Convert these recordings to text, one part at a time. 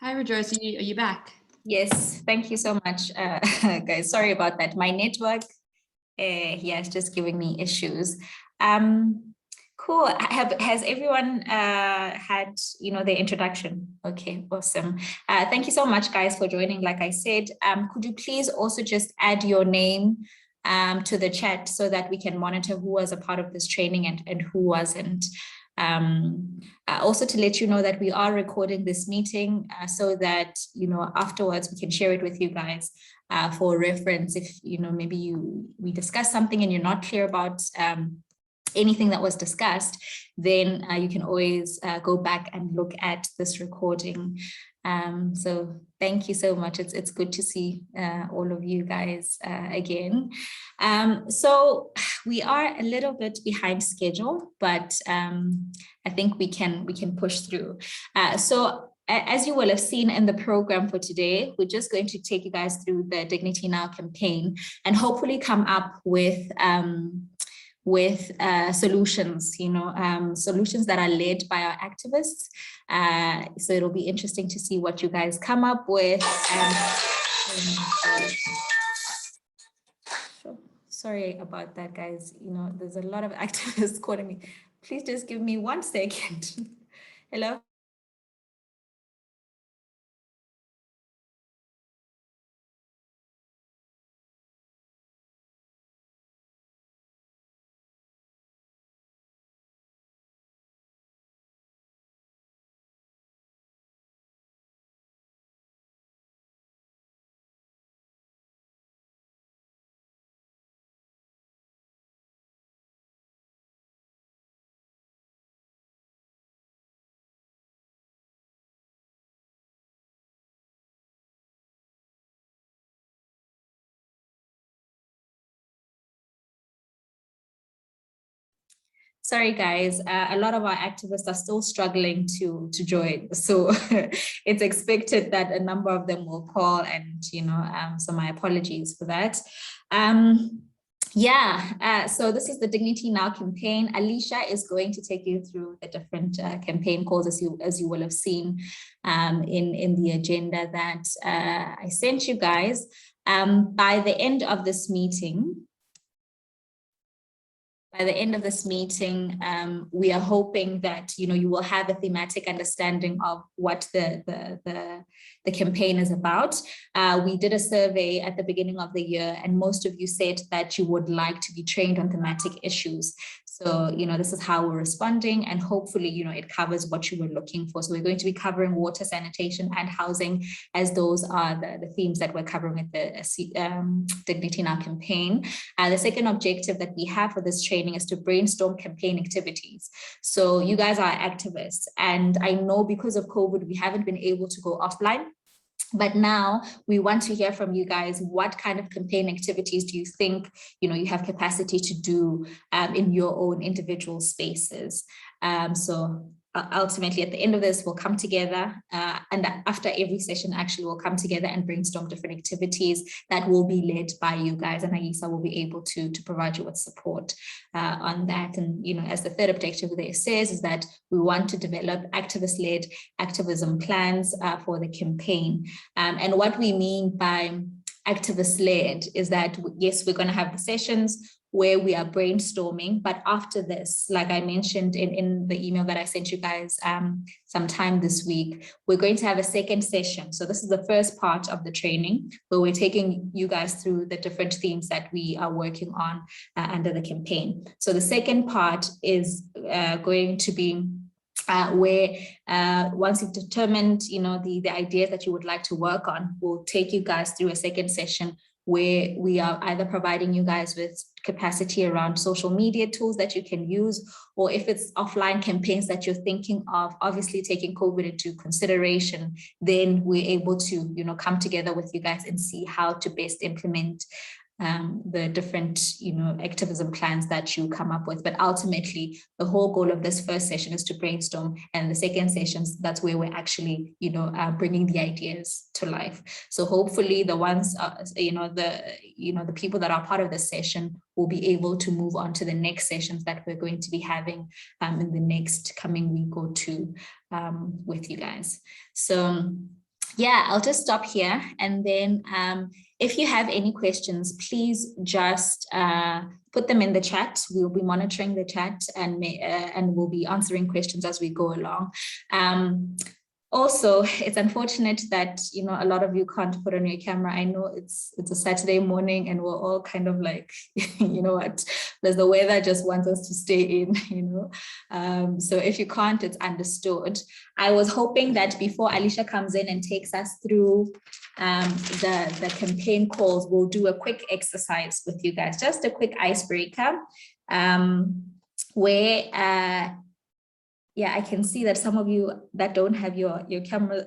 Hi, Rejoice. Are you back? Yes, thank you so much, guys. Sorry about that. My network, yeah, is just giving me issues. Cool. Has everyone had, their introduction? Okay, awesome. Thank you so much, guys, for joining. Like I said, could you please also just add your name to the chat so that we can monitor who was a part of this training and who wasn't. Also to let you know that we are recording this meeting so that, afterwards we can share it with you guys for reference. If, maybe we discuss something and you're not clear about anything that was discussed, then you can always go back and look at this recording. So thank you so much. It's good to see all of you guys again. So we are a little bit behind schedule, but I think we can push through. So as you will have seen in the program for today, we're just going to take you guys through the Dignity Now campaign and hopefully come up with solutions, solutions that are led by our activists. So it'll be interesting to see what you guys come up with. Sorry about that, guys. There's a lot of activists calling me. Please just give me 1 second. Hello? Sorry, guys, a lot of our activists are still struggling to join. So it's expected that a number of them will call and, so my apologies for that. So this is the Dignity Now campaign. Alicia is going to take you through the different campaign calls as you will have seen in the agenda that I sent you guys. By the end of this meeting, we are hoping that you will have a thematic understanding of what the campaign is about. We did a survey at the beginning of the year, and most of you said that you would like to be trained on thematic issues. So, this is how we're responding, and hopefully, it covers what you were looking for. So we're going to be covering water, sanitation, and housing, as those are the themes that we're covering at the Dignity Now campaign. The second objective that we have for this training is to brainstorm campaign activities. So you guys are activists, and I know because of COVID, we haven't been able to go offline. But now we want to hear from you guys. What kind of campaign activities do you think you have capacity to do in your own individual spaces? So ultimately, at the end of this, we'll come together and after every session, actually, we'll come together and brainstorm different activities that will be led by you guys, and Aisa will be able to provide you with support on that. And, as the third objective there says, is that we want to develop activist-led activism plans for the campaign. And what we mean by activist-led is that, yes, we're going to have the sessions where we are brainstorming, but after this, like I mentioned in the email that I sent you guys sometime this week, we're going to have a second session. So this is the first part of the training where we're taking you guys through the different themes that we are working on under the campaign. So the second part is going to be where once you've determined, the ideas that you would like to work on, we'll take you guys through a second session where we are either providing you guys with capacity around social media tools that you can use, or if it's offline campaigns that you're thinking of, obviously taking COVID into consideration, then we're able to, come together with you guys and see how to best implement the different, activism plans that you come up with. But ultimately, the whole goal of this first session is to brainstorm, and the second sessions, that's where we're actually, bringing the ideas to life. So hopefully, the ones, the people that are part of this session will be able to move on to the next sessions that we're going to be having in the next coming week or two with you guys. So yeah, I'll just stop here. And then if you have any questions, please just put them in the chat. We'll be monitoring the chat and we'll be answering questions as we go along. Also, it's unfortunate that, you know, a lot of you can't put on your camera. I know it's a Saturday morning and we're all kind of like, you know what, there's the weather just wants us to stay in, you know. So if you can't, it's understood. I was hoping that before Alicia comes in and takes us through the campaign calls, we'll do a quick exercise with you guys, just a quick icebreaker where yeah, I can see that some of you that don't have your camera,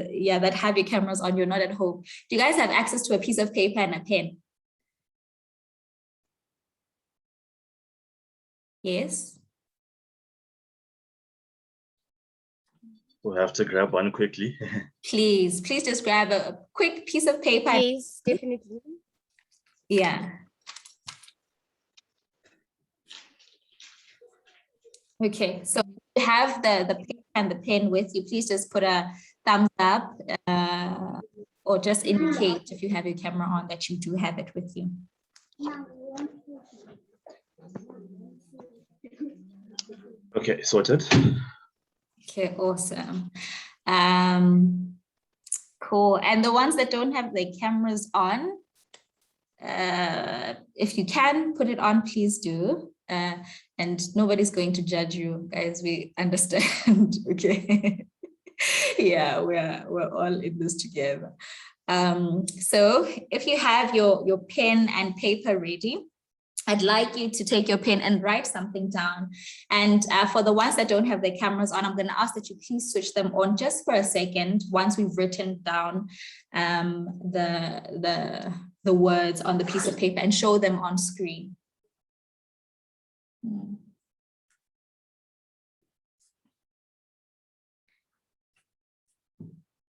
yeah, that have your cameras on, you're not at home. Do you guys have access to a piece of paper and a pen? Yes. We'll have to grab one quickly. Please just grab a quick piece of paper. Yes, definitely. Yeah. Okay, so you have the paper and the pen with you. Please just put a thumbs up or just indicate if you have your camera on that you do have it with you. Okay, sorted. Okay, awesome. Cool. And the ones that don't have the cameras on, if you can put it on, please do. And nobody's going to judge you, guys. We understand. Okay. Yeah, we're all in this together. So if you have your pen and paper ready, I'd like you to take your pen and write something down. And for the ones that don't have their cameras on, I'm going to ask that you please switch them on just for a second once we've written down the words on the piece of paper and show them on screen.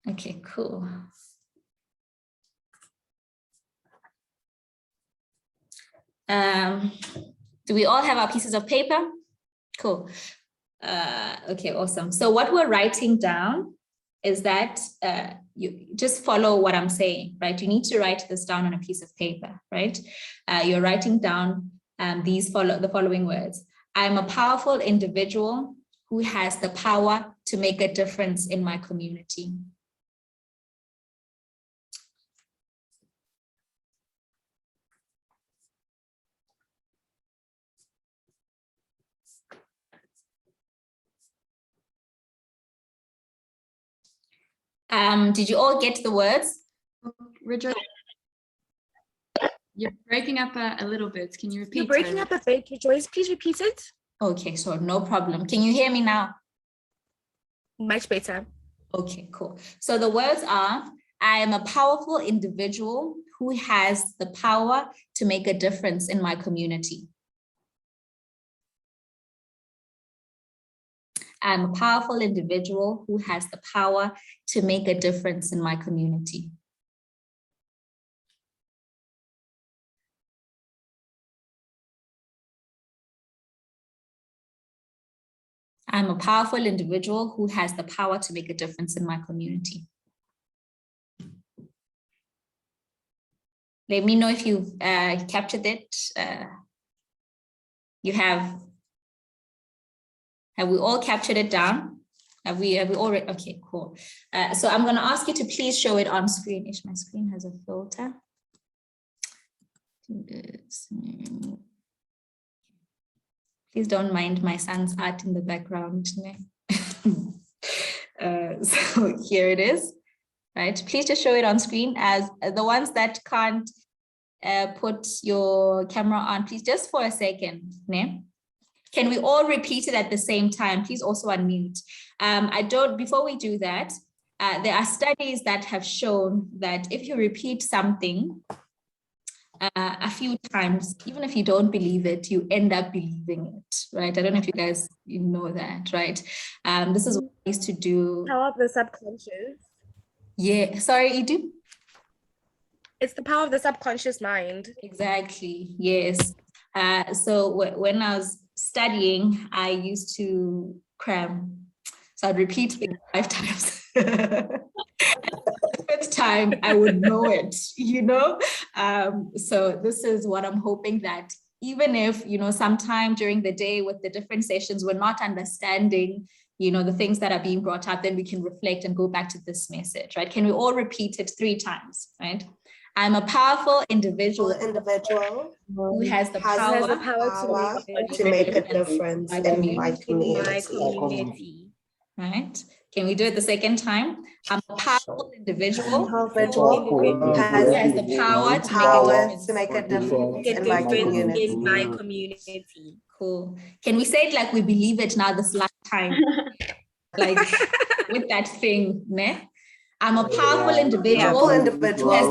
Okay, cool. Do we all have our pieces of paper? Cool. Okay, awesome. So what we're writing down is that you just follow what I'm saying, right? You need to write this down on a piece of paper, right? You're writing down the following words. I'm a powerful individual who has the power to make a difference in my community. Did you all get the words? Rejoice, you're breaking up a little bit. Can you repeat? You're breaking up a bit, Rejoice. Please repeat it. Okay, so no problem. Can you hear me now? Much better. Okay, cool. So the words are, I am a powerful individual who has the power to make a difference in my community. I'm a powerful individual who has the power to make a difference in my community. I'm a powerful individual who has the power to make a difference in my community. Let me know if you've captured it. You have we all captured it down? Have we already? Okay, cool. So I'm going to ask you to please show it on screen. If my screen has a filter. Please don't mind my son's art in the background. So here it is, right? Please just show it on screen. As the ones that can't put your camera on, please just for a second. Can we all repeat it at the same time? Please also unmute. Before we do that, there are studies that have shown that if you repeat something a few times, even if you don't believe it, you end up believing it, right? I don't know if you guys know that, right? This is what I used to do. Power of the subconscious. Yeah, sorry, Edu? It's the power of the subconscious mind. Exactly, yes. So when I was studying, I used to cram. So I'd repeat things 5 times. time, I would know it, you know? So this is what I'm hoping, that even if, you know, sometime during the day with the different sessions, we're not understanding, you know, the things that are being brought up, then we can reflect and go back to this message, right? Can we all repeat it 3 times, right? I'm a powerful individual who has the Has the power power to make a difference my in my in my community. community. right? Can we do it the second time? I'm a powerful individual Individual who has has the power to make a difference. in my community. In my community. Cool. Can we say it like we believe it now this last time? Like with that thing, ne? I'm a powerful individual who has the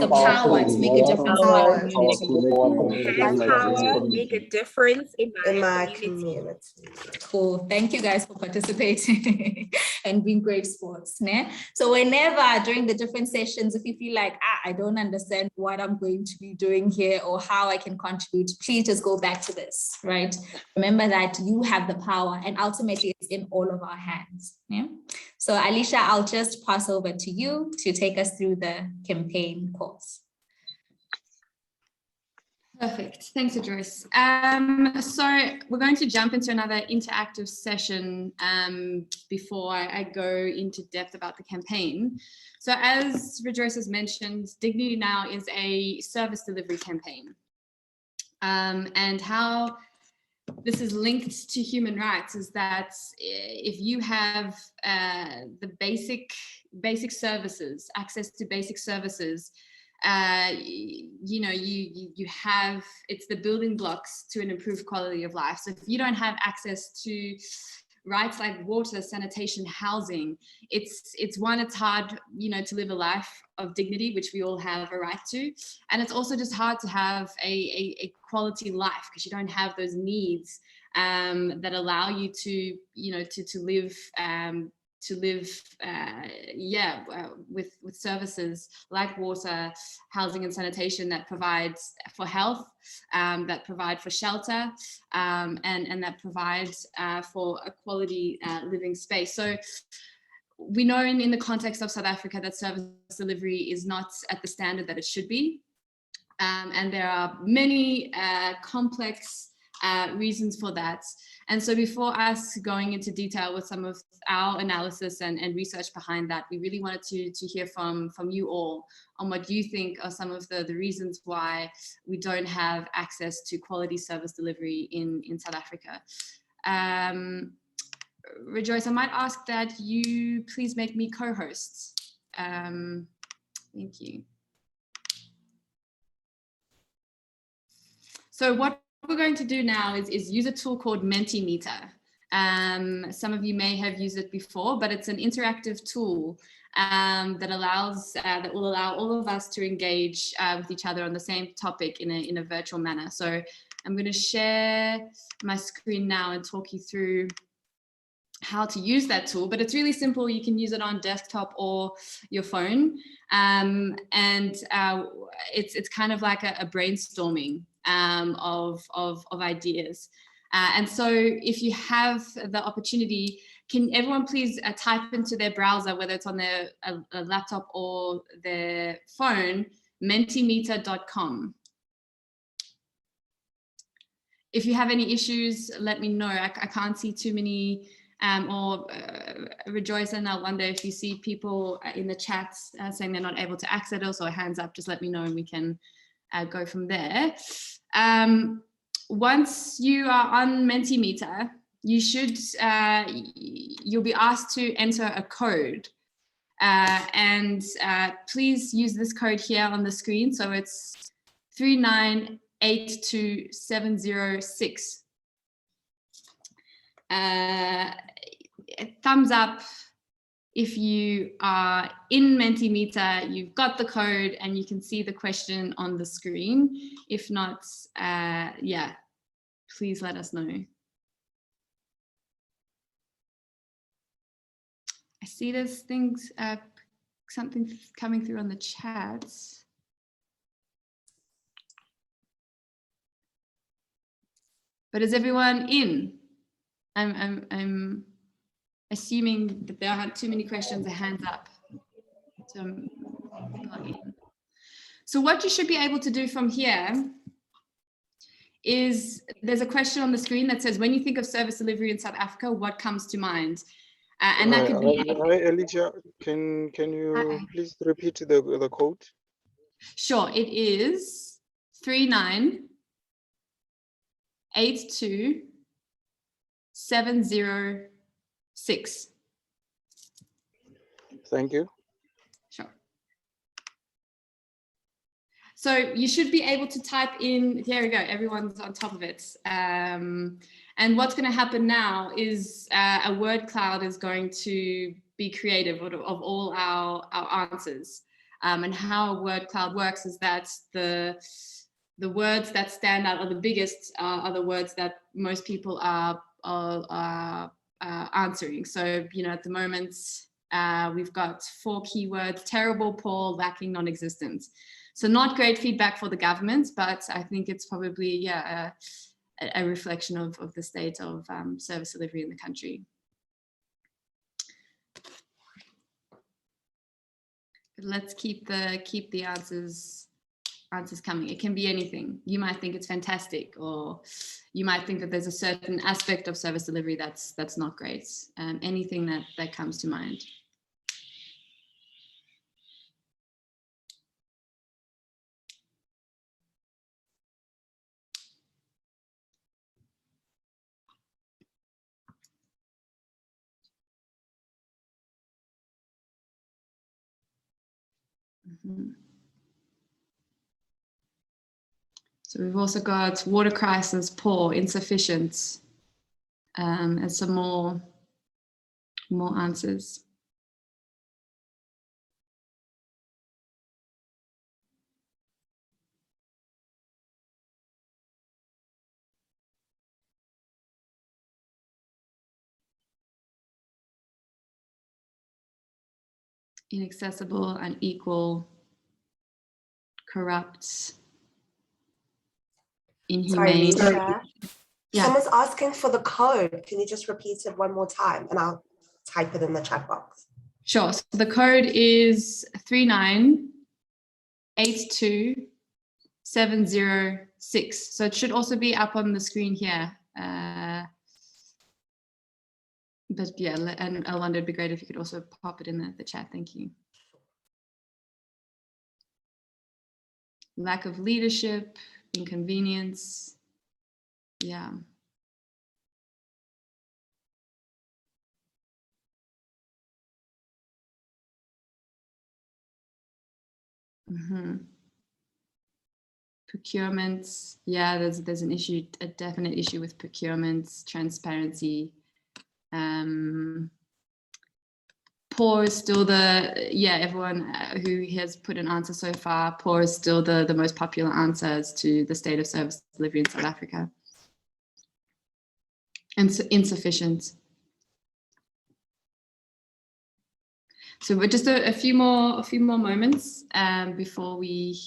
power to make a difference in my community. Has power, make a difference in my community. Cool. Thank you guys for participating and being great sports. Ne? So whenever during the different sessions, if you feel like, I don't understand what I'm going to be doing here or how I can contribute, please just go back to this, right? Remember that you have the power and ultimately it's in all of our hands. Yeah. So Alicia, I'll just pass over to you to take us through the campaign course. Perfect. Thanks, Joyce. So we're going to jump into another interactive session before I go into depth about the campaign. So as Rejoice has mentioned, Dignity Now is a service delivery campaign. And how this is linked to human rights is that if you have the basic services, access to basic services, you know, you have, it's the building blocks to an improved quality of life. So if you don't have access to rights like water, sanitation, housing, it's hard, you know, to live a life of dignity, which we all have a right to. And it's also just hard to have a quality life because you don't have those needs that allow you to, you know, to live with services like water, housing and sanitation that provides for health, that provide for shelter, and that provides for a quality living space. So we know in the context of South Africa that service delivery is not at the standard that it should be. And there are many complex reasons for that. And so before us going into detail with some of our analysis and research behind that, we really wanted to hear from you all on what you think are some of the reasons why we don't have access to quality service delivery in South Africa. Rejoice, I might ask that you please make me co-host. Thank you. So what we're going to do now is use a tool called Mentimeter. Some of you may have used it before, but it's an interactive tool that will allow all of us to engage with each other on the same topic in a virtual manner. So I'm going to share my screen now and talk you through how to use that tool, but it's really simple. You can use it on desktop or your phone. It's kind of like a brainstorming of ideas. And so if you have the opportunity, can everyone please type into their browser, whether it's on their a laptop or their phone, mentimeter.com. If you have any issues, let me know. I can't see too many, Rejoice, and I wonder if you see people in the chat saying they're not able to access it or hands up, just let me know and we can go from there. Once you are on Mentimeter, you'll be asked to enter a code. Please use this code here on the screen. So it's 3982706. Thumbs up if you are in Mentimeter, you've got the code and you can see the question on the screen. If not, yeah, please let us know. I see there's things, something coming through on the chat. But is everyone in? I'm assuming that there aren't too many questions or hands up. So So what you should be able to do from here is there's a question on the screen that says, when you think of service delivery in South Africa, what comes to mind? And that could be... Hi, Elijah. Can you please repeat the code? Sure, it is 3982706. Thank you. Sure. So you should be able to type in, here we go, everyone's on top of it. And what's going to happen now is a word cloud is going to be creative of all our answers. And how a word cloud works is that the words that stand out are the biggest are the words that most people are answering. So, you know, at the moment, we've got 4 keywords: terrible, poor, lacking, non-existent. So not great feedback for the government, but I think it's probably, a reflection of the state of service delivery in the country. Let's keep the answers coming. It can be anything. You might think it's fantastic, or you might think that there's a certain aspect of service delivery that's not great. Anything that comes to mind. So we've also got water crisis, poor, insufficient, and some more answers. Inaccessible, unequal, corrupt, inhumane. Sorry, Lisa. Yeah. Someone's asking for the code. Can you just repeat it one more time and I'll type it in the chat box? Sure. So the code is 3982706. So it should also be up on the screen here. But yeah, and Elwanda, it'd be great if you could also pop it in the chat. Thank you. Lack of leadership, inconvenience. Yeah. Procurements. Yeah, there's an issue, a definite issue with procurements, transparency. Poor is still everyone who has put an answer so far, poor is still the most popular answer as to the state of service delivery in South Africa. And so insufficient. So we're just a few more moments before we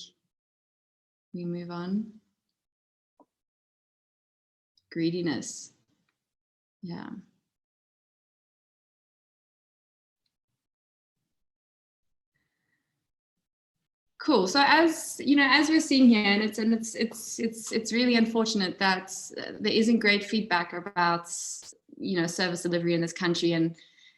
move on. Greediness. Yeah. Cool. So as you know, as we're seeing here, and it's really unfortunate that there isn't great feedback about service delivery in this country, and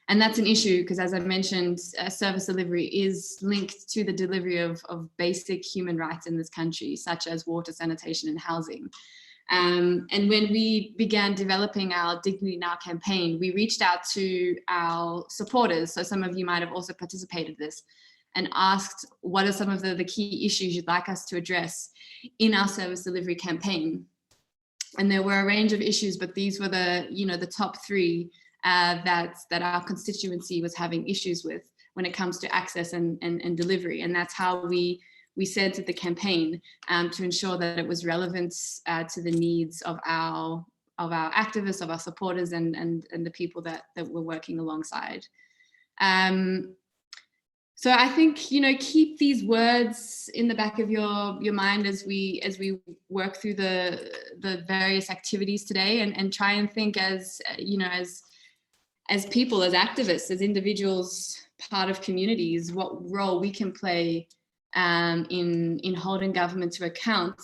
that's an issue because, as I mentioned, service delivery is linked to the delivery of basic human rights in this country, such as water, sanitation, and housing. And when we began developing our Dignity Now campaign, we reached out to our supporters. So some of you might have also participated in this, and asked what are some of the key issues you'd like us to address in our service delivery campaign. And there were a range of issues, but these were the top 3 that our constituency was having issues with when it comes to access and delivery. And that's how we centered the campaign to ensure that it was relevant to the needs of our activists, of our supporters, and the people that we're working alongside. So I think, keep these words in the back of your mind as we work through the various activities today, and try and think as as people, as activists, as individuals, part of communities, what role we can play in holding government to account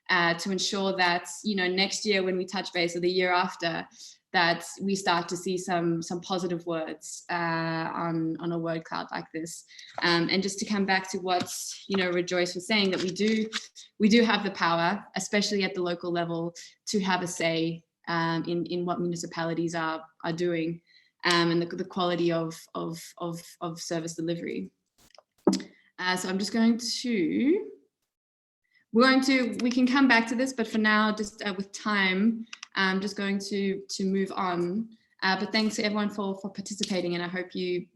to ensure that, you know, next year when we touch base, or the year after, that we start to see some positive words on a word cloud like this. And just to come back to what, you know, Rejoice was saying, that we do have the power, especially at the local level, to have a say in what municipalities are doing, and the quality of service delivery. So I'm just going to, we can come back to this, but for now, just with time, I'm just going to move on. But thanks to everyone for participating, and I hope you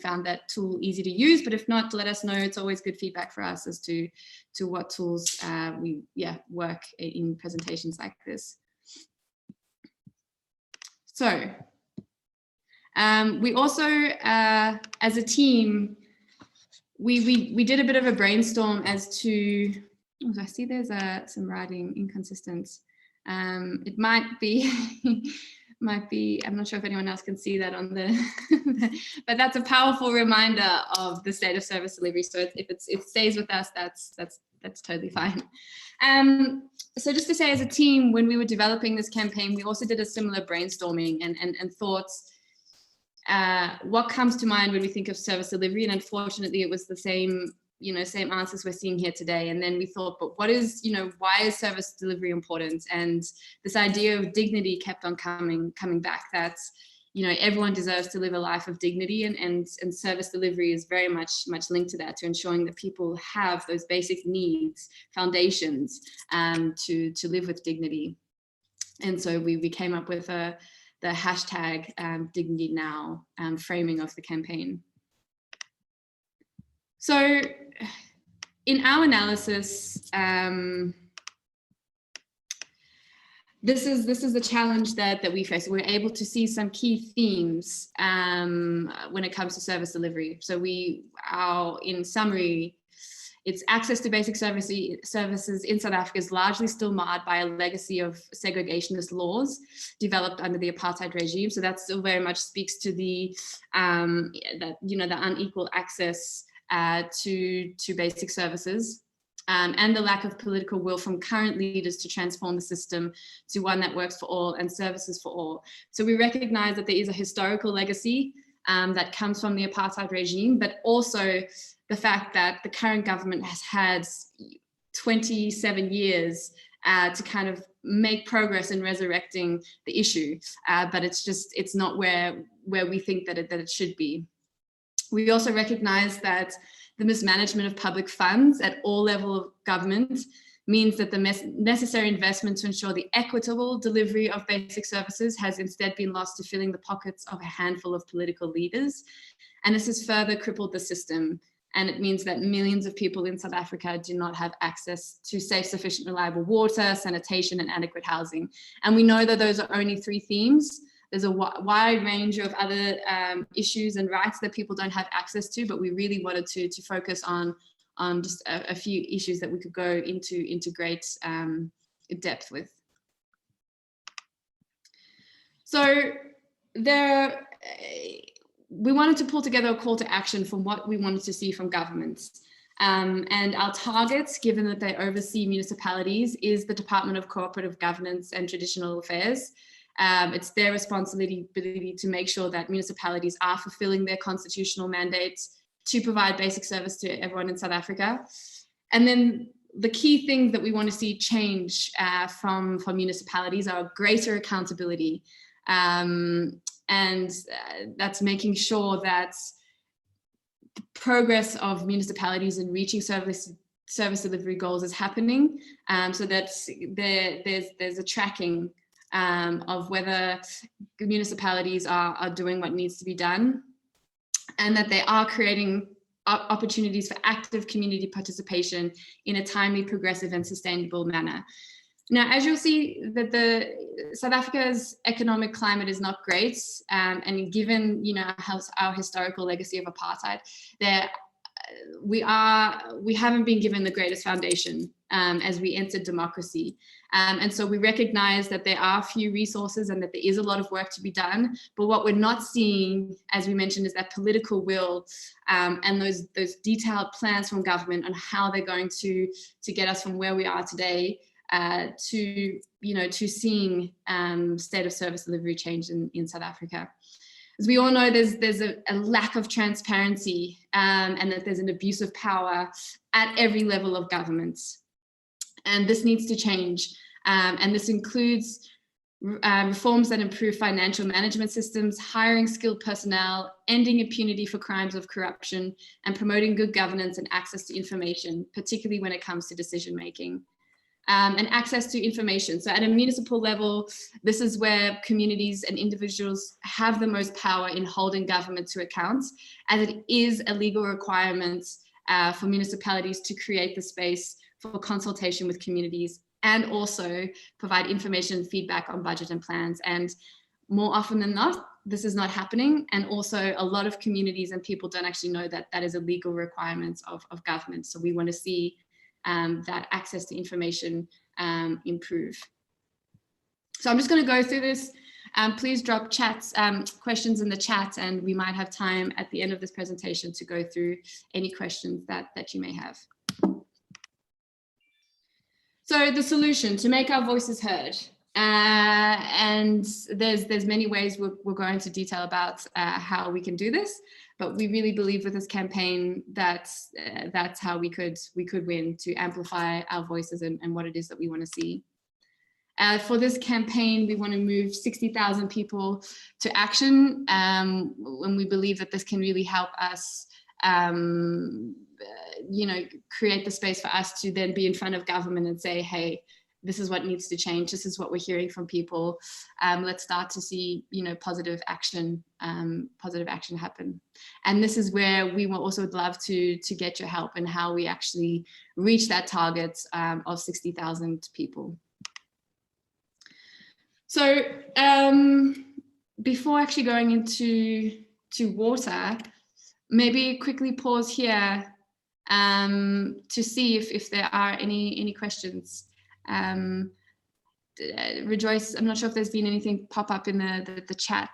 found that tool easy to use. But if not, let us know. It's always good feedback for us as to what tools we work in presentations like this. So we also, as a team, we did a bit of a brainstorm as to, I see there's some writing inconsistent. It might be, I'm not sure if anyone else can see that on the, but that's a powerful reminder of the state of service delivery. So if it stays with us, that's totally fine. So just to say, as a team, when we were developing this campaign, we also did a similar brainstorming and thoughts. What comes to mind when we think of service delivery? And unfortunately, it was the same answers we're seeing here today. And then we thought, but why is service delivery important? And this idea of dignity kept on coming back. That's, everyone deserves to live a life of dignity, and service delivery is very much linked to that, to ensuring that people have those basic needs, foundations, to live with dignity. And so we came up with the hashtag Dignity Now framing of the campaign. So in our analysis, this is the challenge that we face. We're able to see some key themes when it comes to service delivery. So in summary, it's access to basic services in South Africa is largely still marred by a legacy of segregationist laws developed under the apartheid regime. So that still very much speaks to the unequal access to basic services, and the lack of political will from current leaders to transform the system to one that works for all and services for all. So we recognize that there is a historical legacy that comes from the apartheid regime, but also the fact that the current government has had 27 years to kind of make progress in resurrecting the issue, but it's not where we think that it should be. We also recognize that the mismanagement of public funds at all levels of government means that the necessary investment to ensure the equitable delivery of basic services has instead been lost to filling the pockets of a handful of political leaders. And this has further crippled the system. And it means that millions of people in South Africa do not have access to safe, sufficient, reliable water, sanitation, and adequate housing. And we know that those are only 3 themes. There's a wide range of other issues and rights that people don't have access to, but we really wanted to focus on just a few issues that we could go into great depth with. So we wanted to pull together a call to action from what we wanted to see from governments. And our targets, given that they oversee municipalities, is the Department of Cooperative Governance and Traditional Affairs. It's their responsibility to make sure that municipalities are fulfilling their constitutional mandates to provide basic service to everyone in South Africa. And then the key things that we want to see change from municipalities are greater accountability. And that's making sure that the progress of municipalities in reaching service delivery goals is happening, so that there's a tracking of whether municipalities are doing what needs to be done, and that they are creating opportunities for active community participation in a timely, progressive, and sustainable manner. Now, as you'll see, that South Africa's economic climate is not great, and given our historical legacy of apartheid, we haven't been given the greatest foundation as we enter democracy. And so we recognize that there are few resources and that there is a lot of work to be done. But what we're not seeing, as we mentioned, is that political will and those detailed plans from government on how they're going to get us from where we are today to seeing state of service delivery change in South Africa. As we all know, there's a lack of transparency and that there's an abuse of power at every level of government. And this needs to change. And this includes reforms that improve financial management systems, hiring skilled personnel, ending impunity for crimes of corruption, and promoting good governance and access to information, particularly when it comes to decision making. And access to information. So at a municipal level, this is where communities and individuals have the most power in holding government to account, as it is a legal requirement for municipalities to create the space for consultation with communities and also provide information and feedback on budget and plans. And more often than not, this is not happening. And also a lot of communities and people don't actually know that that is a legal requirement of government. So we want to see that access to information improve. So I'm just going to go through this. Please drop questions in the chat, and we might have time at the end of this presentation to go through any questions that you may have. So the solution, to make our voices heard. And there's many ways we're going to detail about how we can do this, but we really believe with this campaign that that's how we could win, to amplify our voices and what it is that we want to see. For this campaign, we want to move 60,000 people to action, and we believe that this can really help us create the space for us to then be in front of government and say, hey, this is what needs to change. This is what we're hearing from people. Let's start to see, positive action happen. And this is where we will also love to get your help in how we actually reach that target of 60,000 people. So before actually going into water, maybe quickly pause here to see if there are any questions. Rejoice, I'm not sure if there's been anything pop up in the chat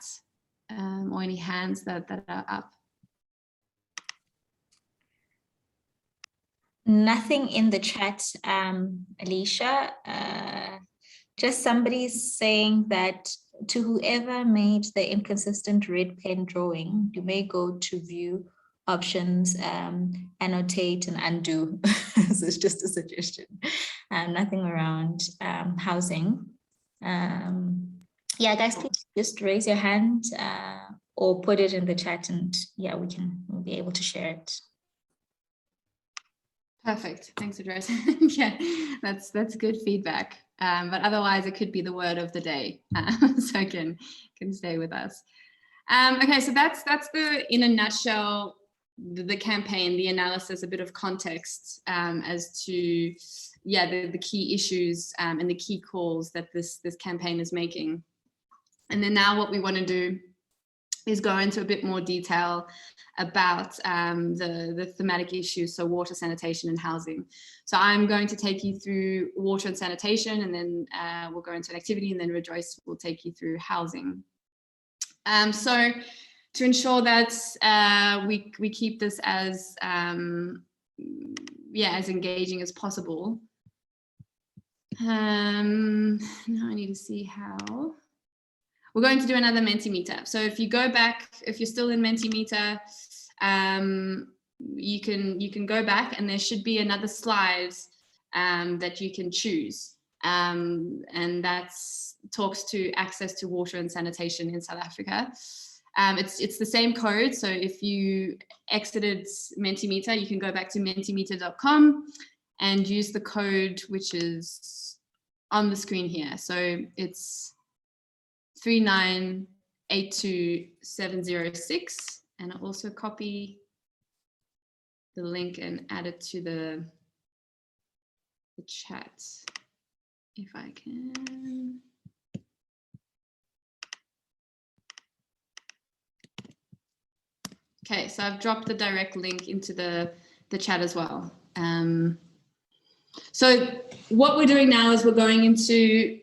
or any hands that are up. Nothing in the chat, Alicia. Just somebody saying that to whoever made the inconsistent red pen drawing, you may go to view options, annotate and undo. So it's just a suggestion. Nothing around housing. Yeah, guys, please just raise your hand or put it in the chat, and yeah, we'll be able to share it. Perfect. Thanks, Joyce. Yeah, that's good feedback. But otherwise, it could be the word of the day, so can stay with us. Okay, so that's in a nutshell the campaign, the analysis, a bit of context as to the key issues and the key calls that this campaign is making. And then now what we want to do is go into a bit more detail about the thematic issues, so water, sanitation and housing. So I'm going to take you through water and sanitation, and then we'll go into an activity, and then Rejoice will take you through housing. So to ensure that we keep this as as engaging as possible. Now I need to see how. We're going to do another Mentimeter. So if you go back, if you're still in Mentimeter, you can go back, and there should be another slide that you can choose. And that talks to access to water and sanitation in South Africa. It's the same code. So if you exited Mentimeter, you can go back to mentimeter.com and use the code, which is on the screen here. So it's 3982706, and I'll also copy the link and add it to the chat if I can. Okay, so I've dropped the direct link into the chat as well. So what we're doing now is we're going into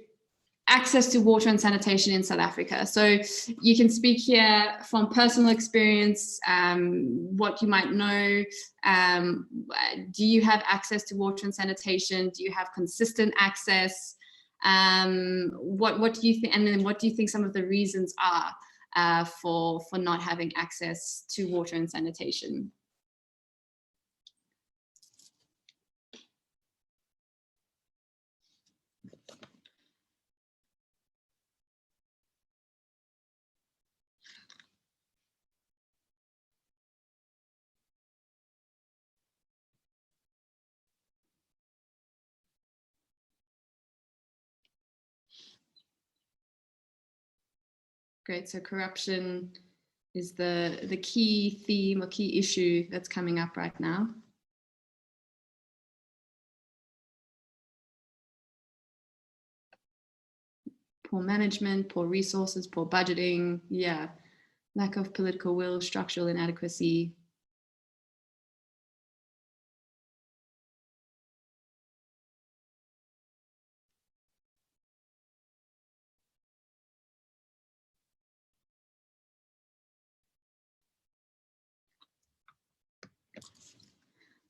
access to water and sanitation in South Africa. So you can speak here from personal experience, what you might know. Do you have access to water and sanitation? Do you have consistent access? What do you think? And then what do you think some of the reasons are for not having access to water and sanitation? Great, so corruption is the key theme or key issue that's coming up right now. Poor management, poor resources, poor budgeting, yeah. Lack of political will, structural inadequacy.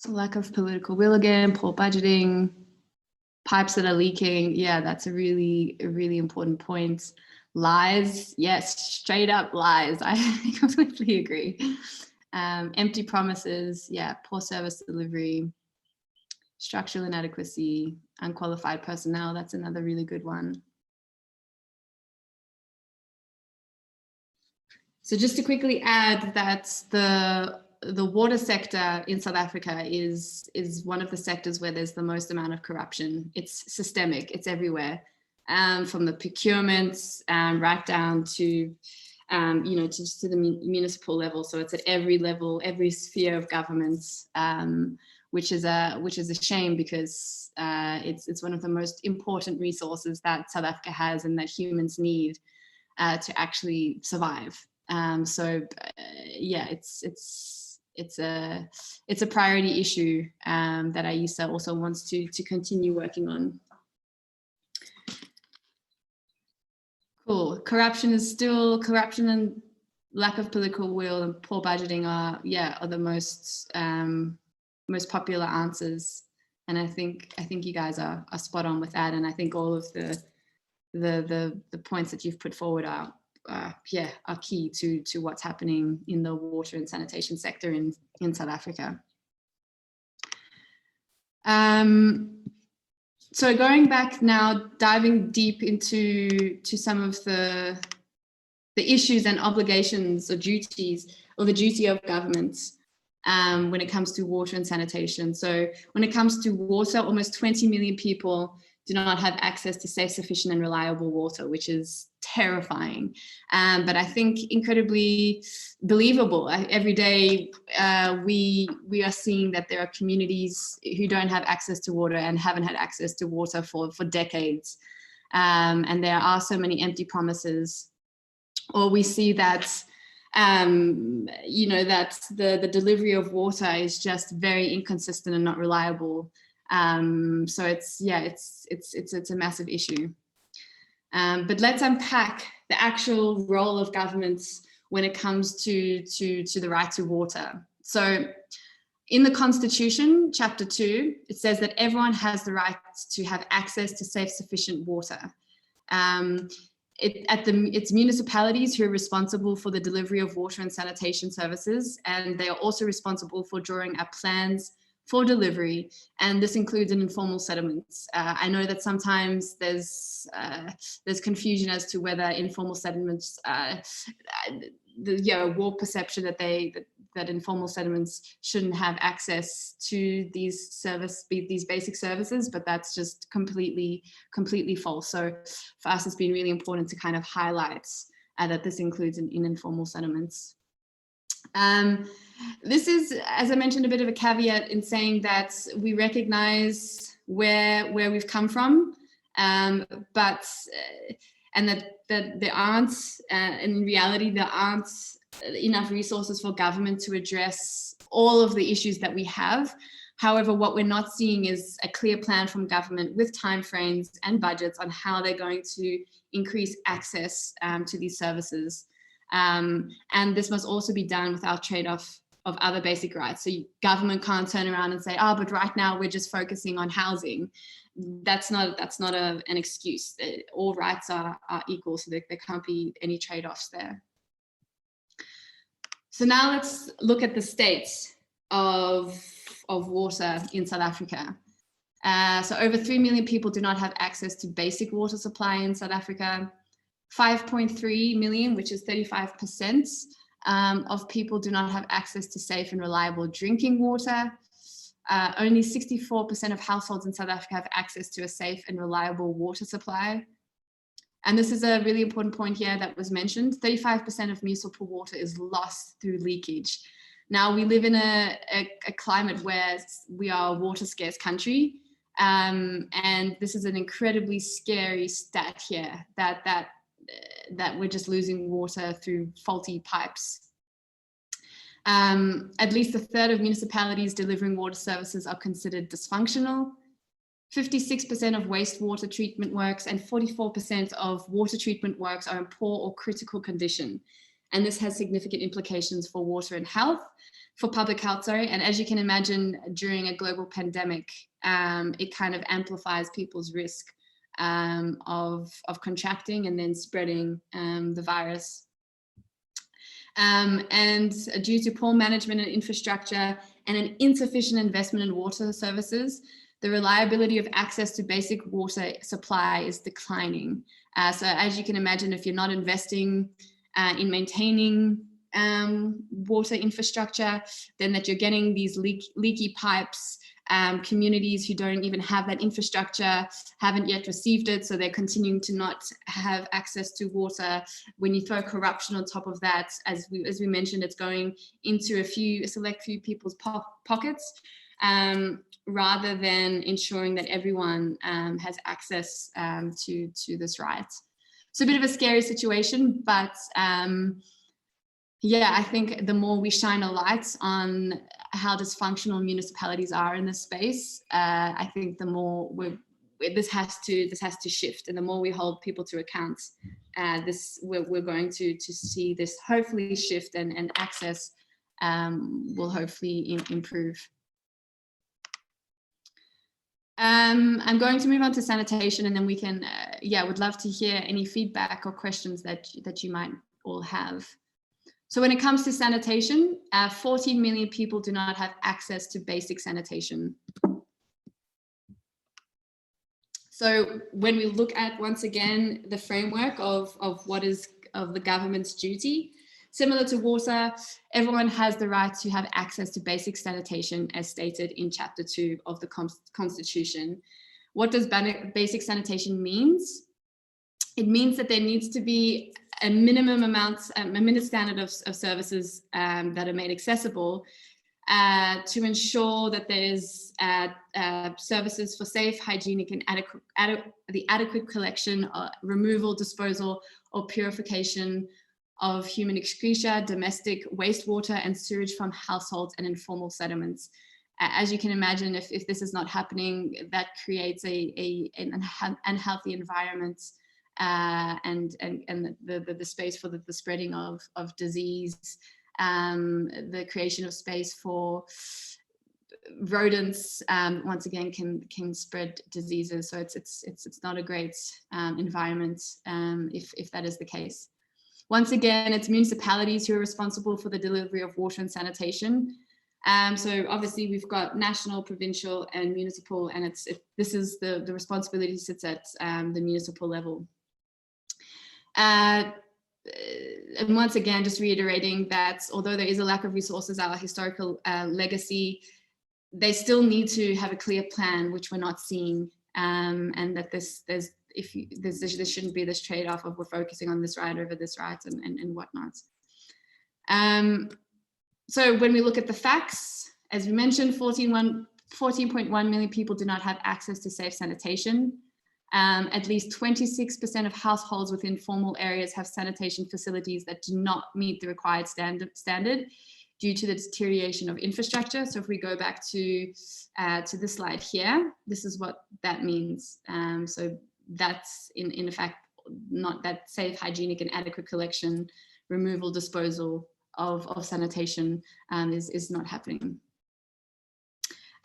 So lack of political will again, poor budgeting, pipes that are leaking. Yeah, that's a really important point. Lies, yes, straight up lies. I completely agree. Empty promises, yeah, poor service delivery, structural inadequacy, unqualified personnel. That's another really good one. So just to quickly add that the water sector in South Africa is one of the sectors where there's the most amount of corruption. It's systemic, it's everywhere, from the procurements right down to, to the municipal level. So it's at every level, every sphere of government, which is a shame because it's one of the most important resources that South Africa has and that humans need to actually survive. Yeah, it's a priority issue that IESA also wants to continue working on. Cool. Corruption and lack of political will and poor budgeting are the most popular answers. And I think you guys are spot on with that. And I think all of the points that you've put forward are key to what's happening in the water and sanitation sector in South Africa. So going back now, diving deep into some of the issues and obligations or duties, or the duty of governments when it comes to water and sanitation. So when it comes to water, almost 20 million people do not have access to safe, sufficient and reliable water, which is terrifying. But I think incredibly believable. Every day we are seeing that there are communities who don't have access to water and haven't had access to water for decades. And there are so many empty promises. Or we see that that the delivery of water is just very inconsistent and not reliable. So it's a massive issue. But let's unpack the actual role of governments when it comes to the right to water. So in the Constitution, Chapter 2, it says that everyone has the right to have access to safe, sufficient water. It's municipalities who are responsible for the delivery of water and sanitation services, and they are also responsible for drawing up plans for delivery, and this includes an informal settlements. I know that sometimes there's confusion as to whether informal settlements, war perception that informal settlements shouldn't have access to these basic services, but that's just completely false. So for us, it's been really important to kind of highlight that this includes in informal settlements. This is, as I mentioned, a bit of a caveat in saying that we recognize where we've come from, but and that there aren't, in reality, there aren't enough resources for government to address all of the issues that we have. However, what we're not seeing is a clear plan from government with timeframes and budgets on how they're going to increase access to these services. And this must also be done without trade-off of other basic rights. So government can't turn around and say, oh, but right now we're just focusing on housing. That's not an excuse. All rights are equal, so there can't be any trade-offs there. So now let's look at the state of water in South Africa. So over 3 million people do not have access to basic water supply in South Africa. 5.3 million, which is 35%, of people do not have access to safe and reliable drinking water. Only 64% of households in South Africa have access to a safe and reliable water supply. And this is a really important point here that was mentioned. 35% of municipal water is lost through leakage. Now, we live in a climate where we are a water scarce country. And this is an incredibly scary stat here, that we're just losing water through faulty pipes. At least a third of municipalities delivering water services are considered dysfunctional. 56% of wastewater treatment works and 44% of water treatment works are in poor or critical condition. And this has significant implications for water and health, for public health, sorry. And as you can imagine, during a global pandemic, it kind of amplifies people's risk of contracting and then spreading the virus. And due to poor management and infrastructure and an insufficient investment in water services, the reliability of access to basic water supply is declining. So as you can imagine, if you're not investing in maintaining water infrastructure, then that you're getting these leaky pipes. Communities who don't even have that infrastructure haven't yet received it, so they're continuing to not have access to water. When you throw corruption on top of that, as we mentioned, it's going into a select few people's pockets, rather than ensuring that everyone has access to this right. So a bit of a scary situation, but yeah, I think the more we shine a light on how dysfunctional municipalities are in this space, I think the more this has to shift, and the more we hold people to account, we're going to see this hopefully shift, and access will hopefully improve. I'm going to move on to sanitation, and then we can, would love to hear any feedback or questions that you might all have. So when it comes to sanitation, 14 million people do not have access to basic sanitation. So when we look at, once again, the framework of what is of the government's duty, similar to water, everyone has the right to have access to basic sanitation as stated in Chapter 2 of the Constitution. What does basic sanitation means? It means that there needs to be a minimum amount, a minimum standard of services that are made accessible to ensure that there's services for safe, hygienic, and adequate collection, removal, disposal, or purification of human excreta, domestic wastewater, and sewage from households and informal settlements. As you can imagine, if this is not happening, that creates an unhealthy environment, and the space for the spreading of disease, the creation of space for rodents, once again, can spread diseases. So it's not a great environment if that is the case. Once again, it's municipalities who are responsible for the delivery of water and sanitation. So obviously we've got national, provincial, and municipal, and this is the responsibility sits at the municipal level. And once again, just reiterating that although there is a lack of resources, our historical legacy, they still need to have a clear plan, which we're not seeing, and that there shouldn't be this trade-off of we're focusing on this right over this right and whatnot. So when we look at the facts, as we mentioned, 14.1 million people do not have access to safe sanitation. At least 26% of households within formal areas have sanitation facilities that do not meet the required standard. due to the deterioration of infrastructure. So if we go back to this slide here, this is what that means. So that's in effect not that safe, hygienic, and adequate collection, removal, disposal of sanitation is not happening.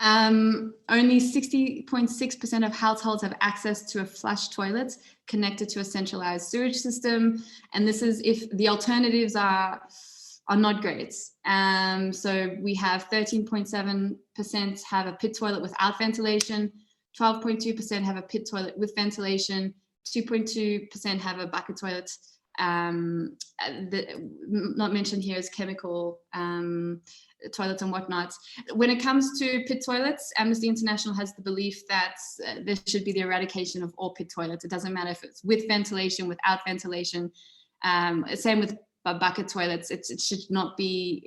Only 60.6% of households have access to a flush toilet connected to a centralized sewage system. And this is if the alternatives are not great. So we have 13.7% have a pit toilet without ventilation, 12.2% have a pit toilet with ventilation, 2.2% have a bucket toilet. Not mentioned here is chemical toilets and whatnot. When it comes to pit toilets, Amnesty International has the belief that there should be the eradication of all pit toilets. It doesn't matter if it's with ventilation, without ventilation. Same with bucket toilets. It should not be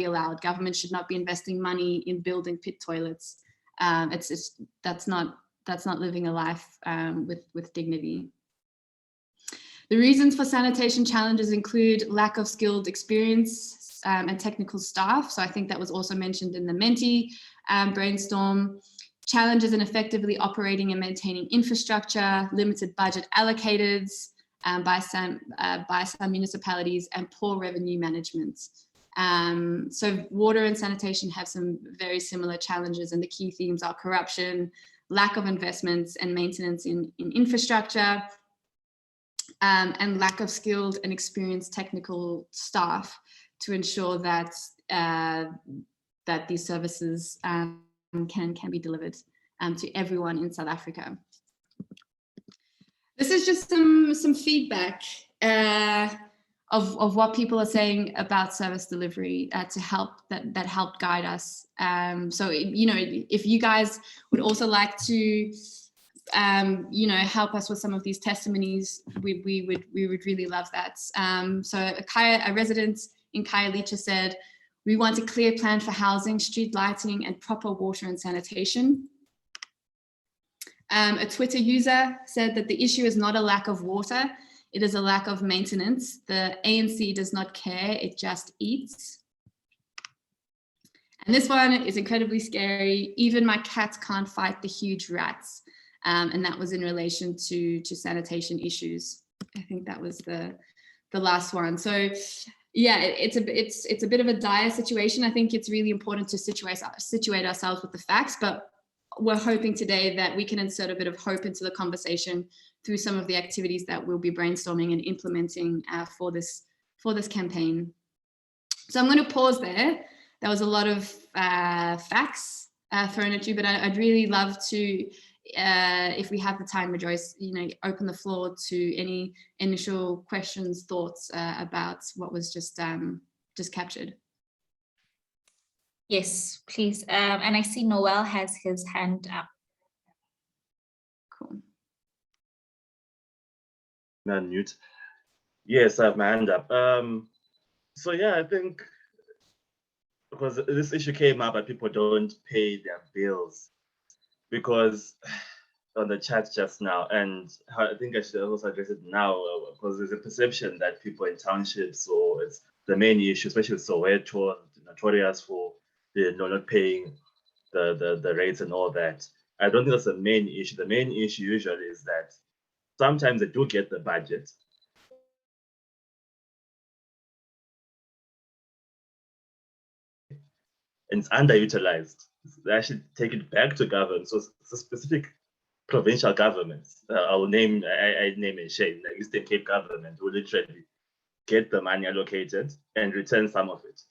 allowed. Government should not be investing money in building pit toilets. That's not living a life with dignity. The reasons for sanitation challenges include lack of skilled experience and technical staff. So I think that was also mentioned in the Menti brainstorm. Challenges in effectively operating and maintaining infrastructure, limited budget allocated by some municipalities, and poor revenue management. So water and sanitation have some very similar challenges, and the key themes are corruption, lack of investments and maintenance in infrastructure, and lack of skilled and experienced technical staff to ensure that that these services can be delivered to everyone in South Africa. This is just some feedback of what people are saying about service delivery to help that helped guide us. So if you guys would also like to help us with some of these testimonies, we would really love that. So a resident in Khayelitsha said, "We want a clear plan for housing, street lighting, and proper water and sanitation." A Twitter user said that the issue is not a lack of water, it is a lack of maintenance. The ANC does not care, it just eats. And this one is incredibly scary. Even my cat can't fight the huge rats. And that was in relation to sanitation issues. I think that was the last one. So yeah, it's a bit of a dire situation. I think it's really important to situate ourselves with the facts, but we're hoping today that we can insert a bit of hope into the conversation through some of the activities that we'll be brainstorming and implementing for this campaign. So I'm going to pause there. That was a lot of facts thrown at you, but I'd really love to, if we have the time, Rejoice, open the floor to any initial questions, thoughts about what was just captured. Yes, please. And I see Noel has his hand up. Cool. Unmute. Yes, I have my hand up. So yeah, I think because this issue came up that people don't pay their bills, because on the chat just now, and I think I should also address it now, because there's a perception that people in townships, or it's the main issue, especially Soweto, notorious for not paying the rates and all that. I don't think that's the main issue. The main issue usually is that sometimes they do get the budget, and it's underutilized. They actually take it back to government. So it's a specific provincial governments. I name a shame, the Eastern Cape government will literally get the money allocated and return some of it.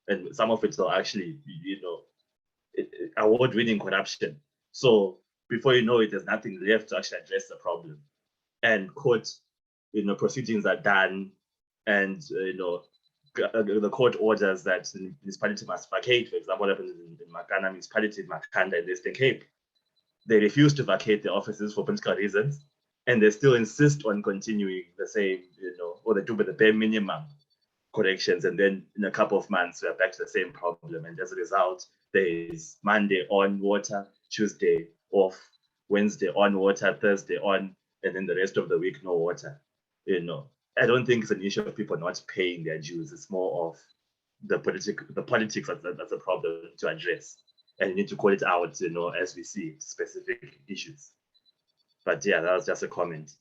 And some of it will actually, award-winning corruption. So before you know it, there's nothing left to actually address the problem. And court, proceedings are done, and the court orders that the municipality must vacate. For example, what happened in Makana municipality, Makhanda in the Eastern Cape. They refuse to vacate the offices for political reasons, and they still insist on continuing the same, or they do with the bare minimum corrections. And then in a couple of months, we're back to the same problem. And as a result, there is Monday on water, Tuesday off, Wednesday on water, Thursday on, and then the rest of the week, no water. I don't think it's an issue of people not paying their dues. It's more of the politics that's a problem to address, and you need to call it out, you know, as we see specific issues. But yeah, that was just a comment.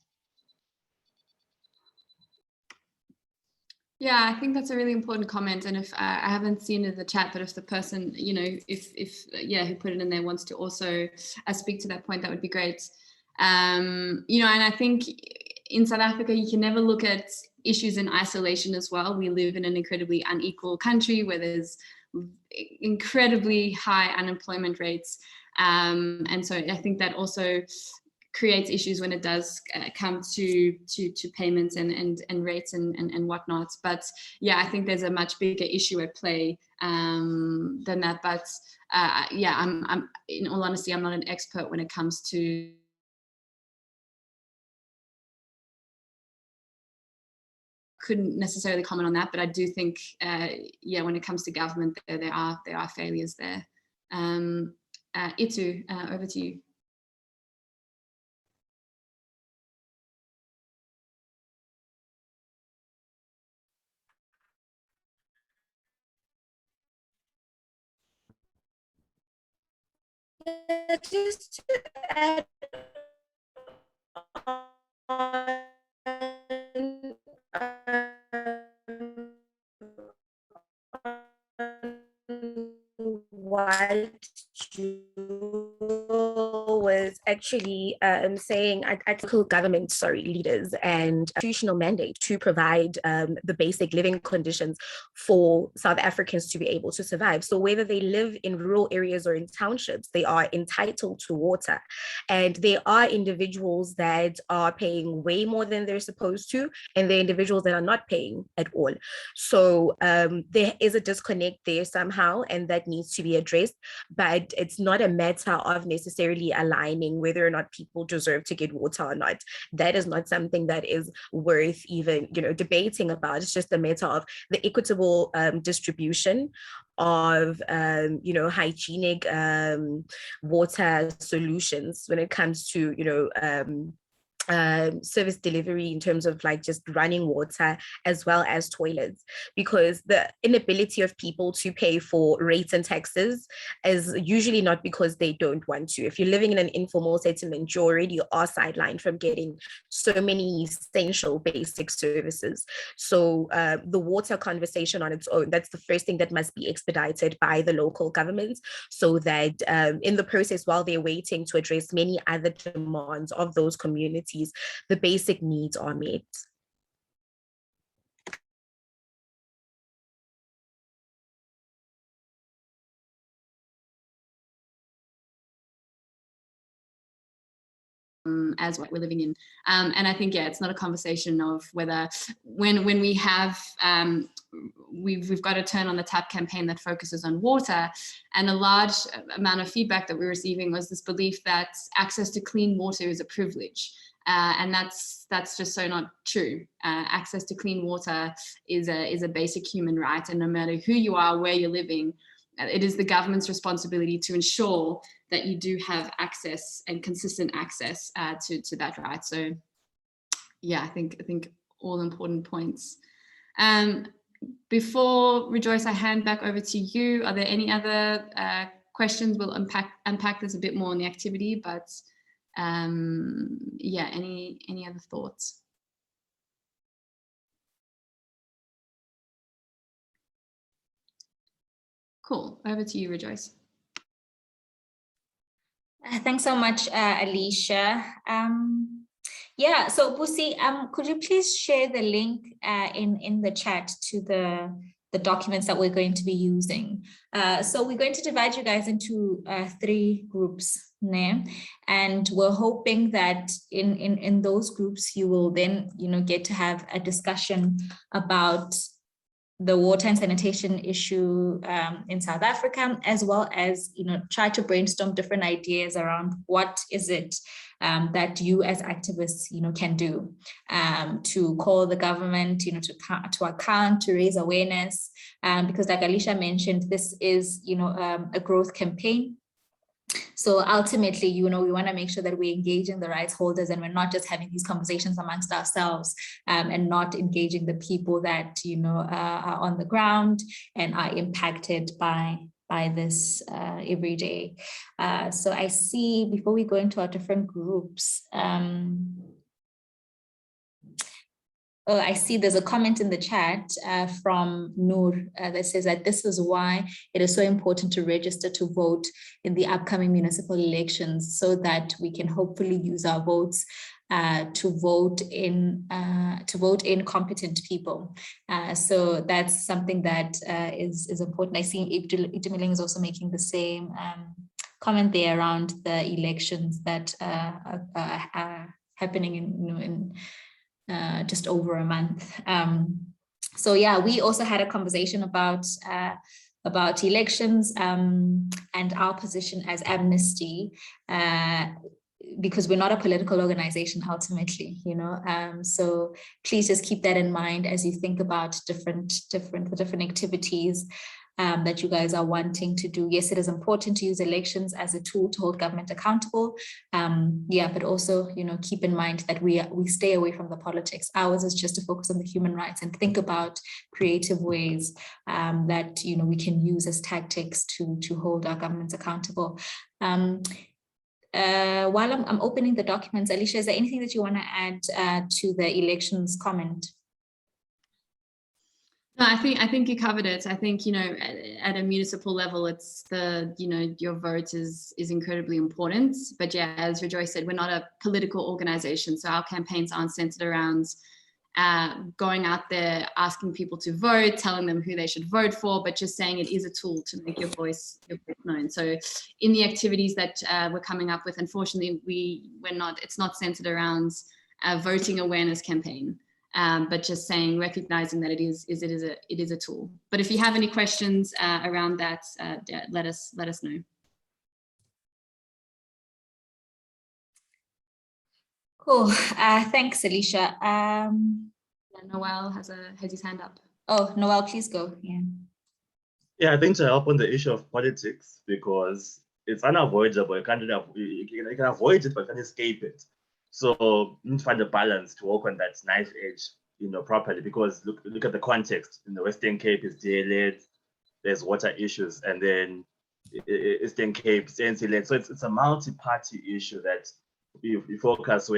Yeah, I think that's a really important comment. And if I haven't seen it in the chat, but if the person, you know, if who put it in there wants to also speak to that point, that would be great. You know, and I think in South Africa, you can never look at issues in isolation as well. We live in an incredibly unequal country where there's incredibly high unemployment rates. And so I think that also creates issues when it does come to payments and rates and whatnot. But yeah, I think there's a much bigger issue at play than that. But yeah, I'm in all honesty, I'm not an expert when it comes to couldn't necessarily comment on that, but I do think yeah, when it comes to government, there are failures there. Itu, over to you. Just to add what Jewel was actually saying, local government, leaders and institutional mandate to provide the basic living conditions for South Africans to be able to survive. So whether they live in rural areas or in townships, they are entitled to water. And there are individuals that are paying way more than they're supposed to, and there are individuals that are not paying at all. So there is a disconnect there somehow, and that needs to be addressed, but it's not a matter of necessarily aligning whether or not people deserve to get water or not. That is not something that is worth even, you know, debating about. It's just a matter of the equitable distribution of, you know, hygienic water solutions when it comes to, you know, service delivery in terms of like just running water as well as toilets, because the inability of people to pay for rates and taxes is usually not because they don't want to. If you're living in an informal settlement, you already are sidelined from getting so many essential basic services. So the water conversation on its own, that's the first thing that must be expedited by the local governments, so that in the process, while they're waiting to address many other demands of those communities, the basic needs are met. As what we're living in, and I think, yeah, it's not a conversation of whether when we have we've got to turn on the tap campaign that focuses on water, and a large amount of feedback that we're receiving was this belief that access to clean water is a privilege. And that's just so not true. Access to clean water is a basic human right, and no matter who you are, where you're living, it is the government's responsibility to ensure that you do have access and consistent access to that right. So, yeah, I think all important points. Before Rejoice, I hand back over to you. Are there any other questions? We'll unpack this a bit more in the activity, but yeah, any other thoughts? Cool, over to you, Rejoice. Thanks so much, Alicia. Yeah, so Busi, could you please share the link in the chat to the documents that we're going to be using? So we're going to divide you guys into 3 groups, and we're hoping that in those groups you will then, you know, get to have a discussion about the water and sanitation issue in South Africa, as well as, you know, try to brainstorm different ideas around what is it that you as activists, you know, can do to call the government, you know, to account, to raise awareness, because like Alicia mentioned, this is, you know, a growth campaign. So ultimately, we want to make sure that we're engaging the rights holders and we're not just having these conversations amongst ourselves and not engaging the people that, are on the ground and are impacted by this every day. So I see, before we go into our different groups, I see there's a comment in the chat from Noor that says that this is why it is so important to register to vote in the upcoming municipal elections, so that we can hopefully use our votes to vote in competent people. So that's something that is important. I see Itumeleng is also making the same comment there around the elections that are happening in just over a month. So yeah, we also had a conversation about elections and our position as Amnesty, because we're not a political organization ultimately, so please just keep that in mind as you think about different activities that you guys are wanting to do. Yes, it is important to use elections as a tool to hold government accountable. But also, keep in mind that we stay away from the politics. Ours is just to focus on the human rights and think about creative ways that we can use as tactics to hold our governments accountable. While I'm opening the documents, Alicia, is there anything that you want to add to the elections comment? No, I think you covered it. I think, at a municipal level, it's your vote is incredibly important. But yeah, as Rejoice said, we're not a political organization. So our campaigns aren't centered around going out there, asking people to vote, telling them who they should vote for, but just saying it is a tool to make your voice known. So in the activities that we're coming up with, unfortunately, it's not centered around a voting awareness campaign. But just recognizing that it is a tool. But if you have any questions around that, let us know. Cool. Thanks, Alicia. Noel has his hand up. Oh, Noel, please go. Yeah, I think to help on the issue of politics, because it's unavoidable. You can avoid it, but you can't escape it. So you need to find a balance to work on that knife edge, properly, because look at the context. In the Western Cape is DA-led, there's water issues, and then Eastern Cape, ANC-led. So it's a multi-party issue that you focus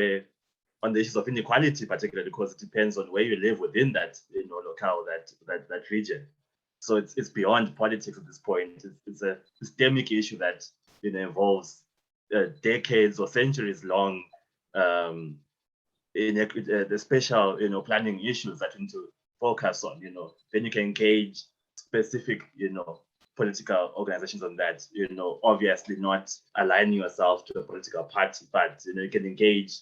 on the issues of inequality, particularly because it depends on where you live within that, locale, that region. So it's beyond politics at this point. It's a systemic issue that involves decades or centuries long the special planning issues that you need to focus on. Then you can engage specific political organizations on that. Obviously not aligning yourself to a political party, but you can engage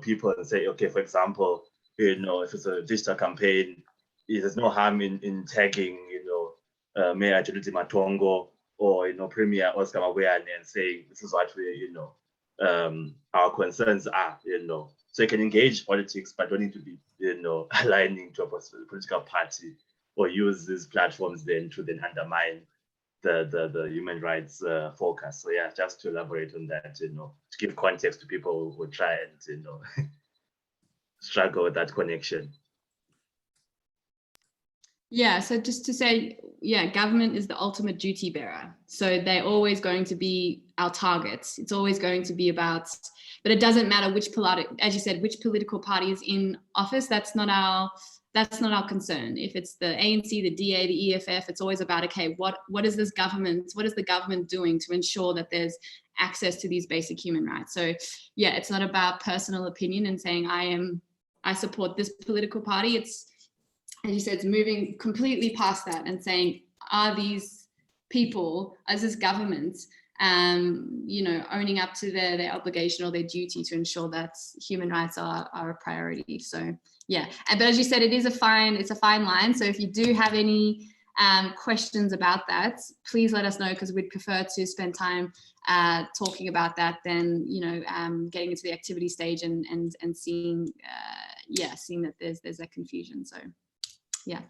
people and say, okay, for example, if it's a digital campaign, there's no harm in tagging Mayor Juliet Matongo or Premier Oscar Magweyane and saying this is what we our concerns are. So you can engage politics, but don't need to be aligning to a political party or use these platforms then to undermine the human rights focus. So yeah, just to elaborate on that, to give context to people who try and struggle with that connection. Yeah, so just to say, government is the ultimate duty bearer. So they're always going to be our targets. It's always going to be about, but it doesn't matter which political party is in office. That's not our concern. If it's the ANC, the DA, the EFF, it's always about, okay, what is the government doing to ensure that there's access to these basic human rights? So yeah, it's not about personal opinion and saying I support this political party. It's, as you said, it's moving completely past that and saying, are these people, as this government, owning up to their obligation or their duty to ensure that human rights are a priority? So yeah, but as you said, it's a fine line. So if you do have any questions about that, please let us know, because we'd prefer to spend time talking about that than getting into the activity stage and seeing that there's a confusion. So yeah,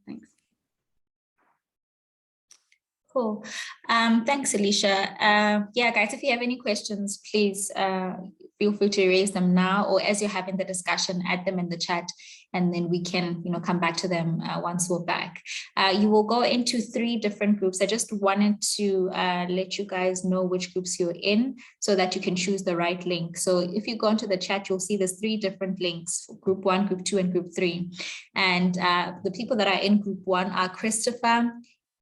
thanks. Cool. Thanks, Alicia. Yeah, guys, if you have any questions, please feel free to raise them now, or as you're having the discussion, add them in the chat, and then we can, come back to them once we're back. You will go into 3 different groups. I just wanted to let you guys know which groups you're in so that you can choose the right link. So if you go into the chat, you'll see there's 3 different links for group 1, group 2, and group 3. And the people that are in group 1 are Christopher,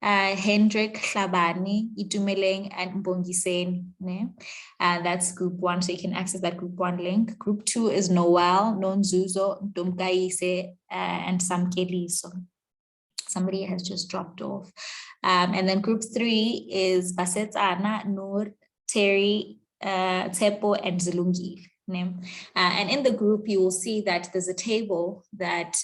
Hendrik, Hlabani, Itumeleng, and Mbongiseni. That's group 1, so you can access that group 1 link. Group 2 is Noel, Nonzuzo, Ntomkaise, and Samkeli. So somebody has just dropped off. And then group 3 is Basetsana, Noor, Terry, Tepo, and Zilungi. And in the group, you will see that there's a table that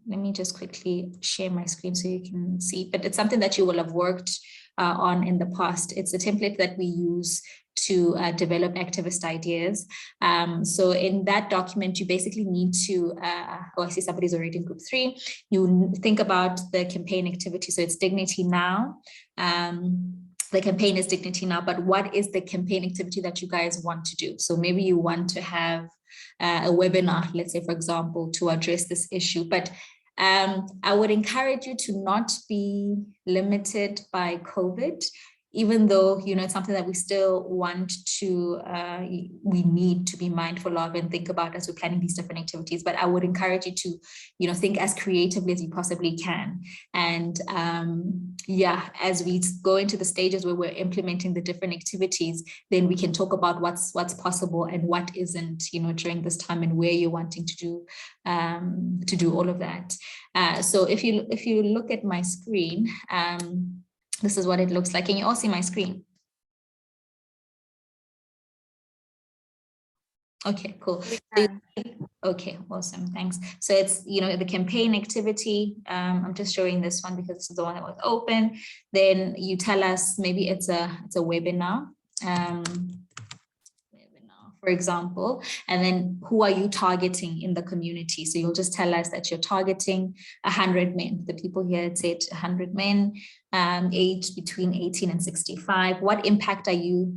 let me just quickly share my screen so you can see, but it's something that you will have worked on in the past. It's a template that we use to develop activist ideas. So in that document, you basically need to, I see somebody's already in group 3. You think about the campaign activity. So it's Dignity Now. The campaign is Dignity Now, but what is the campaign activity that you guys want to do? So maybe you want to have a webinar, let's say, for example, to address this issue. But I would encourage you to not be limited by COVID, even though, it's something that we still want to, we need to be mindful of and think about as we're planning these different activities. But I would encourage you to, think as creatively as you possibly can. And yeah, as we go into the stages where we're implementing the different activities, then we can talk about what's possible and what isn't, during this time, and where you're wanting to do all of that. So if you look at my screen, this is what it looks like. Can you all see my screen? Okay, cool. Okay, awesome, thanks. So it's, the campaign activity. I'm just showing this one because this is the one that was open. Then you tell us, maybe it's a webinar. For example, and then who are you targeting in the community? So you'll just tell us that you're targeting 100 men. The people here, it said 100 men, aged between 18 and 65. What impact are you,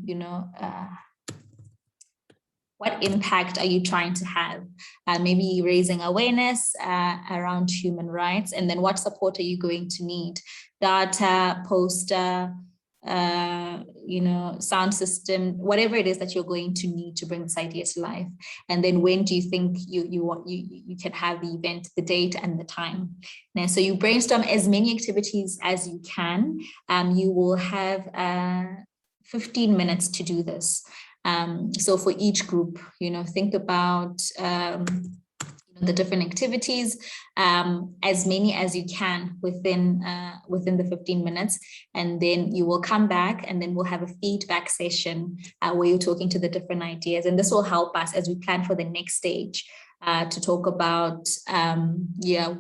what impact are you trying to have? Maybe raising awareness around human rights, and then what support are you going to need? Data, poster, sound system, whatever it is that you're going to need to bring this idea to life. And then when do you think you can have the event, the date and the time? Now, so you brainstorm as many activities as you can. You will have 15 minutes to do this. So for each group, think about the different activities, as many as you can within the 15 minutes, and then you will come back, and then we'll have a feedback session where you're talking to the different ideas, and this will help us as we plan for the next stage to talk about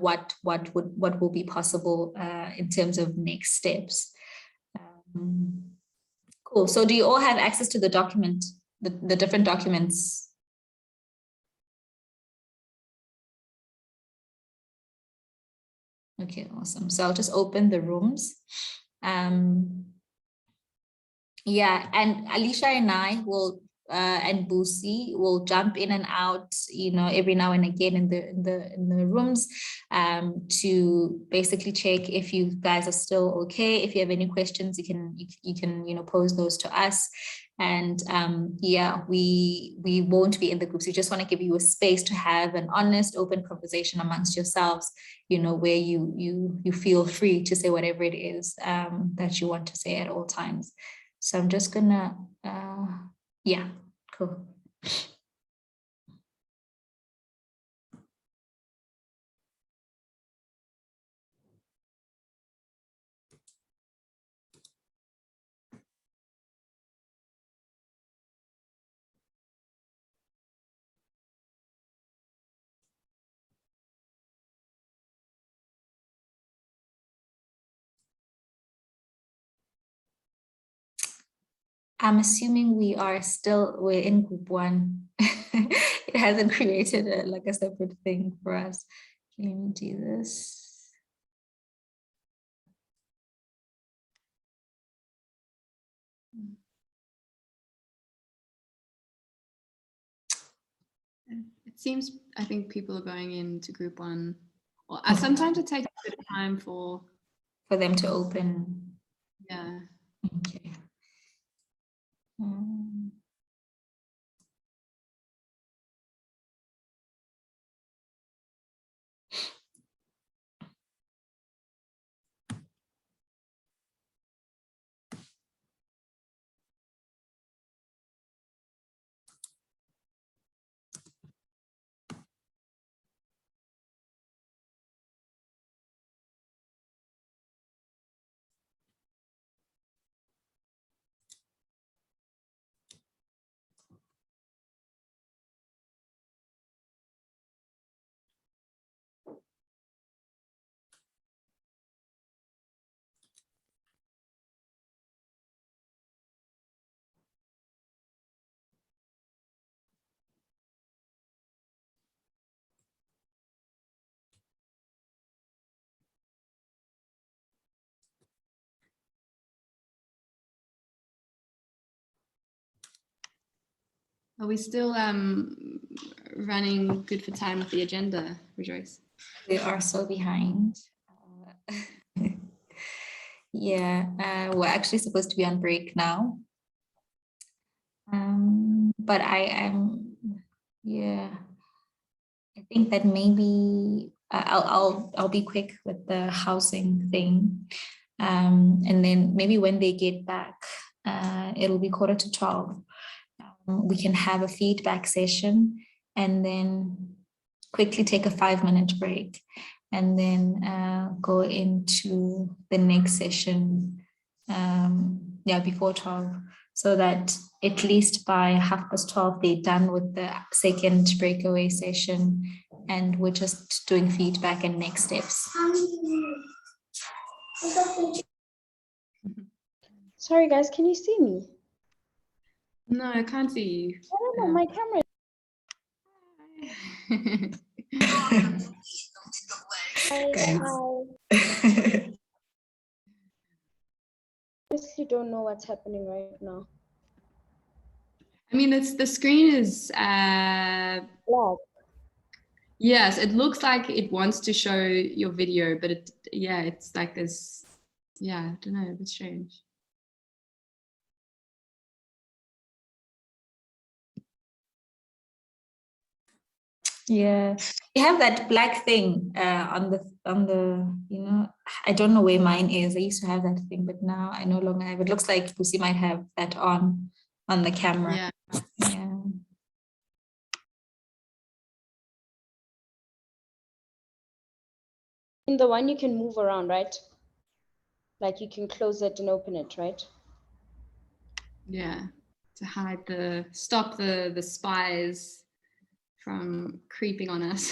what will be possible in terms of next steps. Cool. So do you all have access to the document, the different documents? Okay, awesome. So I'll just open the rooms. Yeah, and Alicia and I will and Busi will jump in and out, every now and again in the rooms to basically check if you guys are still okay. If you have any questions, you can pose those to us. And yeah, we won't be in the groups. We just want to give you a space to have an honest, open conversation amongst yourselves, where you feel free to say whatever it is that you want to say at all times. So I'm just gonna, yeah, cool. I'm assuming we're in group 1. It hasn't created a separate thing for us. Let me do this. seems, I think people are going into group one. Well, sometimes it takes a bit of time for them to open. yeah. Okay. Are we still running good for time with the agenda, Rejoice? We are so behind. Yeah, we're actually supposed to be on break now. But yeah, I think that maybe I'll be quick with the housing thing. And then maybe when they get back, it'll be 11:45. We can have a feedback session and then quickly take a 5-minute break and then go into the next session, before 12, so that at least by 12:30 they're done with the second breakaway session and we're just doing feedback and next steps. Sorry guys, can you see me? No, I can't see you. I don't know, my camera. Guys. I honestly don't know what's happening right now. I mean, the screen is Black. yes, it looks like it wants to show your video, but it's like this. Yeah, I don't know, it's strange. Yeah, you have that black thing on the I don't know where mine is. I used to have that thing, but now I no longer have. It looks like Lucy might have that on the camera. Yeah. Yeah. In the one you can move around, right? Like you can close it and open it, right? Yeah, to stop the spies from creeping on us.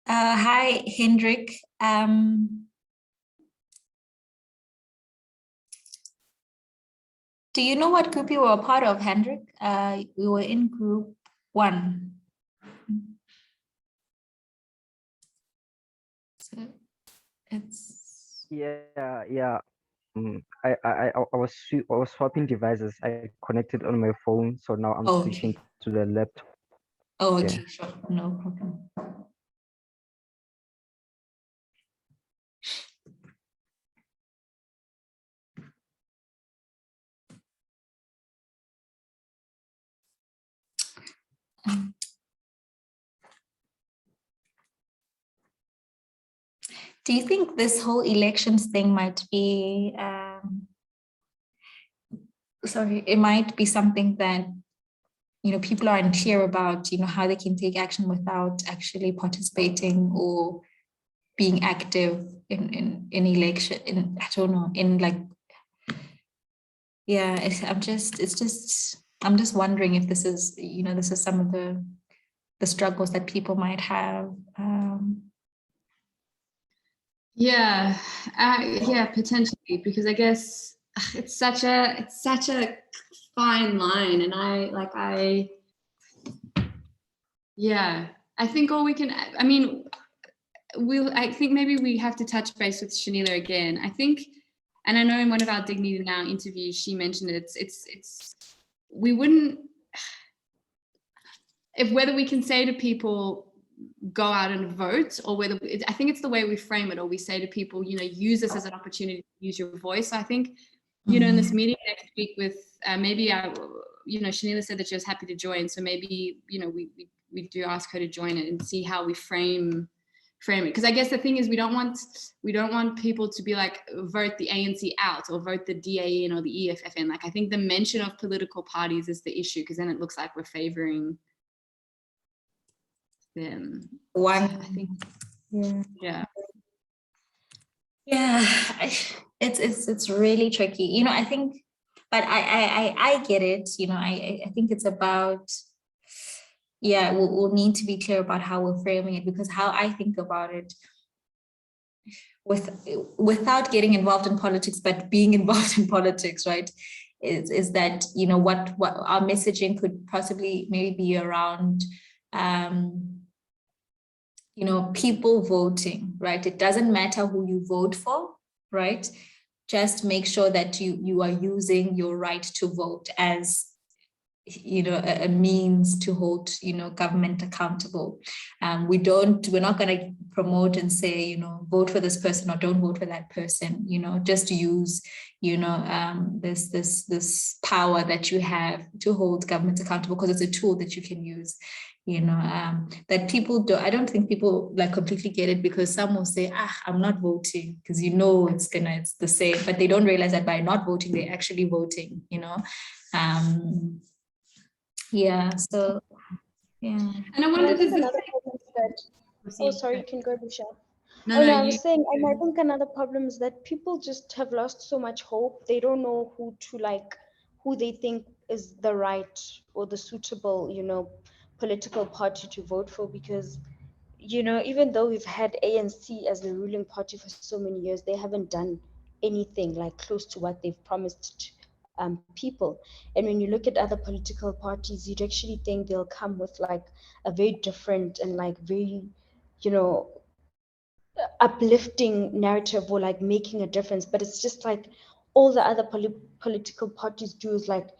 Hi, Hendrik. Do you know what group you were a part of, Hendrik? We were in group 1. So it's yeah. I was swapping devices. I connected on my phone, so now I'm switching to the laptop. Oh, Yeah. okay, sure, no problem. Do you think this whole elections thing might be, it might be something that, people are unclear about, how they can take action without actually participating or being active in election, I don't know, in like, yeah, I'm just wondering if this is, this is some of the struggles that people might have. Yeah, potentially, because I guess it's such a fine line, and I think all we can, I mean, I think maybe we have to touch base with Shanila again. I think And I know in one of our Dignity Now interviews, she mentioned it, we wouldn't, if whether we can say to people, go out and vote, or whether I think it's the way we frame it, or we say to people, you know, use this as an opportunity to use your voice. So I think, you know, in this meeting next week with maybe you know, Shanila said that she was happy to join, so maybe, you know, we do ask her to join it and see how we frame it, because I guess the thing is we don't want people to be like, vote the ANC out or vote the DA in or the EFF in. Like, I think the mention of political parties is the issue, because then it looks like we're favoring them. One, I think, yeah. It's really tricky, you know. I think, but I get it, you know. I think it's about, yeah, we'll need to be clear about how we're framing it, because how I think about it, without getting involved in politics, but being involved in politics, right, is that, you know, what our messaging could possibly maybe be around, you know, people voting, right? It doesn't matter who you vote for, right? Just make sure that you are using your right to vote as, you know, a means to hold, you know, government accountable. We're not going to promote and say, you know, vote for this person or don't vote for that person, you know, just use, you know, this power that you have to hold government accountable, because it's a tool that you can use, you know, that I don't think people like completely get it, because some will say, I'm not voting, because, you know, it's the same, but they don't realize that by not voting, they're actually voting, you know. Yeah, so, yeah. And I wonder, does this Oh, sorry, you can go, Michelle. No, I no, was saying, and I think another problem is that people just have lost so much hope. They don't know who they think is the right or the suitable, you know, political party to vote for, because, you know, even though we've had ANC as the ruling party for so many years, they haven't done anything like close to what they've promised people. And when you look at other political parties, you'd actually think they'll come with like a very different and like very, you know, uplifting narrative, or like making a difference. But it's just like all the other political parties do is like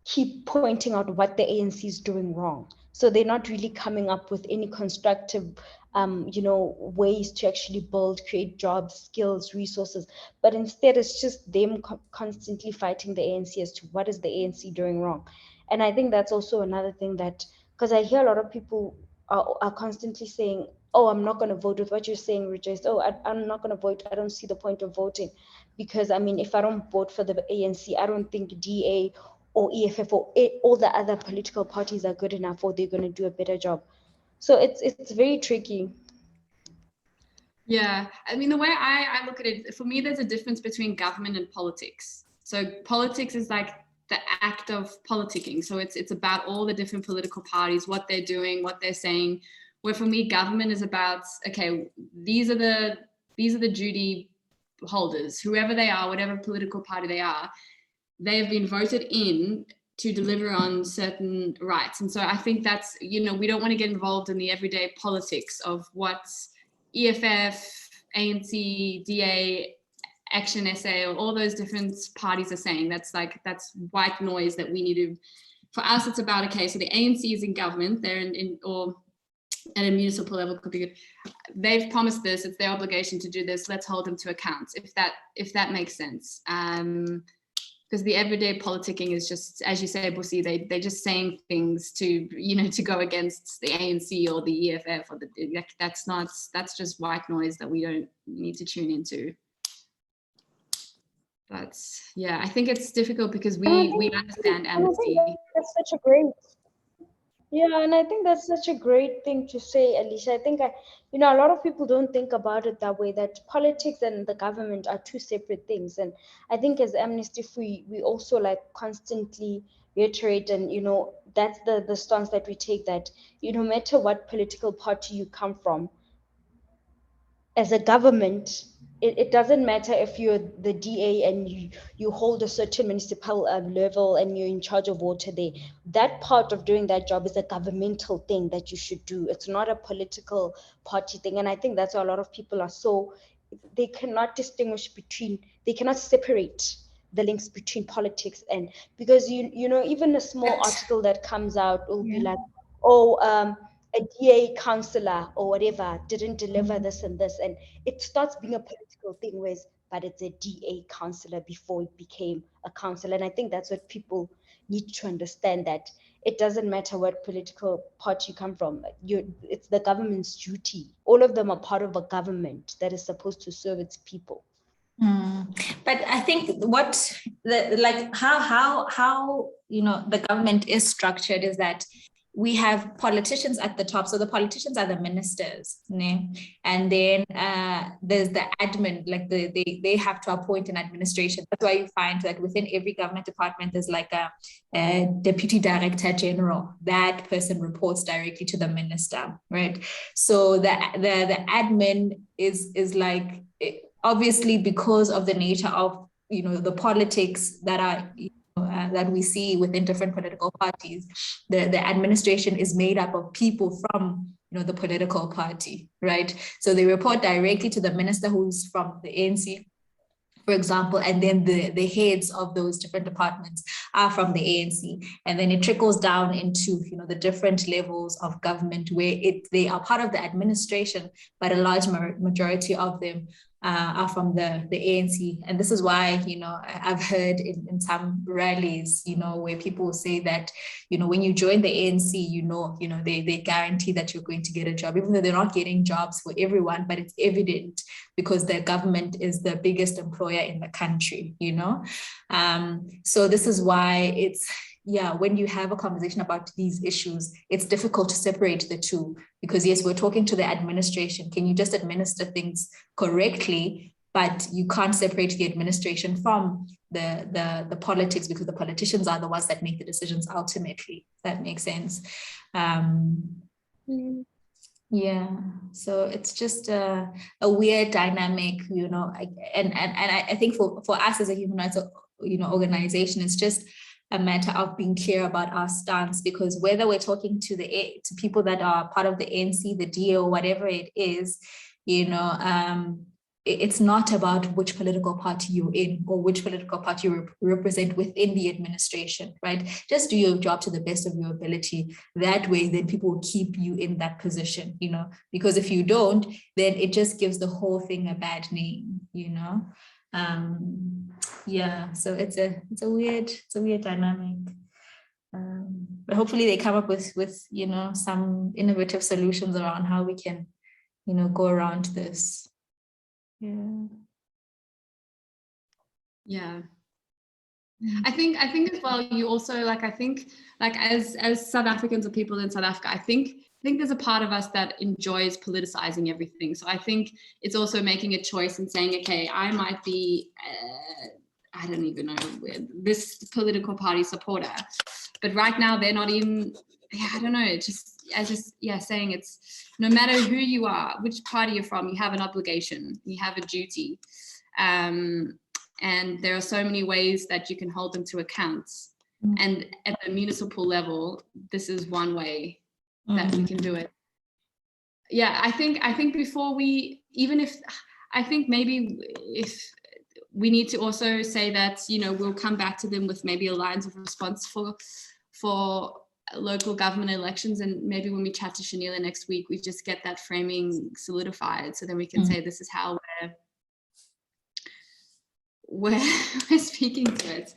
keep pointing out what the ANC is doing wrong. So they're not really coming up with any constructive, you know, ways to actually create jobs, skills, resources. But instead, it's just them constantly fighting the ANC as to what is the ANC doing wrong. And I think that's also another thing that, because I hear a lot of people are constantly saying, oh, I'm not going to vote, with what you're saying, Rejoice. Oh, I'm not going to vote. I don't see the point of voting. Because, I mean, if I don't vote for the ANC, I don't think DA or EFF or all the other political parties are good enough, or they're going to do a better job. So it's very tricky. Yeah, I mean, the way I look at it, for me, there's a difference between government and politics. So politics is like the act of politicking. So it's about all the different political parties, what they're doing, what they're saying. Where for me, government is about, okay, these are the duty holders, whoever they are, whatever political party they are, they have been voted in to deliver on certain rights. And so I think that's, you know, we don't want to get involved in the everyday politics of what EFF, ANC, DA, Action SA, or all those different parties are saying. That's white noise that we need to, for us, it's about, okay, so the ANC is in government, they're in or at a municipal level could be good. They've promised this, it's their obligation to do this, let's hold them to account, if that makes sense. Because the everyday politicking is just, as you say, Busi, they're just saying things to, you know, to go against the ANC or the EFF or that's just white noise that we don't need to tune into. But yeah, I think it's difficult because we understand amnesty. That's such a great, yeah, and I think that's such a great thing to say, Alicia. I think you know, a lot of people don't think about it that way, that politics and the government are two separate things. And I think as Amnesty Free, we also like constantly reiterate, and, you know, that's the stance that we take, that, you know, no matter what political party you come from, as a government, it doesn't matter if you're the DA and you hold a certain municipal level and you're in charge of water there. That part of doing that job is a governmental thing that you should do. It's not a political party thing. And I think that's why a lot of people are so they cannot distinguish between, they cannot separate the links between politics and, because you know, even a small article that comes out will be like, oh, a DA councillor or whatever didn't deliver this and this, and it starts being a political thing, whereas, but it's a DA councillor before it became a councillor. And I think that's what people need to understand, that it doesn't matter what political party you come from. It's the government's duty. All of them are part of a government that is supposed to serve its people. But I think what how you know the government is structured is that we have politicians at the top. So the politicians are the ministers, and then there's the admin, like they have to appoint an administration. That's why you find that within every government department, there's like a deputy director general. That person reports directly to the minister, right? So the admin is like, obviously, because of the nature of, you know, the politics that are that we see within different political parties, the administration is made up of people from, you know, the political party, right? So they report directly to the minister who's from the ANC, for example, and then the heads of those different departments are from the ANC, and then it trickles down into, you know, the different levels of government where they are part of the administration, but a large majority of them are from the ANC. And this is why, you know, I've heard in some rallies, you know, where people say that, you know, when you join the ANC, you know, they guarantee that you're going to get a job, even though they're not getting jobs for everyone, but it's evident because the government is the biggest employer in the country, you know. So this is why it's, when you have a conversation about these issues, it's difficult to separate the two, because yes, we're talking to the administration. Can you just administer things correctly? But you can't separate the administration from the politics, because the politicians are the ones that make the decisions ultimately. If that makes sense. Yeah, so it's just a weird dynamic, you know, and I think for us as a human rights, you know, organization, it's just a matter of being clear about our stance, because whether we're talking to people that are part of the ANC, the DA, or whatever it is, you know, it's not about which political party you're in or which political party you represent within the administration, right? Just do your job to the best of your ability. That way, then people will keep you in that position, you know, because if you don't, then it just gives the whole thing a bad name, you know. So it's a weird dynamic. But hopefully they come up with you know, some innovative solutions around how we can, you know, go around this. I think as well, you also I think as South Africans or people in South Africa, I think there's a part of us that enjoys politicizing everything. So I think it's also making a choice and saying, okay, I might be I don't even know, this political party supporter, but right now they're not even, I don't know, saying it's no matter who you are, which party you're from, you have an obligation, you have a duty. And there are so many ways that you can hold them to account. And at the municipal level, this is one way that we can do it. I think before we, I think maybe if we need to also say that, you know, we'll come back to them with maybe a lines of response for local government elections, and maybe when we chat to Shanila next week, we just get that framing solidified, so then we can say this is how we're speaking to it.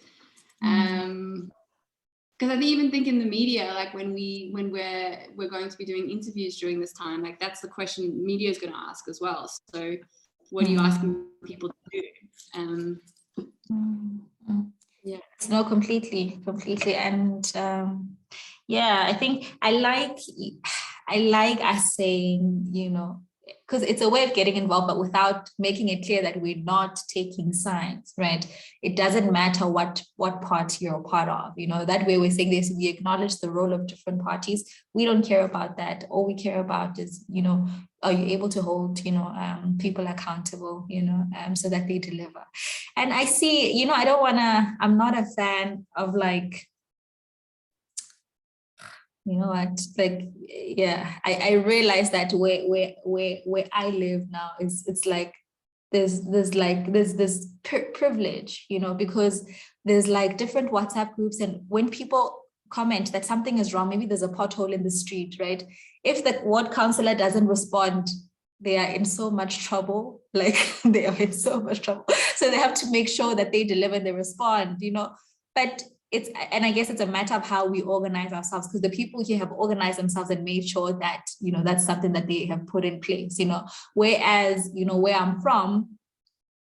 Because I even think in the media, like when we're going to be doing interviews during this time, like that's the question media is going to ask as well. So what are you asking people to do? No, completely. And I think I like us saying, you know, because it's a way of getting involved, but without making it clear that we're not taking sides, right? It doesn't matter what party you're a part of, you know. That way we're saying this, we acknowledge the role of different parties. We don't care about that. All we care about is, you know, are you able to hold, you know, people accountable, you know, so that they deliver. And I see, you know, I'm not a fan of like, you know what, like, I realize that where I live now it's like there's this privilege, you know, because there's like different WhatsApp groups, and when people comment that something is wrong, maybe there's a pothole in the street, right? If the ward councillor doesn't respond, they are in so much trouble, like they are in so much trouble. So they have to make sure that they deliver, they respond, you know. But it's, and I guess it's a matter of how we organize ourselves, because the people here have organized themselves and made sure that, you know, that's something that they have put in place, you know. Whereas, you know, where I'm from,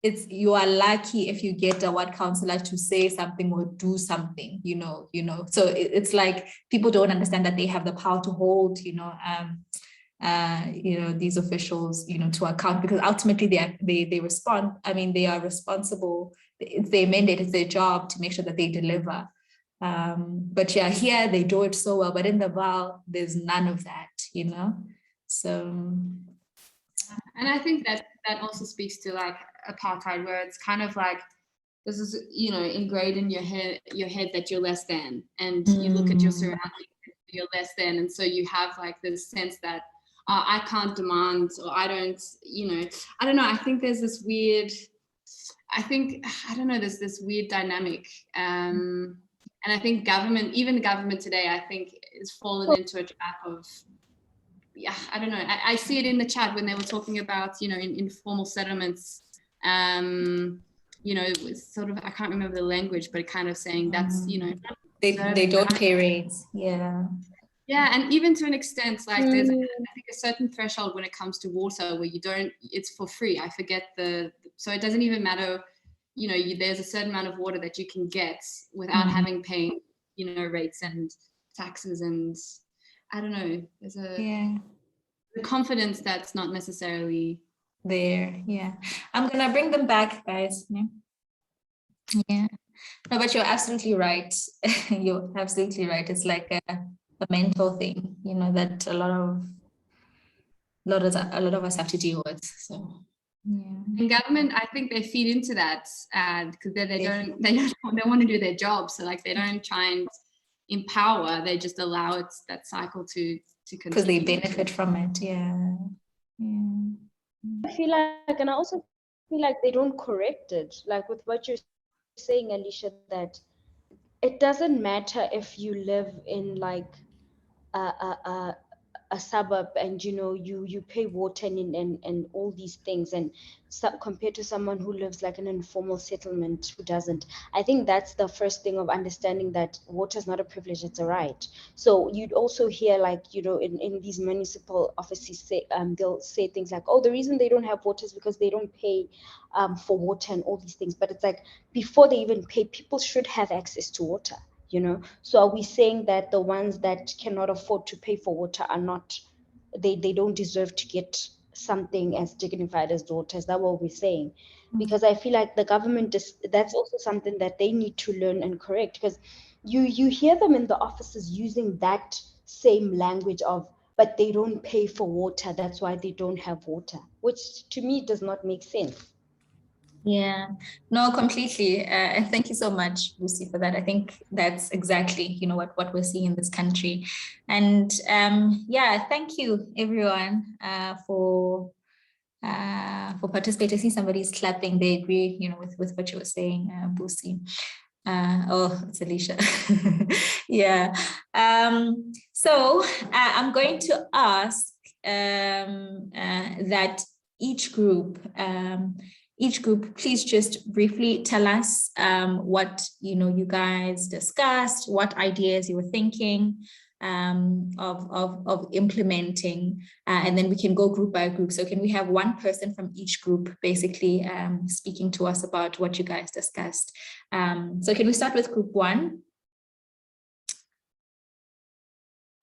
it's, you are lucky if you get a ward councillor to say something or do something, you know. So it's like people don't understand that they have the power to hold, you know, these officials, you know, to account, because ultimately they respond. I mean, they are responsible. It's their mandate, it's their job to make sure that they deliver. But yeah, here they do it so well, but in the Vaal, there's none of that, you know. So, and I think that also speaks to like apartheid, where it's kind of like, this is, you know, ingrained in your head that you're less than, and you look at your surroundings, you're less than, and so you have like this sense that I can't demand, or I don't, you know, I don't know. I think there's this weird, there's this weird dynamic. And I think even the government today, I think is fallen into a trap of, yeah, I don't know. I see it in the chat when they were talking about, you know, in informal settlements, you know, it was sort of, I can't remember the language, but kind of saying that's, you know, they don't pay rates. Yeah. Yeah, and even to an extent, like there's, I think, a certain threshold when it comes to water where you don't, it's for free. I forget so it doesn't even matter, you know, there's a certain amount of water that you can get without having paid, you know, rates and taxes, and I don't know, there's a confidence that's not necessarily there. Yeah, I'm gonna bring them back, guys. Yeah. No, but you're absolutely right. You're absolutely right. It's like a mental thing, you know, that a lot of us have to deal with. So yeah. And government, I think they feed into that, because they don't want to do their job. So like they don't try and empower, they just allow that cycle to continue. Because they benefit from it. Yeah. I feel like, and I also feel like they don't correct it. Like with what you're saying, Alicia, that it doesn't matter if you live in like a suburb and, you know, you pay water and all these things, and compared to someone who lives like in an informal settlement who doesn't. I think that's the first thing of understanding that water is not a privilege, it's a right. So you'd also hear, like, you know, in these municipal offices say, they'll say things like, oh, the reason they don't have water is because they don't pay for water and all these things. But it's like, before they even pay, people should have access to water. You know, so are we saying that the ones that cannot afford to pay for water are not, they don't deserve to get something as dignified as water? Is that what we're saying? Because I feel like the government, that's also something that they need to learn and correct, because you hear them in the offices using that same language of, but they don't pay for water, that's why they don't have water, which to me does not make sense. Yeah, no, completely. And thank you so much, Lucy, for that. I think that's exactly, you know, what we're seeing in this country. And yeah, thank you everyone for participating. I see somebody's clapping. They agree, you know, with what you were saying, Busi. Oh, it's Alicia. Yeah. So I'm going to ask that each group, please just briefly tell us what, you know, you guys discussed, what ideas you were thinking of implementing, and then we can go group by group. So can we have one person from each group basically speaking to us about what you guys discussed? So can we start with group one?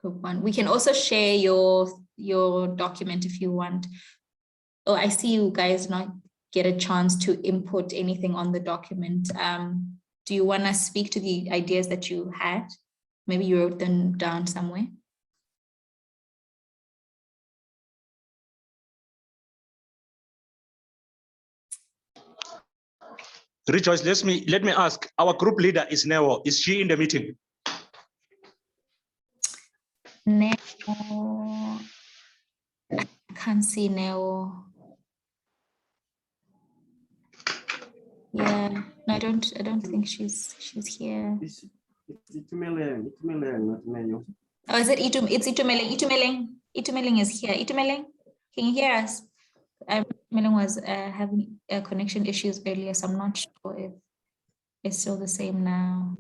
Group one. We can also share your document if you want. Oh, I see you guys not get a chance to input anything on the document. Do you want to speak to the ideas that you had? Maybe you wrote them down somewhere. Rejoice, let me ask, our group leader is Neo. Is she in the meeting? Neo, can't see Neo. Yeah, no, I don't think she's here. It's Itumeleng, not Menyo. Oh, is it it's Itumeleng? Itumeleng is here. Itumeleng, can you hear us? Itumeleng was having connection issues earlier, so I'm not sure if it's still the same now.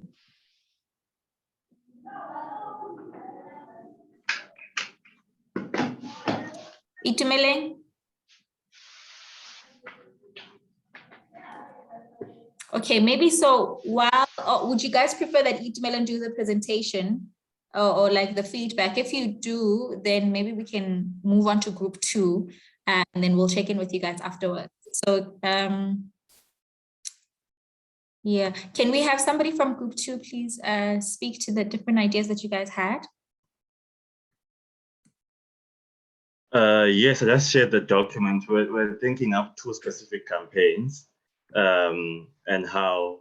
Itumeleng? Okay, maybe so. While would you guys prefer that Itumeleng do the presentation or like the feedback? If you do, then maybe we can move on to group 2 and then we'll check in with you guys afterwards. So yeah, can we have somebody from group 2 please speak to the different ideas that you guys had? Yes, I just shared the document. We're thinking of 2 specific campaigns and how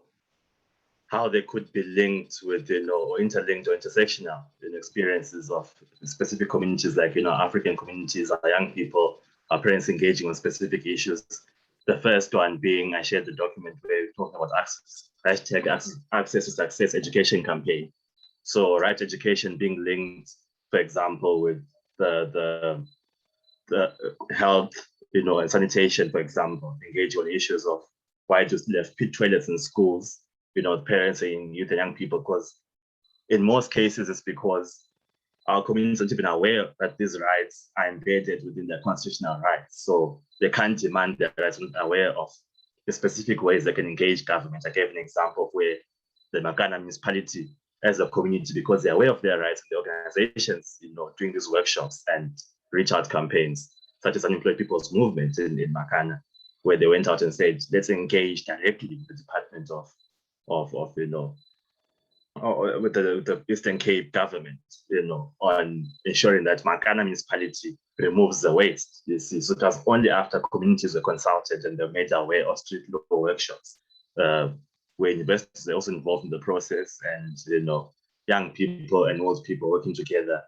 they could be linked with, or interlinked or intersectional experiences of specific communities, like, African communities, our young people, our parents engaging on specific issues. The first one being, I shared the document where we talk about access, #access to success education campaign. So right education being linked, for example, with the health, and sanitation, for example, engage on issues of why just left pit toilets in schools, parents and youth and young people, because in most cases it's because our communities aren't even aware that these rights are embedded within their constitutional rights. So they can't demand their rights, not aware of the specific ways they can engage government. I gave an example of where the Makana municipality as a community, because they're aware of their rights, and the organizations, doing these workshops and reach out campaigns, such as Unemployed People's Movement in Makana, where they went out and said, let's engage directly with the Department of with the Eastern Cape government, on ensuring that Makana municipality removes the waste. You see, so it was only after communities were consulted and they're made aware of street local workshops, where universities are also involved in the process, and young people and old people working together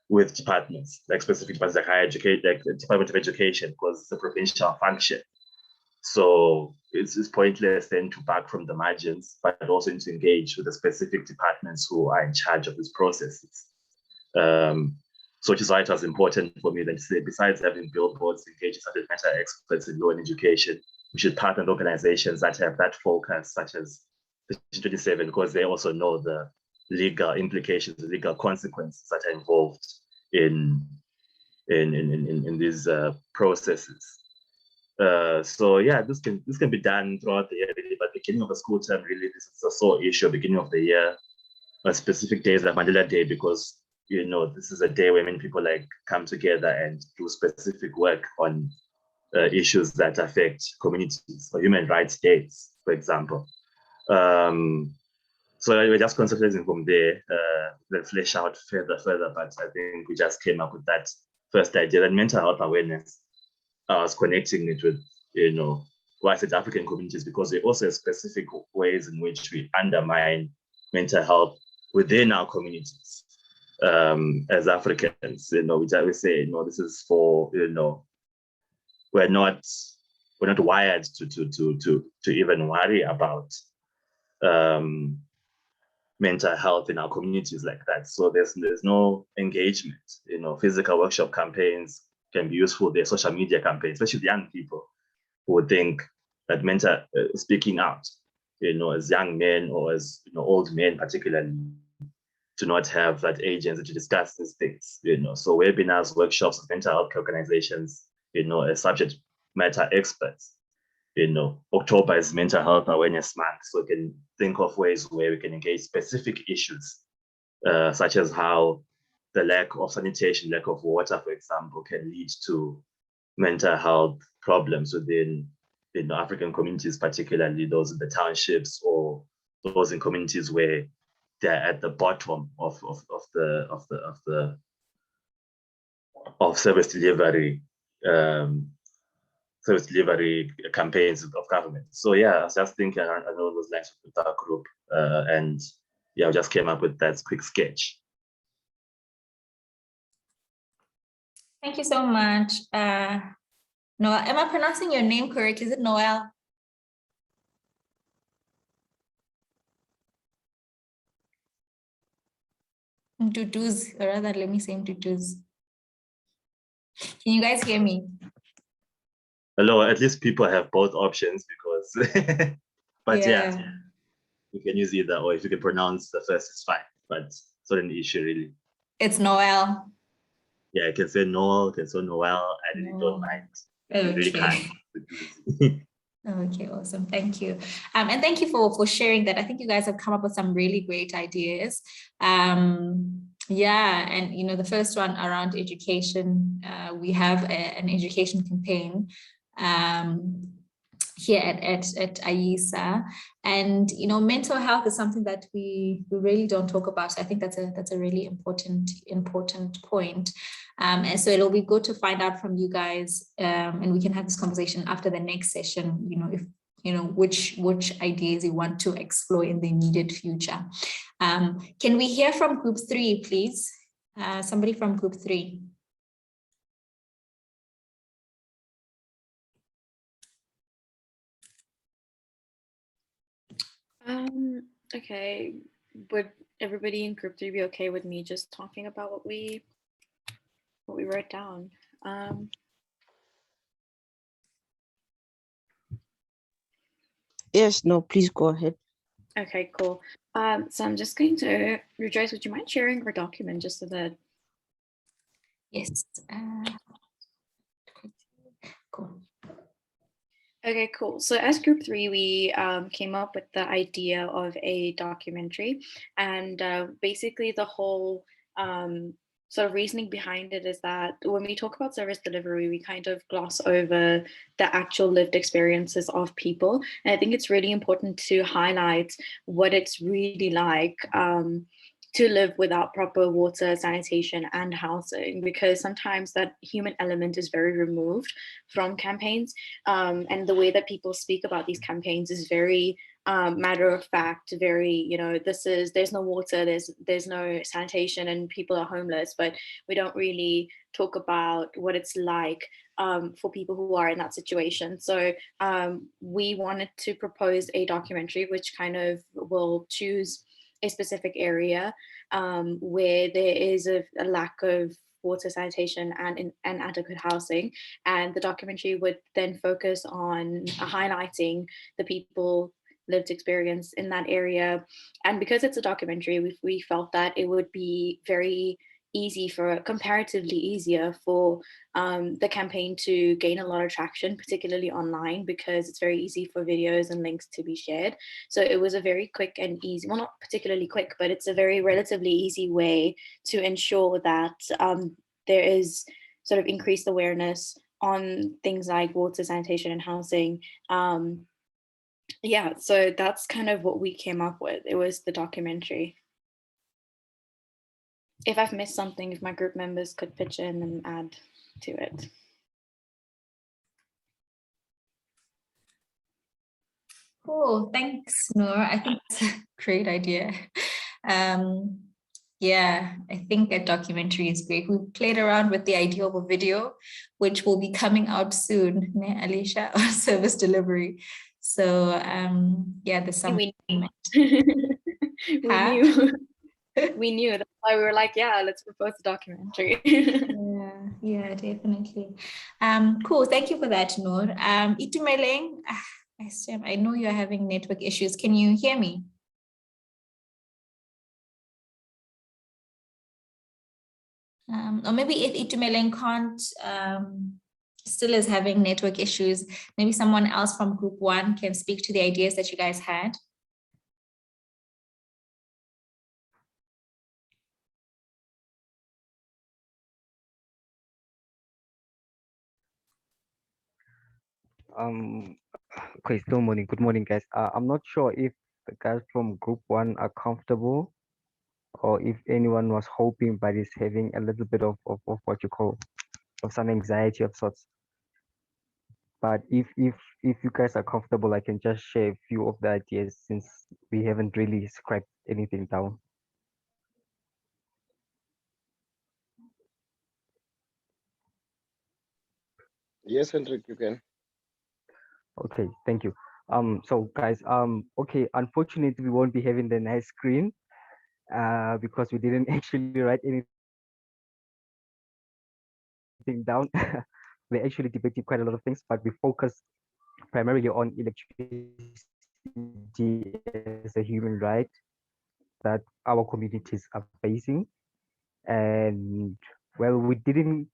with departments, like specific departments like higher education, like the Department of Education, because it's a provincial function. So it's pointless then to back from the margins, but also to engage with the specific departments who are in charge of these processes. So which is why it was important for me then to say, besides having billboards, engage subject matter experts in law and education, we should partner with organizations that have that focus, such as Section 27, because they also know the legal implications, the legal consequences that are involved in these processes. So yeah, this can be done throughout the year, really, but beginning of the school term, really, this is a sore issue. Beginning of the year, on specific days like Mandela Day, because this is a day where many people come together and do specific work on issues that affect communities, or human rights days, for example. So we're just concentrating from there, then flesh out further, but I think we just came up with that first idea, that mental health awareness. I was connecting it with, why I said African communities, because they also have specific ways in which we undermine mental health within our communities. As Africans, we say, this is for, we're not wired to even worry about mental health in our communities like that. So there's no engagement. Physical workshop campaigns can be useful. Their social media campaigns, especially the young people who would think that mental speaking out, as young men or as old men particularly, to not have that agency to discuss these things. So webinars, workshops, mental health organizations, as subject matter experts. October is Mental Health Awareness Month, so we can think of ways where we can engage specific issues, such as how the lack of sanitation, lack of water, for example, can lead to mental health problems within African communities, particularly those in the townships or those in communities where they're at the bottom of service delivery. Service delivery campaigns of government. So yeah, I was just thinking I know those lines with our group, and yeah, I just came up with that quick sketch. Thank you so much. Noel, am I pronouncing your name correctly? Is it Noel? Tutus, or rather, let me say tutus. Can you guys hear me? Hello, at least people have both options because, but yeah, you can use either, or if you can pronounce the first, it's fine, but it's not an issue really. It's Noel. Yeah, I can say Noel, I can say Noel, I really don't mind. You really can't. Okay, awesome. Thank you. And thank you for sharing that. I think you guys have come up with some really great ideas. Yeah, and you know, the first one around education, we have an education campaign here at AYESA, and you know, mental health is something that we really don't talk about. So I think that's a really important point. And so it'll be good to find out from you guys, and we can have this conversation after the next session, you know, if you know which ideas you want to explore in the immediate future. Can we hear from group 3, please? Somebody from group 3. Okay, would everybody in group 3 be okay with me just talking about what we wrote down? Yes, no, please go ahead. Okay, cool. So I'm just going to, Rejoice, would you mind sharing our document just so that? Yes. Cool. Okay, cool. So as group 3, we came up with the idea of a documentary, and basically the whole sort of reasoning behind it is that when we talk about service delivery, we kind of gloss over the actual lived experiences of people. And I think it's really important to highlight what it's really like to live without proper water, sanitation, and housing, because sometimes that human element is very removed from campaigns. And the way that people speak about these campaigns is very matter of fact, very, you know, there's no water, there's no sanitation, and people are homeless, but we don't really talk about what it's like for people who are in that situation. So we wanted to propose a documentary which kind of will choose a specific area where there is a lack of water, sanitation, and adequate housing. And the documentary would then focus on highlighting the people lived experience in that area. And because it's a documentary, we felt that it would be very easy comparatively easier for the campaign to gain a lot of traction, particularly online, because it's very easy for videos and links to be shared. So it was a very quick and easy, well, not particularly quick, but it's a very relatively easy way to ensure that there is sort of increased awareness on things like water, sanitation, and housing. Yeah, so that's kind of what we came up with. It was the documentary. If I've missed something, if my group members could pitch in and add to it. Cool, thanks, Noor. I think it's a great idea. Yeah, I think a documentary is great. We played around with the idea of a video, which will be coming out soon, Alicia, or service delivery. So yeah, there's some. We knew. We knew. That's why we were like, yeah, let's propose a documentary. Yeah, definitely. Cool. Thank you for that, Noor. Itumeleng, I know you're having network issues. Can you hear me? Or maybe if Itumeleng can't, still is having network issues, maybe someone else from group 1 can speak to the ideas that you guys had. Okay, still morning. Good morning, guys. I'm not sure if the guys from group 1 are comfortable, or if anyone was hoping but is having a little bit of what you call of some anxiety of sorts. But if you guys are comfortable, I can just share a few of the ideas since we haven't really scrapped anything down. Yes, Hendrik, you can. Okay, thank you. So guys, okay, unfortunately we won't be having the nice screen. because we didn't actually write anything down. We actually debated quite a lot of things, but we focused primarily on electricity as a human right that our communities are facing. And well, we didn't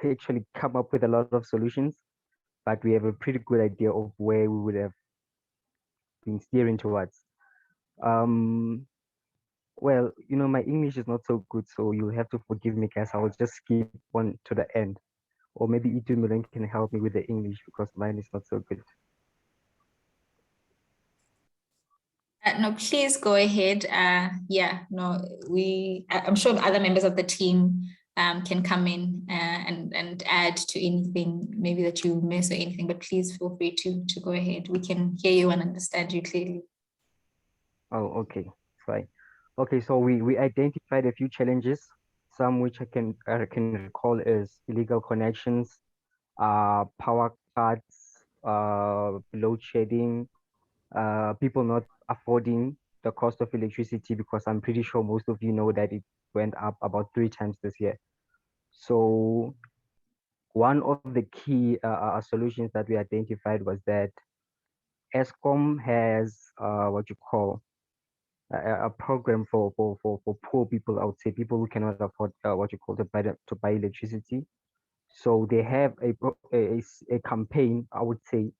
actually come up with a lot of solutions, but we have a pretty good idea of where we would have been steering towards. Well, my English is not so good, so you'll have to forgive me, guys. I will just skip on to the end. Or maybe Itu can help me with the English because mine is not so good. No, please go ahead. Yeah, no, I'm sure other members of the team can come in and add to anything maybe that you miss or anything, but please feel free to go ahead. We can hear you and understand you clearly. Oh, okay, fine. Okay, so we identified a few challenges, some which I can recall is illegal connections, power cuts, load shedding, people not affording the cost of electricity, because I'm pretty sure most of you know that it went up about 3 times this year. So one of the key solutions that we identified was that ESCOM has what you call a program for poor people. I would say people who cannot afford what you call to buy electricity. So they have a campaign, I would say,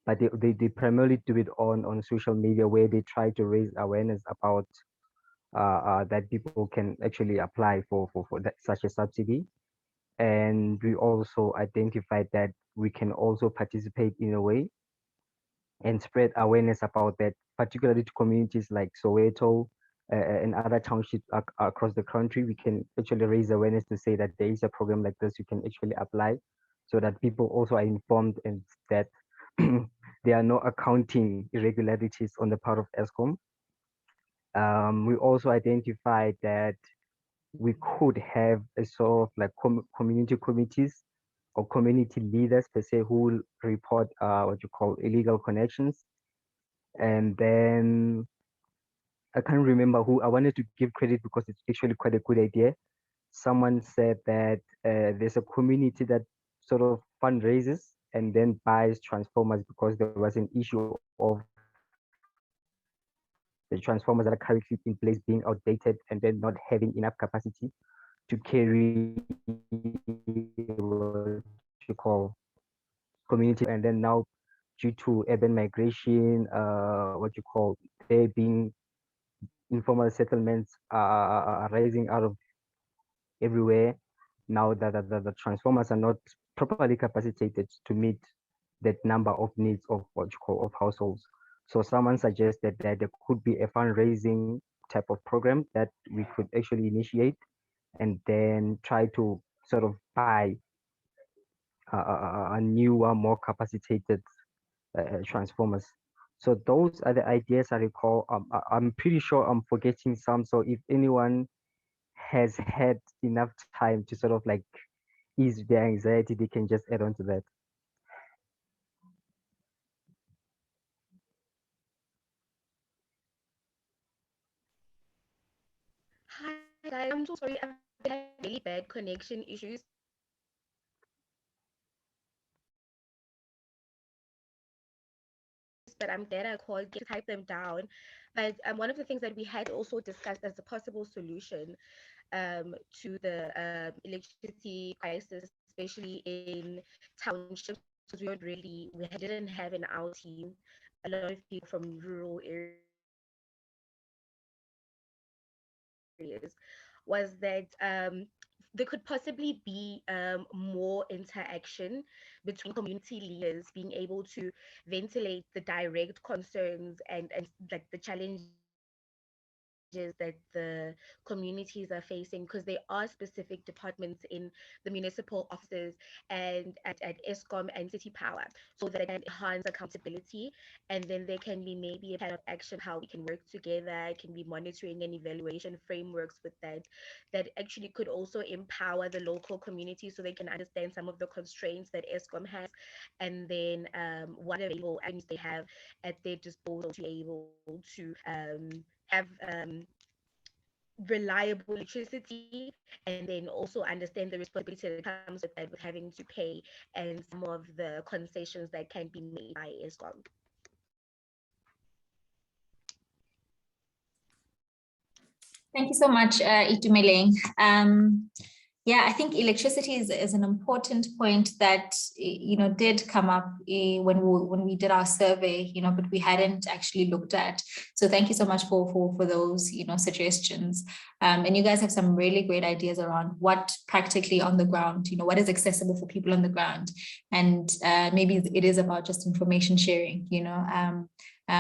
but they primarily do it on social media, where they try to raise awareness about that people can actually apply for that, such a subsidy. And we also identified that we can also participate in a way and spread awareness about that, particularly to communities like Soweto and other townships across the country. We can actually raise awareness to say that there is a program like this you can actually apply, so that people also are informed and that there are no accounting irregularities on the part of ESCOM. We also identified that we could have a sort of like community committees or community leaders per se, who will report what you call illegal connections. And then I can't remember who. I wanted to give credit because it's actually quite a good idea. Someone said that there's a community that sort of fundraises and then buys transformers, because there was an issue of the transformers that are currently in place being outdated and then not having enough capacity to carry what you call community. And then now, due to urban migration, what you call there being informal settlements are rising out of everywhere. Now that the transformers are not properly capacitated to meet that number of needs of what you call of households. So someone suggested that there could be a fundraising type of program that we could actually initiate and then try to sort of buy a newer, more capacitated transformers. So those are the ideas I recall. I'm pretty sure I'm forgetting some. So if anyone has had enough time to sort of like ease their anxiety, they can just add on to that. Hi guys, I'm so sorry. I've been having really bad connection issues. But I'm glad I called to type them down. But one of the things that we had also discussed as a possible solution to the electricity crisis, especially in townships, because we didn't have in our team a lot of people from rural areas, was that there could possibly be more interaction between community leaders being able to ventilate the direct concerns and like the challenges that the communities are facing, because there are specific departments in the municipal offices and at ESCOM and City Power, so that it can enhance accountability. And then there can be maybe a plan of action how we can work together. It can be monitoring and evaluation frameworks with that actually could also empower the local community so they can understand some of the constraints that ESCOM has, and then what available avenues they have at their disposal to be able to have reliable electricity, and then also understand the responsibility that comes with that, with having to pay, and some of the concessions that can be made by Eskom. Thank you so much, Itumeleng. Yeah, I think electricity is an important point that did come up when we did our survey, but we hadn't actually looked at. So thank you so much for those suggestions. And you guys have some really great ideas around what practically on the ground, what is accessible for people on the ground, and maybe it is about just information sharing,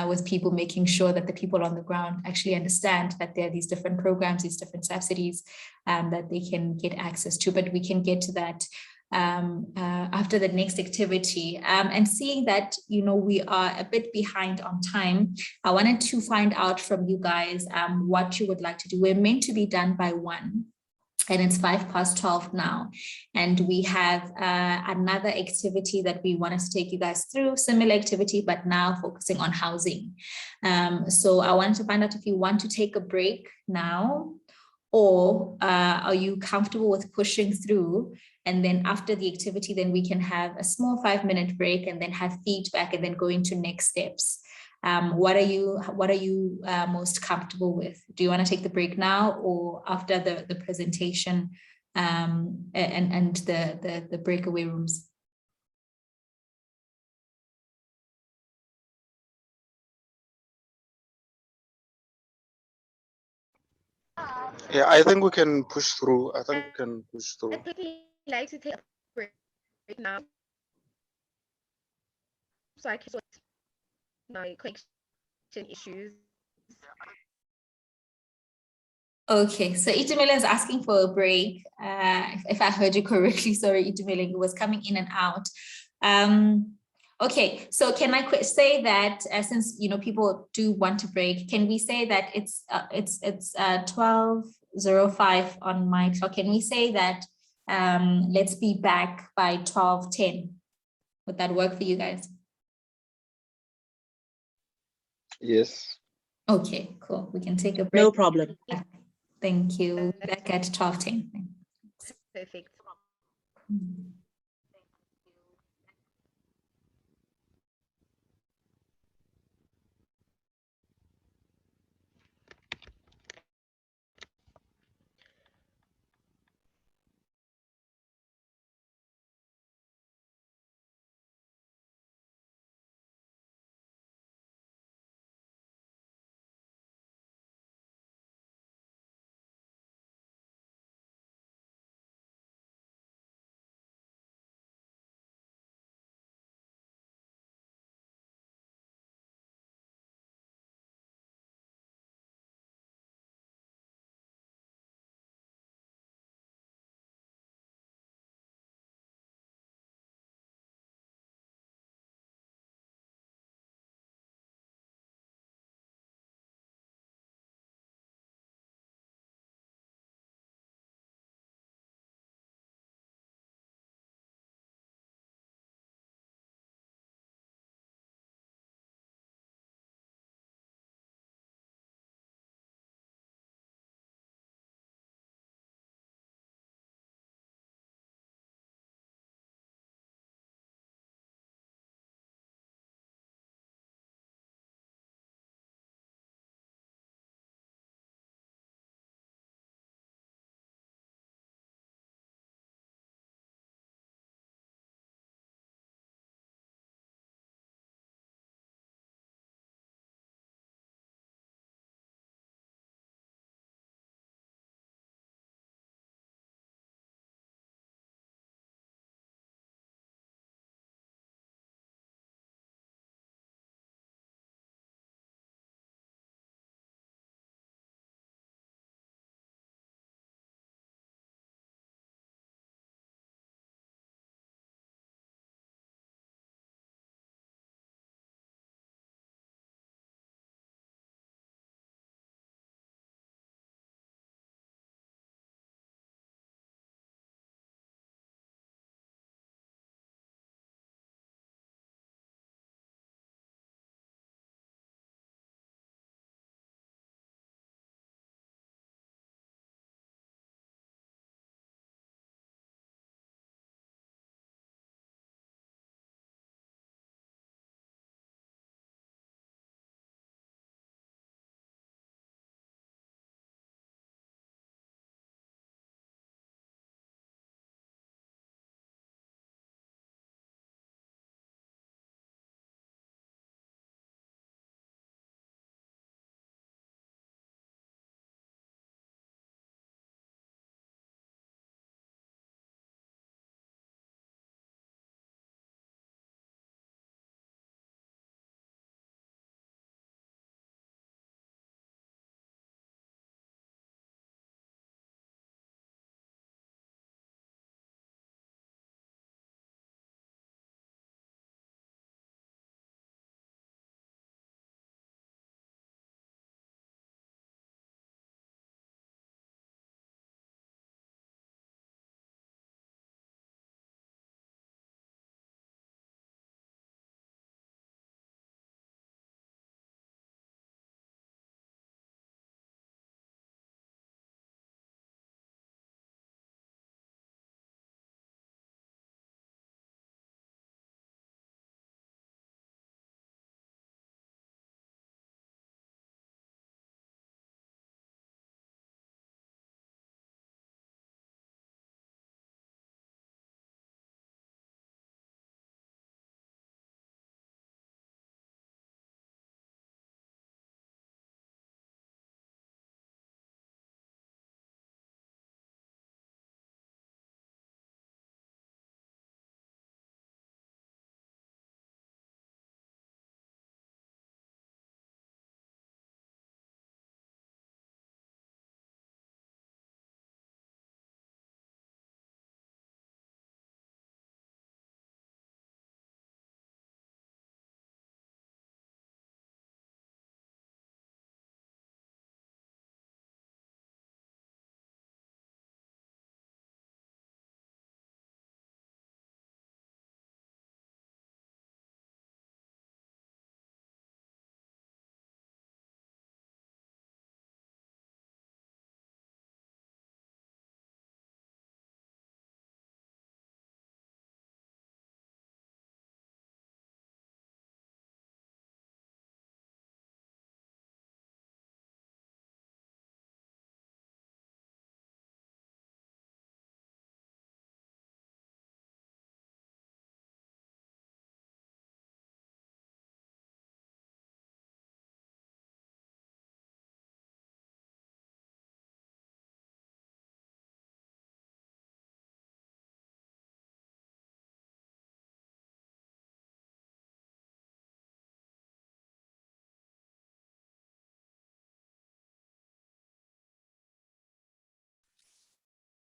with people, making sure that the people on the ground actually understand that there are these different programs, these different subsidies that they can get access to. But we can get to that after the next activity. And seeing that, we are a bit behind on time, I wanted to find out from you guys what you would like to do. We're meant to be done by 1. And it's 12:05 now. And we have another activity that we wanted to take you guys through, similar activity, but now focusing on housing. So I wanted to find out if you want to take a break now, or are you comfortable with pushing through? And then after the activity, then we can have a small 5-minute break and then have feedback and then go into next steps. What are you most comfortable with? Do you want to take the break now or after the presentation and the breakaway rooms? Yeah, I think we can push through. I think we can push through. I'd quickly like to take a break now, so I can sort my connection issues. Okay, so Itumeleng is asking for a break. If I heard you correctly, sorry, Itumeleng, it was coming in and out. Okay, so can I say that since people do want to break, can we say that it's 12:05 on my clock? Can we say that let's be back by 12:10? Would that work for you guys? Yes. Okay, cool. We can take a break. No problem. Thank you. Back at 12:10. Perfect.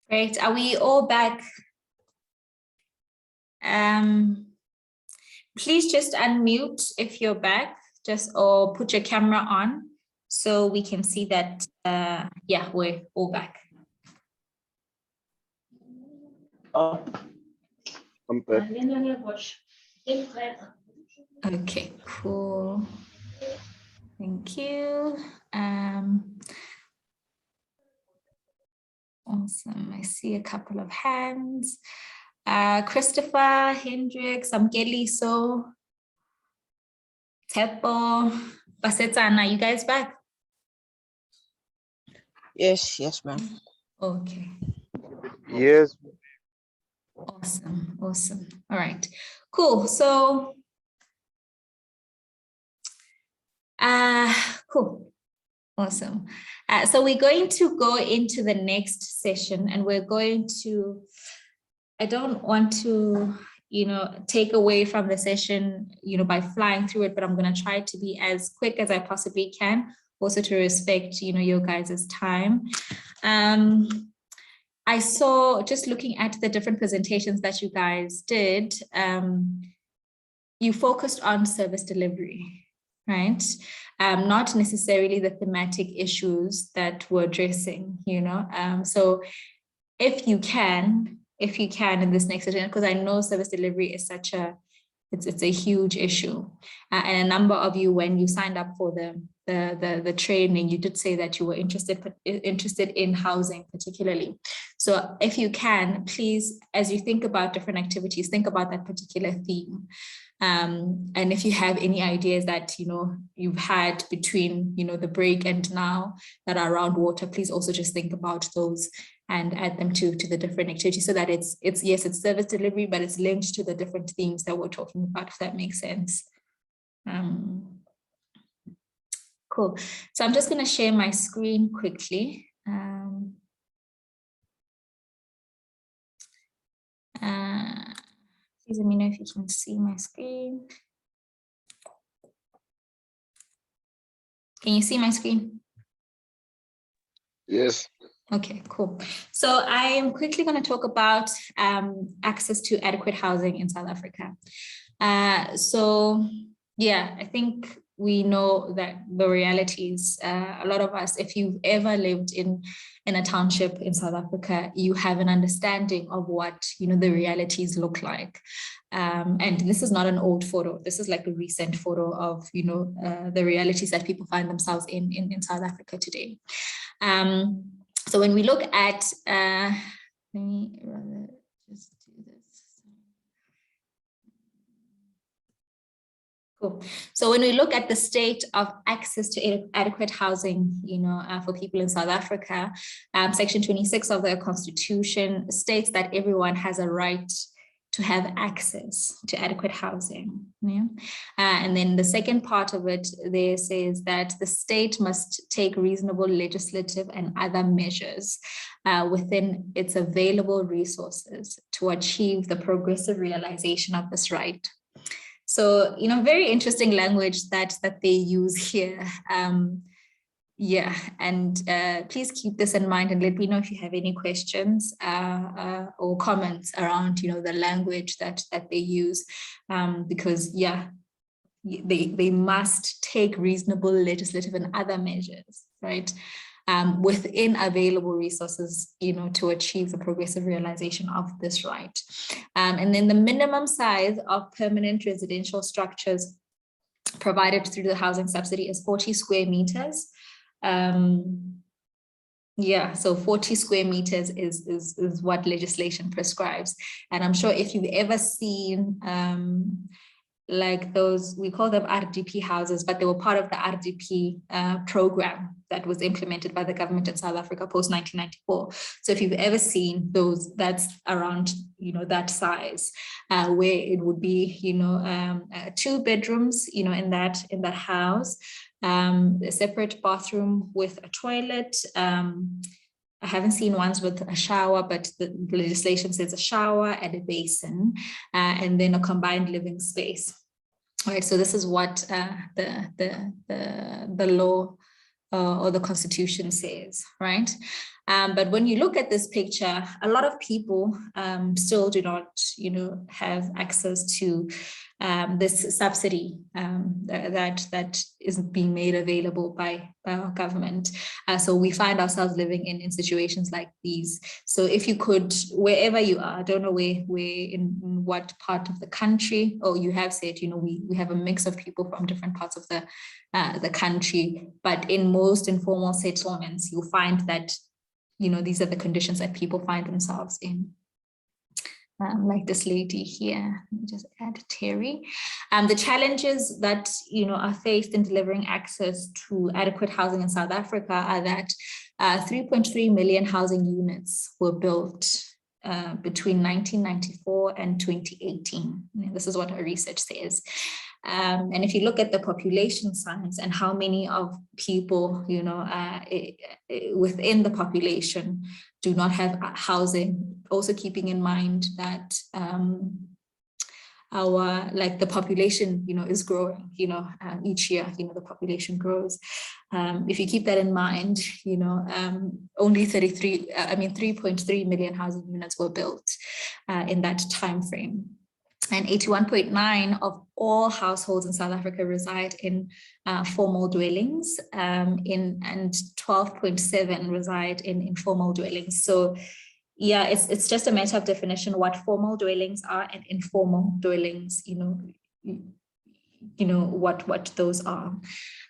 Great. Are we all back? Please just unmute if you're back, or put your camera on so we can see that, yeah, we're all back. I'm back. Okay, cool. Thank you. Awesome. I see a couple of hands. Christopher, Hendrix, Amgeliso, Tepo, Basetsana, you guys back? Yes, ma'am. Okay. Yes. Awesome, awesome. All right, cool. So, cool. Awesome. So we're going to go into the next session, and we're going to, I don't want to, take away from the session, by flying through it, but I'm going to try to be as quick as I possibly can, also to respect, your guys' time. I saw, just looking at the different presentations that you guys did, you focused on service delivery, right? Not necessarily the thematic issues that we're addressing, so if you can in this next session, because I know service delivery is such it's a huge issue, and a number of you, when you signed up for the training, you did say that you were interested in housing particularly. So if you can, please, as you think about different activities, think about that particular theme. And if you have any ideas that you've had between the break and now that are around water, please also just think about those and add them to the different activities, so that it's yes, it's service delivery, but it's linked to the different themes that we're talking about, if that makes sense. Cool. So I'm just going to share my screen quickly. Please let me know if you can see my screen. Can you see my screen? Yes. Okay, cool. So I am quickly going to talk about access to adequate housing in South Africa. So yeah, I think we know that the realities, a lot of us, if you've ever lived in a township in South Africa, you have an understanding of what the realities look like. And this is not an old photo. This is like a recent photo of the realities that people find themselves in South Africa today. So when we look at, let me rather just do this. Cool. So when we look at the state of access to adequate housing, for people in South Africa, Section 26 of the Constitution states that everyone has a right to have access to adequate housing. Yeah? And then the second part of it there says that the state must take reasonable legislative and other measures within its available resources to achieve the progressive realization of this right. So, very interesting language that they use here. Yeah, and please keep this in mind and let me know if you have any questions or comments around, the language that they use, because yeah, they must take reasonable legislative and other measures, right, within available resources, to achieve the progressive realization of this right. And then the minimum size of permanent residential structures provided through the housing subsidy is 40 square meters. Yeah, so 40 square meters is what legislation prescribes. And I'm sure if you've ever seen like those, we call them RDP houses, but they were part of the RDP program that was implemented by the government in South Africa post 1994. So if you've ever seen those, that's around, that size, where it would be, 2 bedrooms, in that house, a separate bathroom with a toilet. I haven't seen ones with a shower, but the legislation says a shower and a basin, and then a combined living space. All right, so this is what the law or the Constitution says, right? But when you look at this picture, a lot of people still do not, have access to this subsidy that is being made available by our government. So we find ourselves living in situations like these. So if you could, wherever you are, I don't know where in what part of the country, or you have said, we have a mix of people from different parts of the country, but in most informal settlements, you'll find that, these are the conditions that people find themselves in. Like this lady here, let me just add Terry. The challenges that are faced in delivering access to adequate housing in South Africa are that 3.3 million housing units were built between 1994 and 2018. This is what our research says. And if you look at the population size and how many of people, within the population do not have housing, also keeping in mind that the population, is growing, each year, the population grows. If you keep that in mind, only 3.3 million housing units were built in that time frame. And 81.9% of all households in South Africa reside in formal dwellings, and 12.7% reside in informal dwellings. So yeah, it's just a matter of definition what formal dwellings are and informal dwellings, what those are.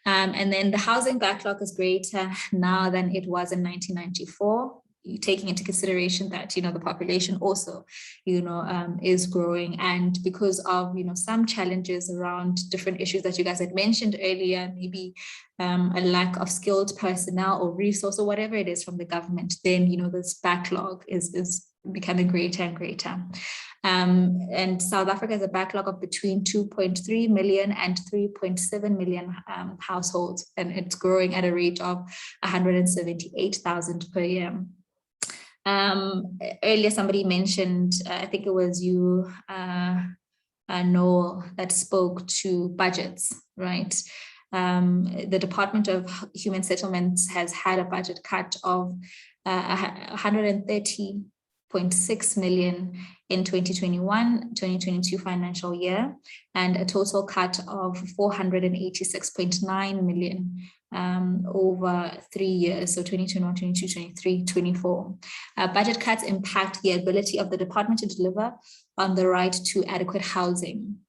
And then the housing backlog is greater now than it was in 1994. Taking into consideration that the population also is growing, and because of some challenges around different issues that you guys had mentioned earlier, maybe a lack of skilled personnel or resource or whatever it is from the government, then this backlog is becoming greater and greater. And South Africa has a backlog of between 2.3 million and 3.7 million households, and it's growing at a rate of 178,000 per year. Earlier somebody mentioned, I think it was you, Noel, that spoke to budgets, right? The Department of Human Settlements has had a budget cut of 130.6 million in 2021-2022 financial year, and a total cut of 486.9 million over 3 years, so 2021, 22, 23, 24. Budget cuts impact the ability of the department to deliver on the right to adequate housing.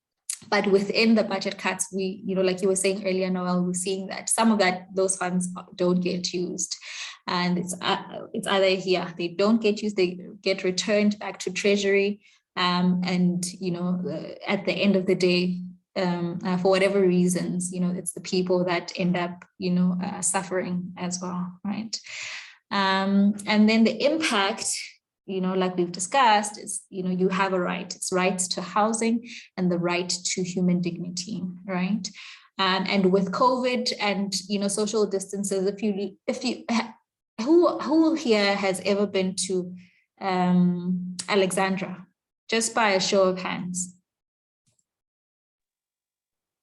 But within the budget cuts, we, like you were saying earlier, Noel, we're seeing that some of those funds don't get used. And it's either they don't get used, they get returned back to Treasury. And, at the end of the day, for whatever reasons, it's the people that end up, suffering as well, right? And then the impact, like we've discussed, is, you have a right. It's rights to housing and the right to human dignity, right? And with COVID and, social distances, who here has ever been to Alexandra? Just by a show of hands.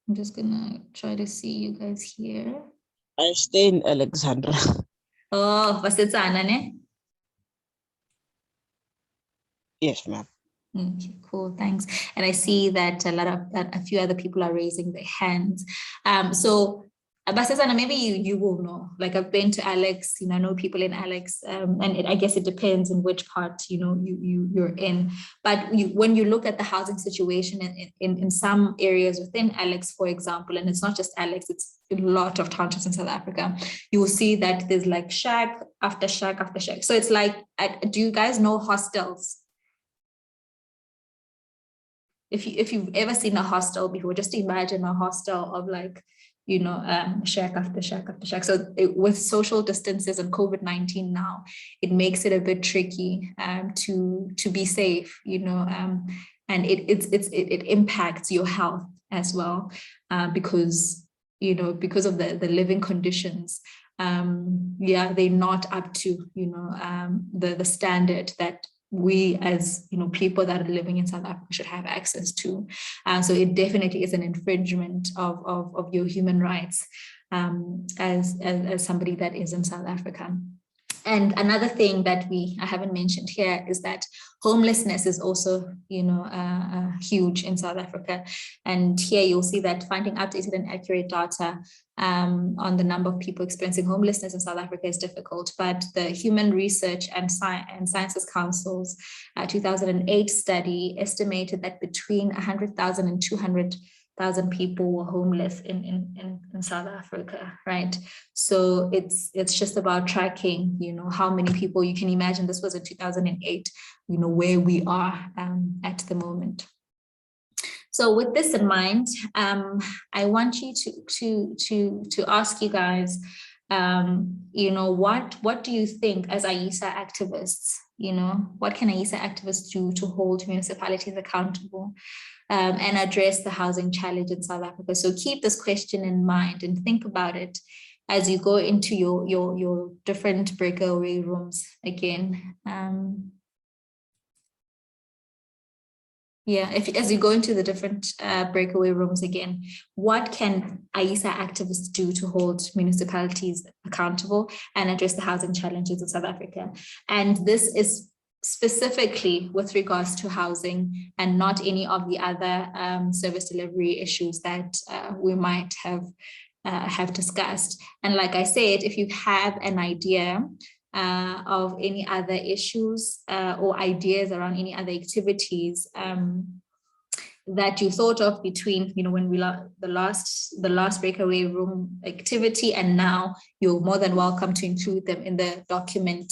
I'm just gonna try to see you guys here. I stay in Alexandra. Oh, was it Anna, ne? Yes, ma'am. Okay, cool, thanks. And I see that a few other people are raising their hands. So Basezana, maybe you will know. Like, I've been to Alex, I know people in Alex, and I guess it depends in which part you're in. But when you look at the housing situation in some areas within Alex, for example, and it's not just Alex, it's a lot of townships in South Africa, you will see that there's like shack after shack after shack. So it's like, do you guys know hostels? If you've ever seen a hostel before, just imagine a hostel of like, shack after shack after shack. So with social distances and COVID-19 now, it makes it a bit tricky to be safe, and it impacts your health as well, because of the living conditions. They're not up to the standard that we as people that are living in South Africa should have access to. So it definitely is an infringement of your human rights as somebody that is in South Africa. And another thing that I haven't mentioned here is that homelessness is also, huge in South Africa. And here you'll see that finding updated and accurate data on the number of people experiencing homelessness in South Africa is difficult. But the Human Research and Sciences Council's 2008 study estimated that between 100,000 and 200,000 people were homeless in South Africa, right? So it's just about tracking, how many people. You can imagine this was in 2008, where we are at the moment. So with this in mind, I want you to ask you guys, what do you think as AISA activists? What can AISA activists do to hold municipalities accountable and address the housing challenge in South Africa? So keep this question in mind and think about it as you go into your different breakaway rooms again. As you go into the different breakaway rooms again, what can AISA activists do to hold municipalities accountable and address the housing challenges of South Africa? And this is specifically with regards to housing and not any of the other service delivery issues that we might have discussed. And like I said, if you have an idea of any other issues or ideas around any other activities that you thought of between, when we the last breakaway room activity and now, you're more than welcome to include them in the document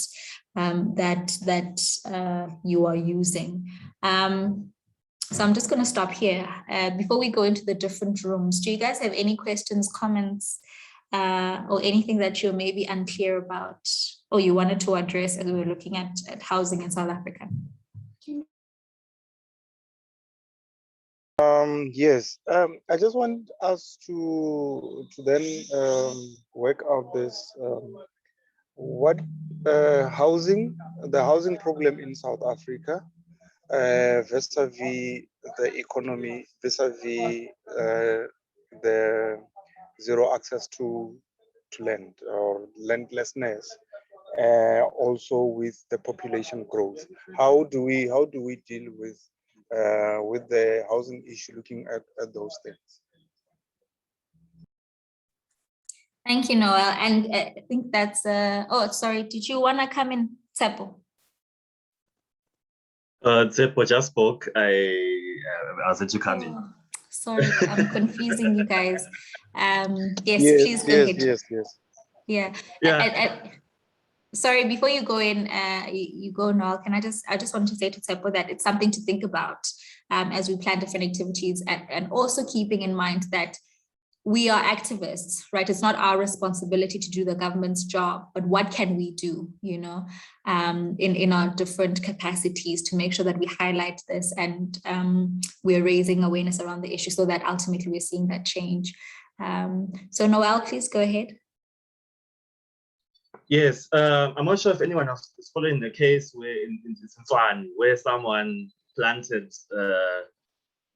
that you are using. So I'm just going to stop here. Before we go into the different rooms, do you guys have any questions, comments, or anything that you're maybe unclear about or you wanted to address as we were looking at housing in South Africa? Yes, I just want us to then work out this the housing problem in South Africa vis-a-vis the economy, vis-a-vis the zero access to land or landlessness, also with the population growth. How do we deal with the housing issue, looking at those things? Thank you, Noel. And I think that's, oh, sorry, did you want to come in, Tsepo? Tsepo just spoke. I was going to come in. Sorry, I'm confusing you guys. Yes, please go ahead. Yeah. Sorry, before you go in, you go, Noel, I just want to say to Tsepo that it's something to think about as we plan different activities, and also keeping in mind that we are activists, right? It's not our responsibility to do the government's job, but what can we do, in our different capacities to make sure that we highlight this and we're raising awareness around the issue so that ultimately we're seeing that change. So Noel, please go ahead. Yes, I'm not sure if anyone else is following the case where in Swan, where someone planted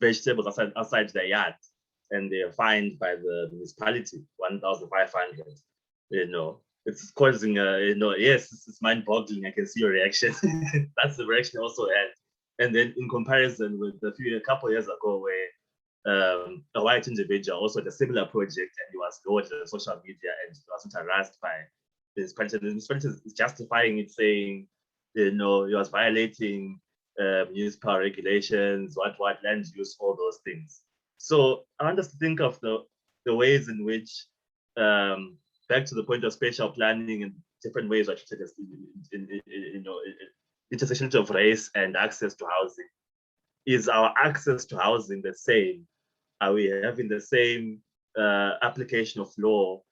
vegetables outside their yard, and they are fined by the municipality 1,500. It's causing yes, it's mind-boggling. I can see your reaction. That's the reaction I also had. And then in comparison with a couple of years ago, where a white individual also had a similar project, and he was lowered on social media and was harassed by the municipality. The municipality is justifying it, saying, he was violating municipal regulations, what land use, all those things. So I want us to think of the ways in which, back to the point of spatial planning and different ways of treated as intersectionality of race and access to housing. Is our access to housing the same? Are we having the same application of law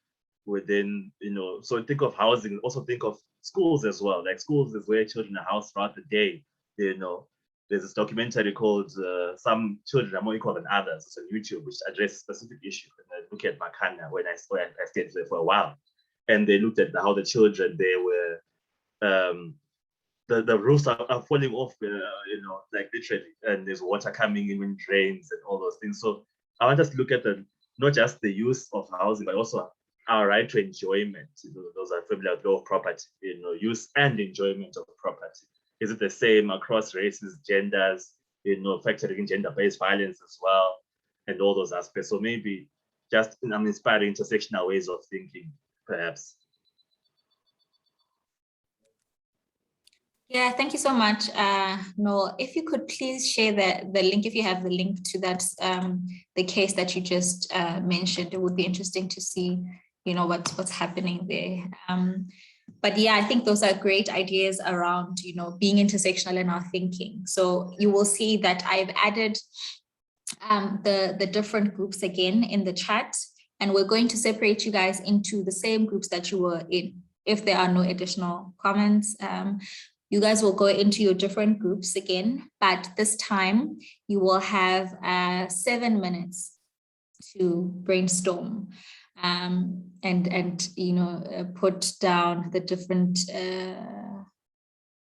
within, so think of housing, also think of schools as well. Like schools is where children are housed throughout the day, There's this documentary called Some Children Are More Equal Than Others. It's on YouTube, which addresses specific issue. And I look at Makana when I stayed there for a while. And they looked at how the children, they were, the roofs are falling off, like literally. And there's water coming in when it rains and all those things. So I want us to look at not just the use of housing, but also our right to enjoyment. Those are familiar with law of property, use and enjoyment of property. Is it the same across races, genders, factoring in gender-based violence as well, and all those aspects? So maybe just inspiring intersectional ways of thinking, perhaps. Yeah, thank you so much, Noel. If you could please share the link, if you have the link to that, the case that you just mentioned, it would be interesting to see, what's happening there. But yeah, I think those are great ideas around, being intersectional in our thinking. So you will see that I've added the different groups again in the chat, and we're going to separate you guys into the same groups that you were in. If there are no additional comments, you guys will go into your different groups again, but this time you will have 7 minutes to brainstorm and put down the different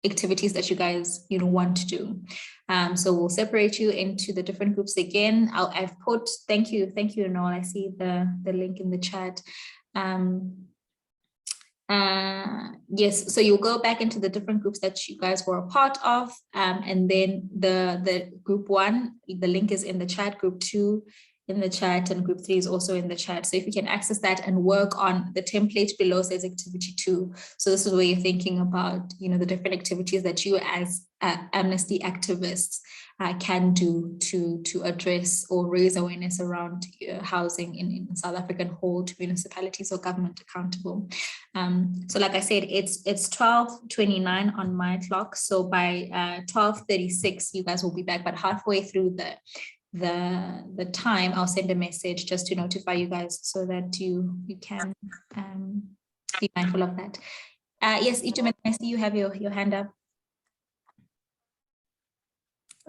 activities that you guys want to do. So we'll separate you into the different groups again. I've put, thank you, Noel. I see the link in the chat. Yes, so you'll go back into the different groups that you guys were a part of, and then the group 1, the link is in the chat, group 2 in the chat, and group 3 is also in the chat. So if you can access that and work on the template below says activity 2. So this is where you're thinking about, the different activities that you as Amnesty activists can do to address or raise awareness around housing in South Africa and hold municipalities or government accountable. So like I said, it's 12:29 on my clock. So by 12:36, you guys will be back, but halfway through the time, I'll send a message just to notify you guys so that you can be mindful of that. Yes, Itumeleng, I see you have your hand up.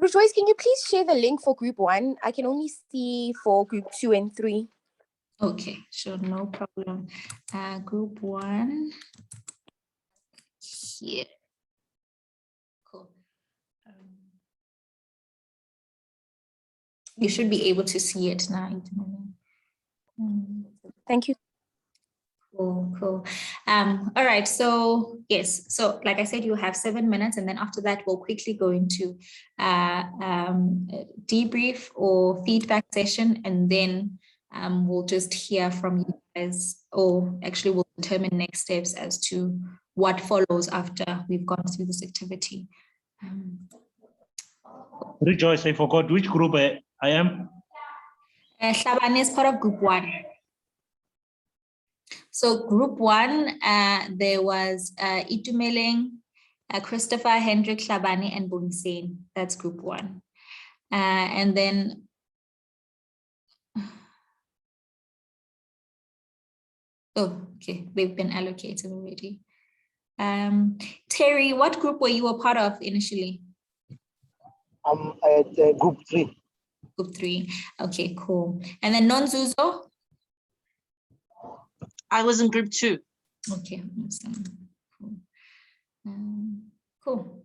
Joyce, can you please share the link for group 1? I can only see for group 2 and 3. Okay, sure, no problem. Group 1 here. Cool. You should be able to see it now. Thank you. Cool. All right, so yes, so like I said, you have 7 minutes, and then after that, we'll quickly go into debrief or feedback session, and then we'll just hear from you guys, or actually we'll determine next steps as to what follows after we've gone through this activity. Rejoice, I forgot which group I am. Hlabane is part of group 1. So group 1, there was Itumeleng, Christopher, Hendrik, Hlabane, and Bonisane. That's group 1. And then okay, they've been allocated already. Terry, what group were you a part of initially? I'm at group 3. Group 3. Okay, cool. And then Nonzuzo? I was in group 2. Okay, awesome. Cool. Cool.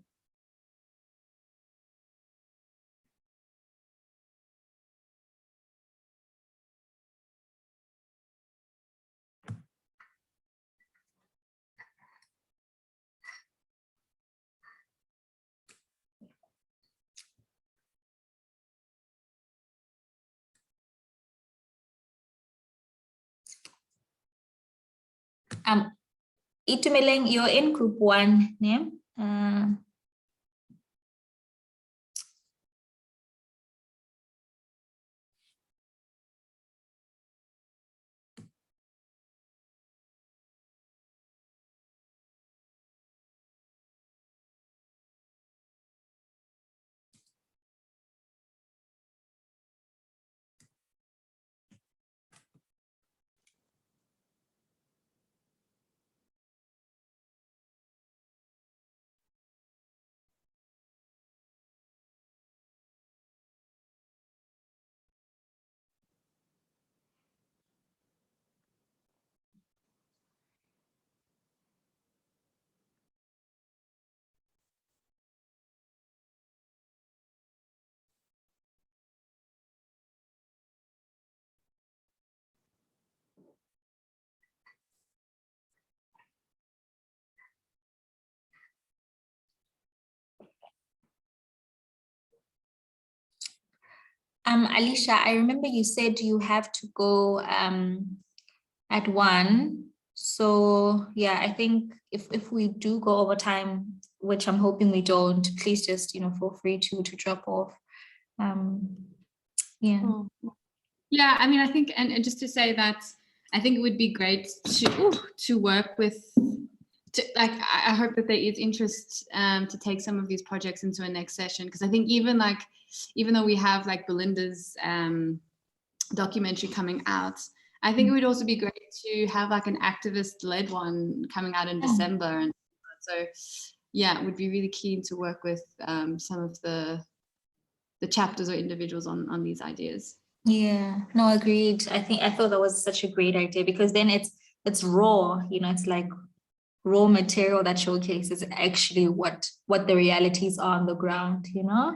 Itumeleng, you're in group 1, name. Alicia, I remember you said you have to go at 1. So yeah, I think if we do go over time, which I'm hoping we don't, please just, feel free to drop off. Yeah. Cool. Yeah, I mean, I think, and just to say that, I think it would be great to work with, I hope that there is interest to take some of these projects into a next session, because I think even though we have like Belinda's documentary coming out, I think it would also be great to have like an activist-led one coming out in December. And so, yeah, would be really keen to work with some of the chapters or individuals on these ideas. Yeah, no, agreed. I thought that was such a great idea, because then it's raw, it's like raw material that showcases actually what the realities are on the ground, Yeah.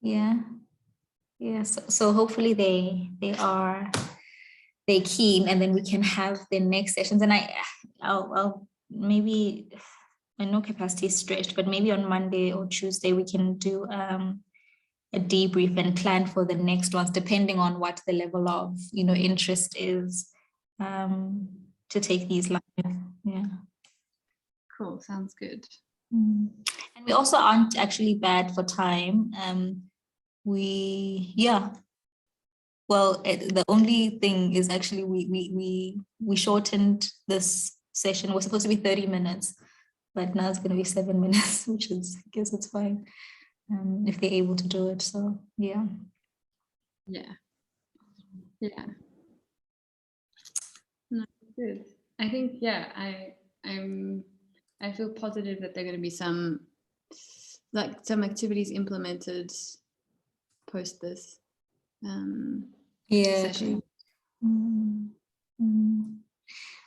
Yeah. Yeah. So hopefully they're keen, and then we can have the next sessions. And I'll maybe, I know capacity is stretched, but maybe on Monday or Tuesday we can do a debrief and plan for the next ones, depending on what the level of interest is to take these live. Yeah. Cool. Sounds good. And we also aren't actually bad for time. Well, the only thing is actually we shortened this session. It was supposed to be 30 minutes, but now it's going to be 7 minutes, which is, I guess it's fine if they're able to do it. So yeah. No, good. I think I feel positive that there are going to be some activities implemented post this session.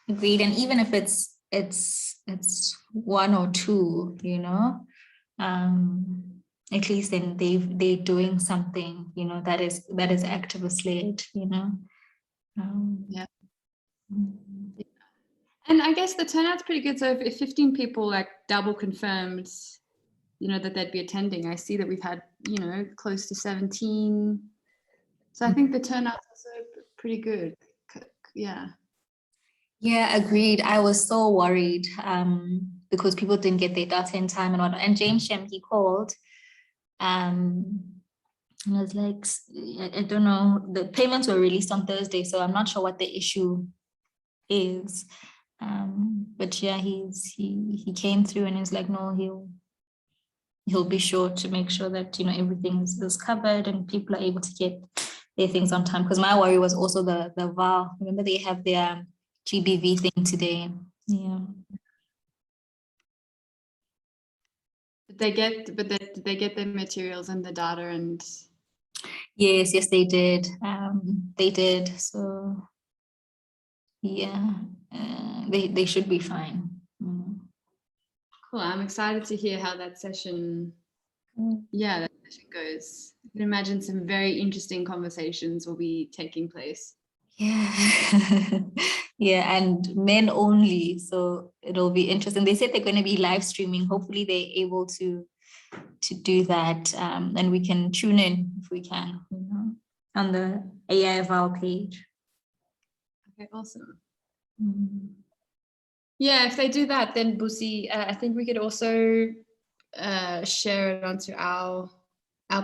Agreed. And even if it's 1 or 2, at least then they're doing something, that is activist led, Yeah. And I guess the turnout's pretty good. So if 15 people double confirmed, that they'd be attending, I see that we've had, close to 17. So I think the turnout's also pretty good. Yeah. Yeah, agreed. I was so worried because people didn't get their data in time and whatnot. And James Shem, he called and I was like, I don't know, the payments were released on Thursday, so I'm not sure what the issue is. But yeah, he came through and he's like, no, he'll be sure to make sure that everything is covered and people are able to get their things on time. Because my worry was also the VAR. Remember, they have their GBV thing today. Yeah. Did they get the materials and the data and? Yes, they did. They did. So yeah, they should be fine. Cool. I'm excited to hear how that session, that session goes. I can imagine some very interesting conversations will be taking place. Yeah. Yeah, and men only. So it'll be interesting. They said they're going to be live streaming. Hopefully they're able to do that. And we can tune in if we can, on the AIFL page. Okay, awesome. Yeah, if they do that, then Busi, I think we could also share it onto our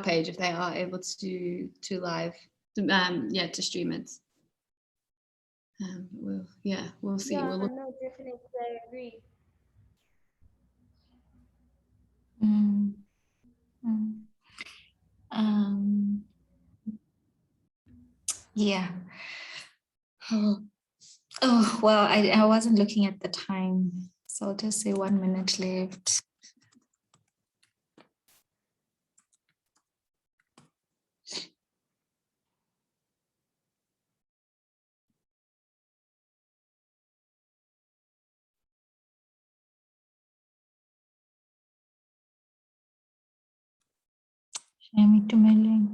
page if they are able to live, to stream it. We'll see. Yeah, We'll look. no, definitely, I agree. Yeah. Oh, well, I wasn't looking at the time, so I'll just say 1 minute left. Share me to my link.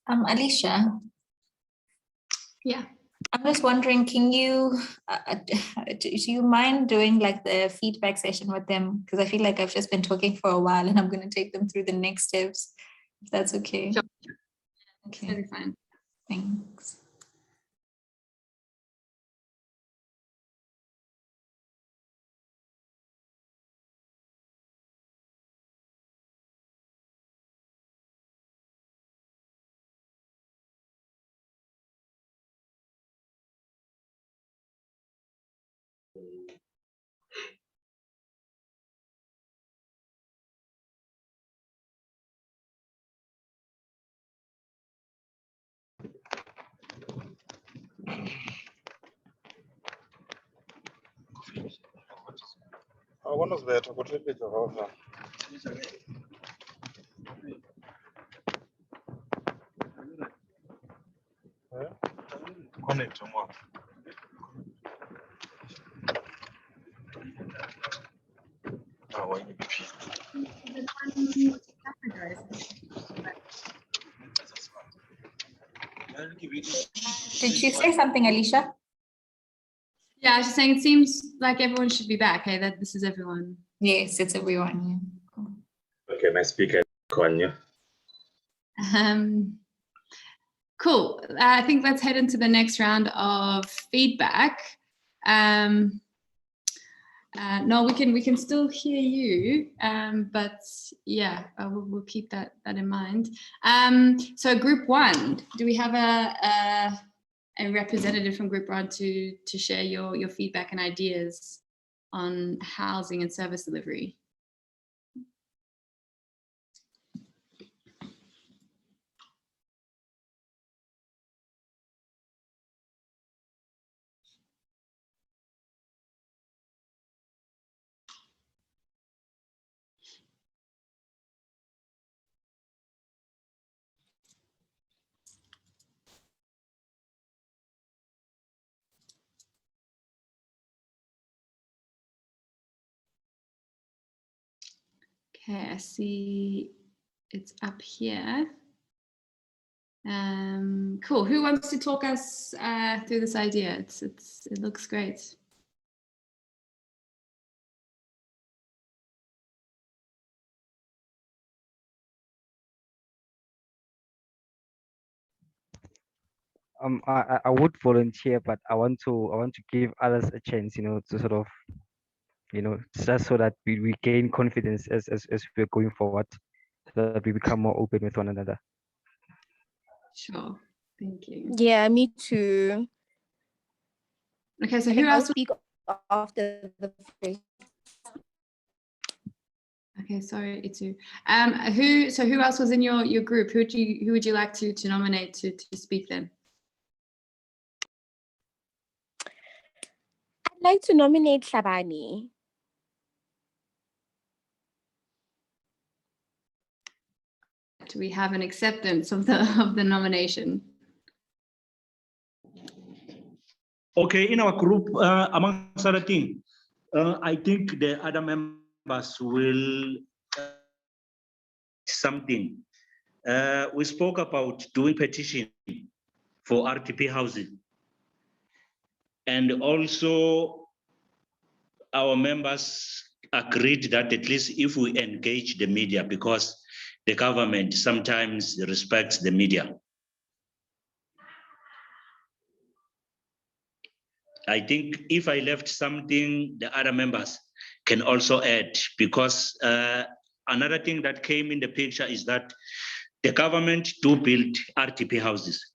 Alicia. Yeah. I'm just wondering, can you, do you mind doing like the feedback session with them? Because I feel like I've just been talking for a while and I'm going to take them through the next steps, if that's okay. Sure. Okay. Totally fine. Thanks. Buenos better, good little bit of connect to more. Did you say something, Alicia? Yeah, I was just saying it seems like everyone should be back. Hey, that this is everyone. Yes, it's everyone. Yeah. Okay, my speaker, Konya. Cool. I think let's head into the next round of feedback. No, we can still hear you, but yeah, we'll keep that in mind. So group one, do we have a representative from group one to share your feedback and ideas on housing and service delivery? Okay, I see it's up here. Cool. Who wants to talk us through this idea? It looks great. I would volunteer, but I want to give others a chance, you know, to sort of, you know, just so that we gain confidence as we're going forward, so that we become more open with one another. Sure. Thank you. Yeah, me too. Okay, so I who think I'll else? speak after the first. Okay, sorry, Itu. Who else was in your group? Who would you like to nominate to speak then? I'd like to nominate Shabani. Do we have an acceptance of the nomination? Okay, in our group, amongst other things, I think the other members will something. We spoke about doing petition for RTP housing. And also our members agreed that at least if we engage the media, because the government sometimes respects the media. I think if I left something, the other members can also add, because another thing that came in the picture is that the government do build RTP houses.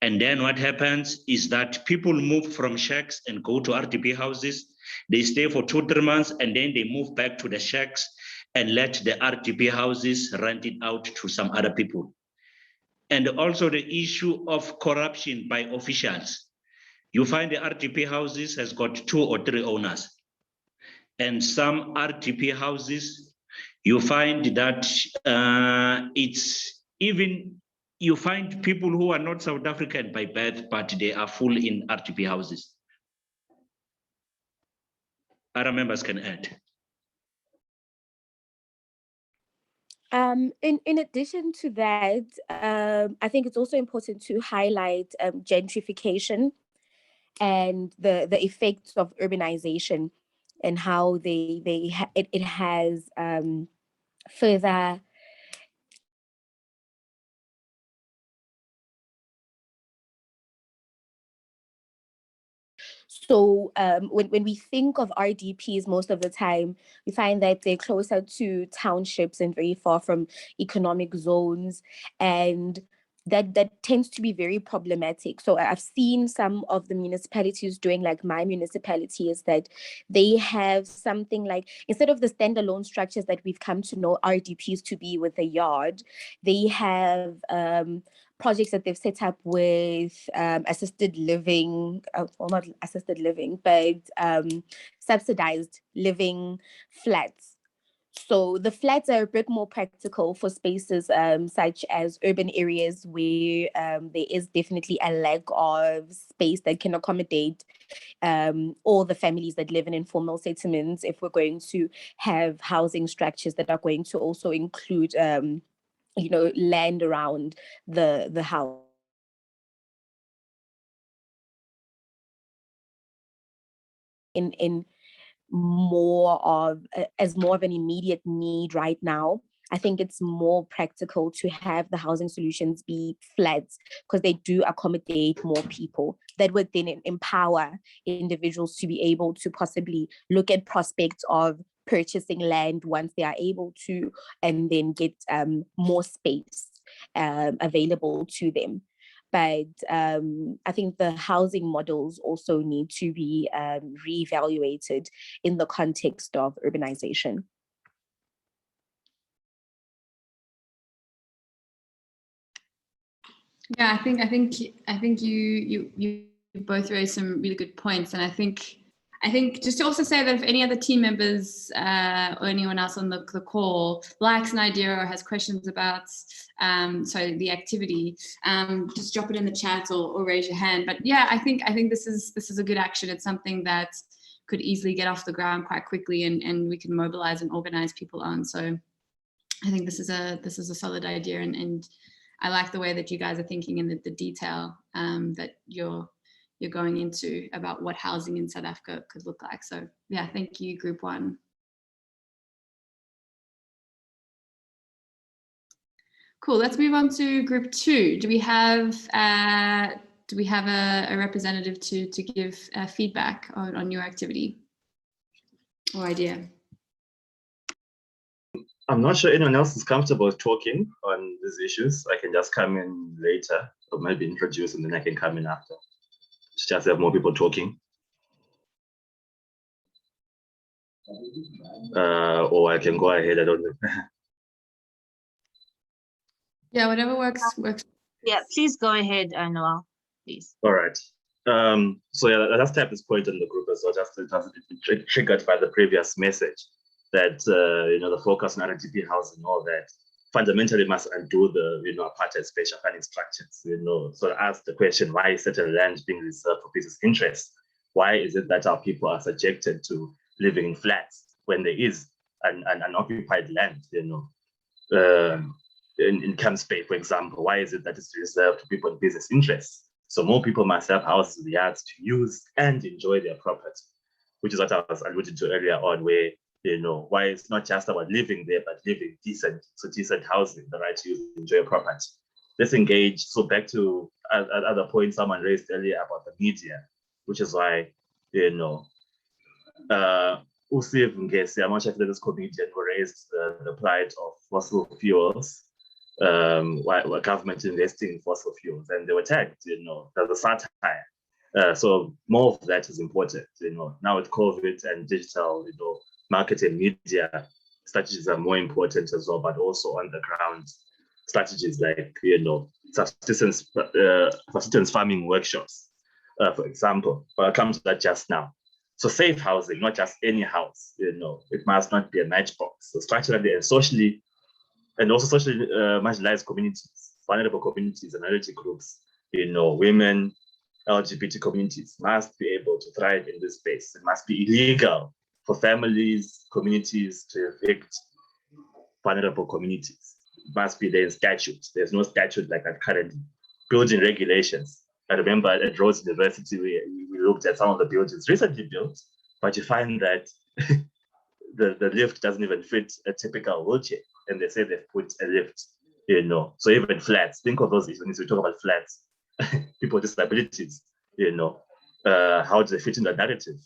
And then what happens is that people move from shacks and go to RTP houses. They stay for 2-3 months and then they move back to the shacks and let the RTP houses rent it out to some other people. And also the issue of corruption by officials. You find the RTP houses has got 2 or 3 owners. And some RTP houses, you find that it's even, you find people who are not South African by birth, but they are full in RTP houses. Other members can add. In addition to that, I think it's also important to highlight gentrification and the effects of urbanization and how it has further So when we think of RDPs, most of the time, we find that they're closer to townships and very far from economic zones. And that tends to be very problematic. So I've seen some of the municipalities doing, like my municipality, is that they have something like, instead of the standalone structures that we've come to know RDPs to be with a yard, they have projects that they've set up with assisted living, well, not assisted living, but subsidized living flats. So the flats are a bit more practical for spaces such as urban areas where there is definitely a lack of space that can accommodate all the families that live in informal settlements, if we're going to have housing structures that are going to also include land around the house. In more of as more of an immediate need right now, I think it's more practical to have the housing solutions be flats, because they do accommodate more people. That would then empower individuals to be able to possibly look at prospects of purchasing land once they are able to, and then get more space available to them. But I think the housing models also need to be reevaluated in the context of urbanization. Yeah, I think you both raised some really good points, and I think just to also say that if any other team members or anyone else on the call likes an idea or has questions about the activity, just drop it in the chat or raise your hand. But yeah, I think this is a good action. It's something that could easily get off the ground quite quickly, and we can mobilize and organize people on. So I think this is a solid idea, and I like the way that you guys are thinking and the detail that you're going into about what housing in South Africa could look like. So yeah, thank you, Group 1. Cool, let's move on to Group 2. Do we have a representative to give feedback on your activity or idea? I'm not sure anyone else is comfortable talking on these issues. I can just come in later, or maybe introduce, and then I can come in after. Just have more people talking. Or I can go ahead, I don't know. Yeah, whatever works. Yeah, please go ahead, Noel, please. All right. So yeah, let's type this point in the group as well, just triggered by the previous message that the focus on RDP housing and all that fundamentally must undo the apartheid spatial planning structures. So ask the question, why is certain land being reserved for business interests? Why is it that our people are subjected to living in flats when there is an unoccupied land? In Camps Bay, for example, why is it that it's reserved to people in business interests? So more people must have houses with yards to use and enjoy their property, which is what I was alluding to earlier on, where why it's not just about living there, but living decent housing, the right to use and enjoy your property. Let's engage. So back to other point someone raised earlier about the media, which is why, Usiv Ngesi, I'm not sure if this comedian who raised the plight of fossil fuels, why government investing in fossil fuels, and they were tagged, there's a satire. So more of that is important, now with COVID and digital, market and media strategies are more important as well, but also on the ground strategies like, subsistence farming workshops, for example, but I'll come to that just now. So safe housing, not just any house, it must not be a matchbox. So structurally and socially, marginalized communities, vulnerable communities and minority groups, women, LGBT communities must be able to thrive in this space. It must be illegal for families, communities to evict vulnerable communities. It must be there in statute. There's no statute like that currently. Building regulations. I remember at Rhodes University, we looked at some of the buildings recently built, but you find that the lift doesn't even fit a typical wheelchair. And they say they've put a lift, you know. So even flats, think of those issues when we talk about flats, people with disabilities, you know, how do they fit in the narrative?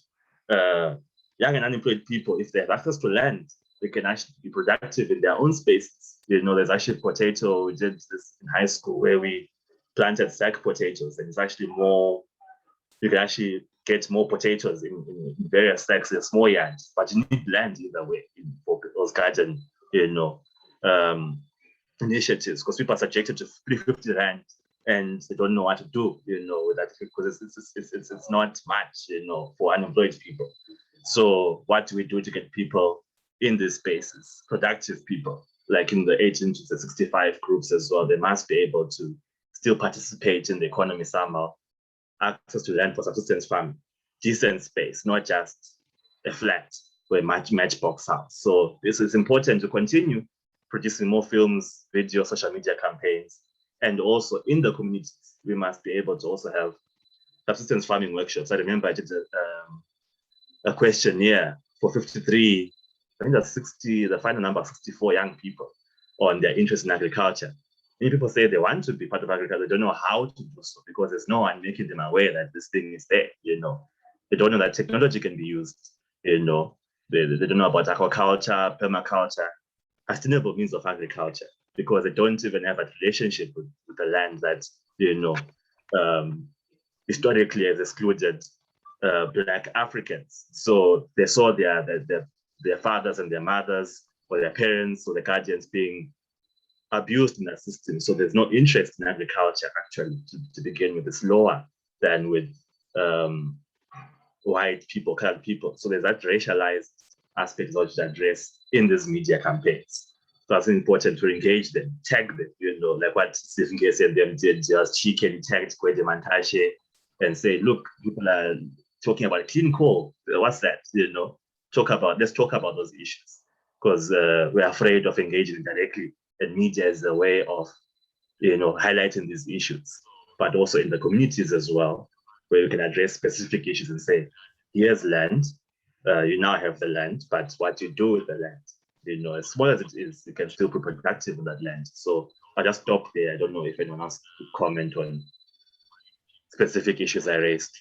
Young and unemployed people, if they have access to land, they can actually be productive in their own spaces. You know, there's actually potato, we did this in high school where we planted sack potatoes, and it's actually more, you can actually get more potatoes in various sacks in small yards, but you need land either way for those garden, you know, initiatives, because people are subjected to 350 rand and they don't know what to do, you know, with that, because it's not much, you know, for unemployed people. So what do we do to get people in these spaces, productive people, like in the 18 to the 65 groups as well? They must be able to still participate in the economy somehow, access to land for subsistence farming, decent space, not just a flat or a matchbox house. So this is important to continue producing more films, video, social media campaigns, and also in the communities, we must be able to also have subsistence farming workshops. I remember I did a questionnaire for 53, I think that's 60, the final number, 64 young people on their interest in agriculture. Many people say they want to be part of agriculture, they don't know how to do so because there's no one making them aware that this thing is there, you know. They don't know that technology can be used, you know. They don't know about aquaculture, permaculture, sustainable means of agriculture, because they don't even have a relationship with the land that, you know, historically has excluded Black Africans. So they saw their fathers and their mothers or their parents or the guardians being abused in that system. So there's no interest in agriculture actually to begin with. It's lower than with white people, colored people. So there's that racialized aspect that to address in these media campaigns. So it's important to engage them, tag them, you know, like what Stephen K said them did, just Chicken tagged Kwede Mantashe and say, look, people are talking about clean coal. What's that? You know, let's talk about those issues, because we're afraid of engaging directly, and media is a way of, you know, highlighting these issues, but also in the communities as well, where you can address specific issues and say, here's land, you now have the land, but what you do with the land, you know, as small as it is, you can still be productive with that land. So I'll just stop there. I don't know if anyone else could comment on specific issues I raised.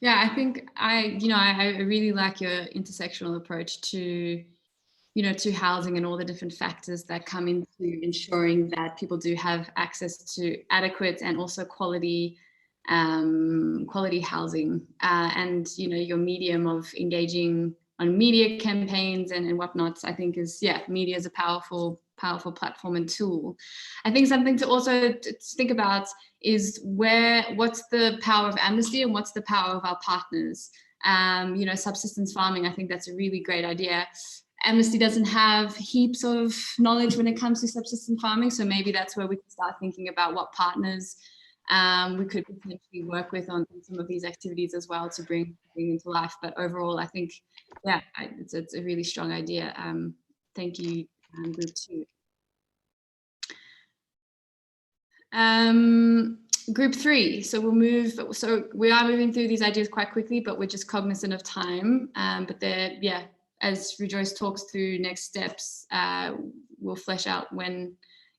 Yeah, I think I really like your intersectional approach to, you know, to housing and all the different factors that come into ensuring that people do have access to adequate and also quality housing. And, you know, your medium of engaging on media campaigns and whatnot, I think is, yeah, media is a powerful platform and tool. I think something to also think about is what's the power of Amnesty and what's the power of our partners. You know, subsistence farming, I think that's a really great idea. Amnesty doesn't have heaps of knowledge when it comes to subsistence farming, so maybe that's where we can start thinking about what partners we could potentially work with on some of these activities as well to bring into life. But overall, I think, yeah, it's a really strong idea. Thank you, Group 2. Group 3, so we are moving through these ideas quite quickly, but we're just cognizant of time. But they're, yeah, as Rejoice talks through next steps, we'll flesh out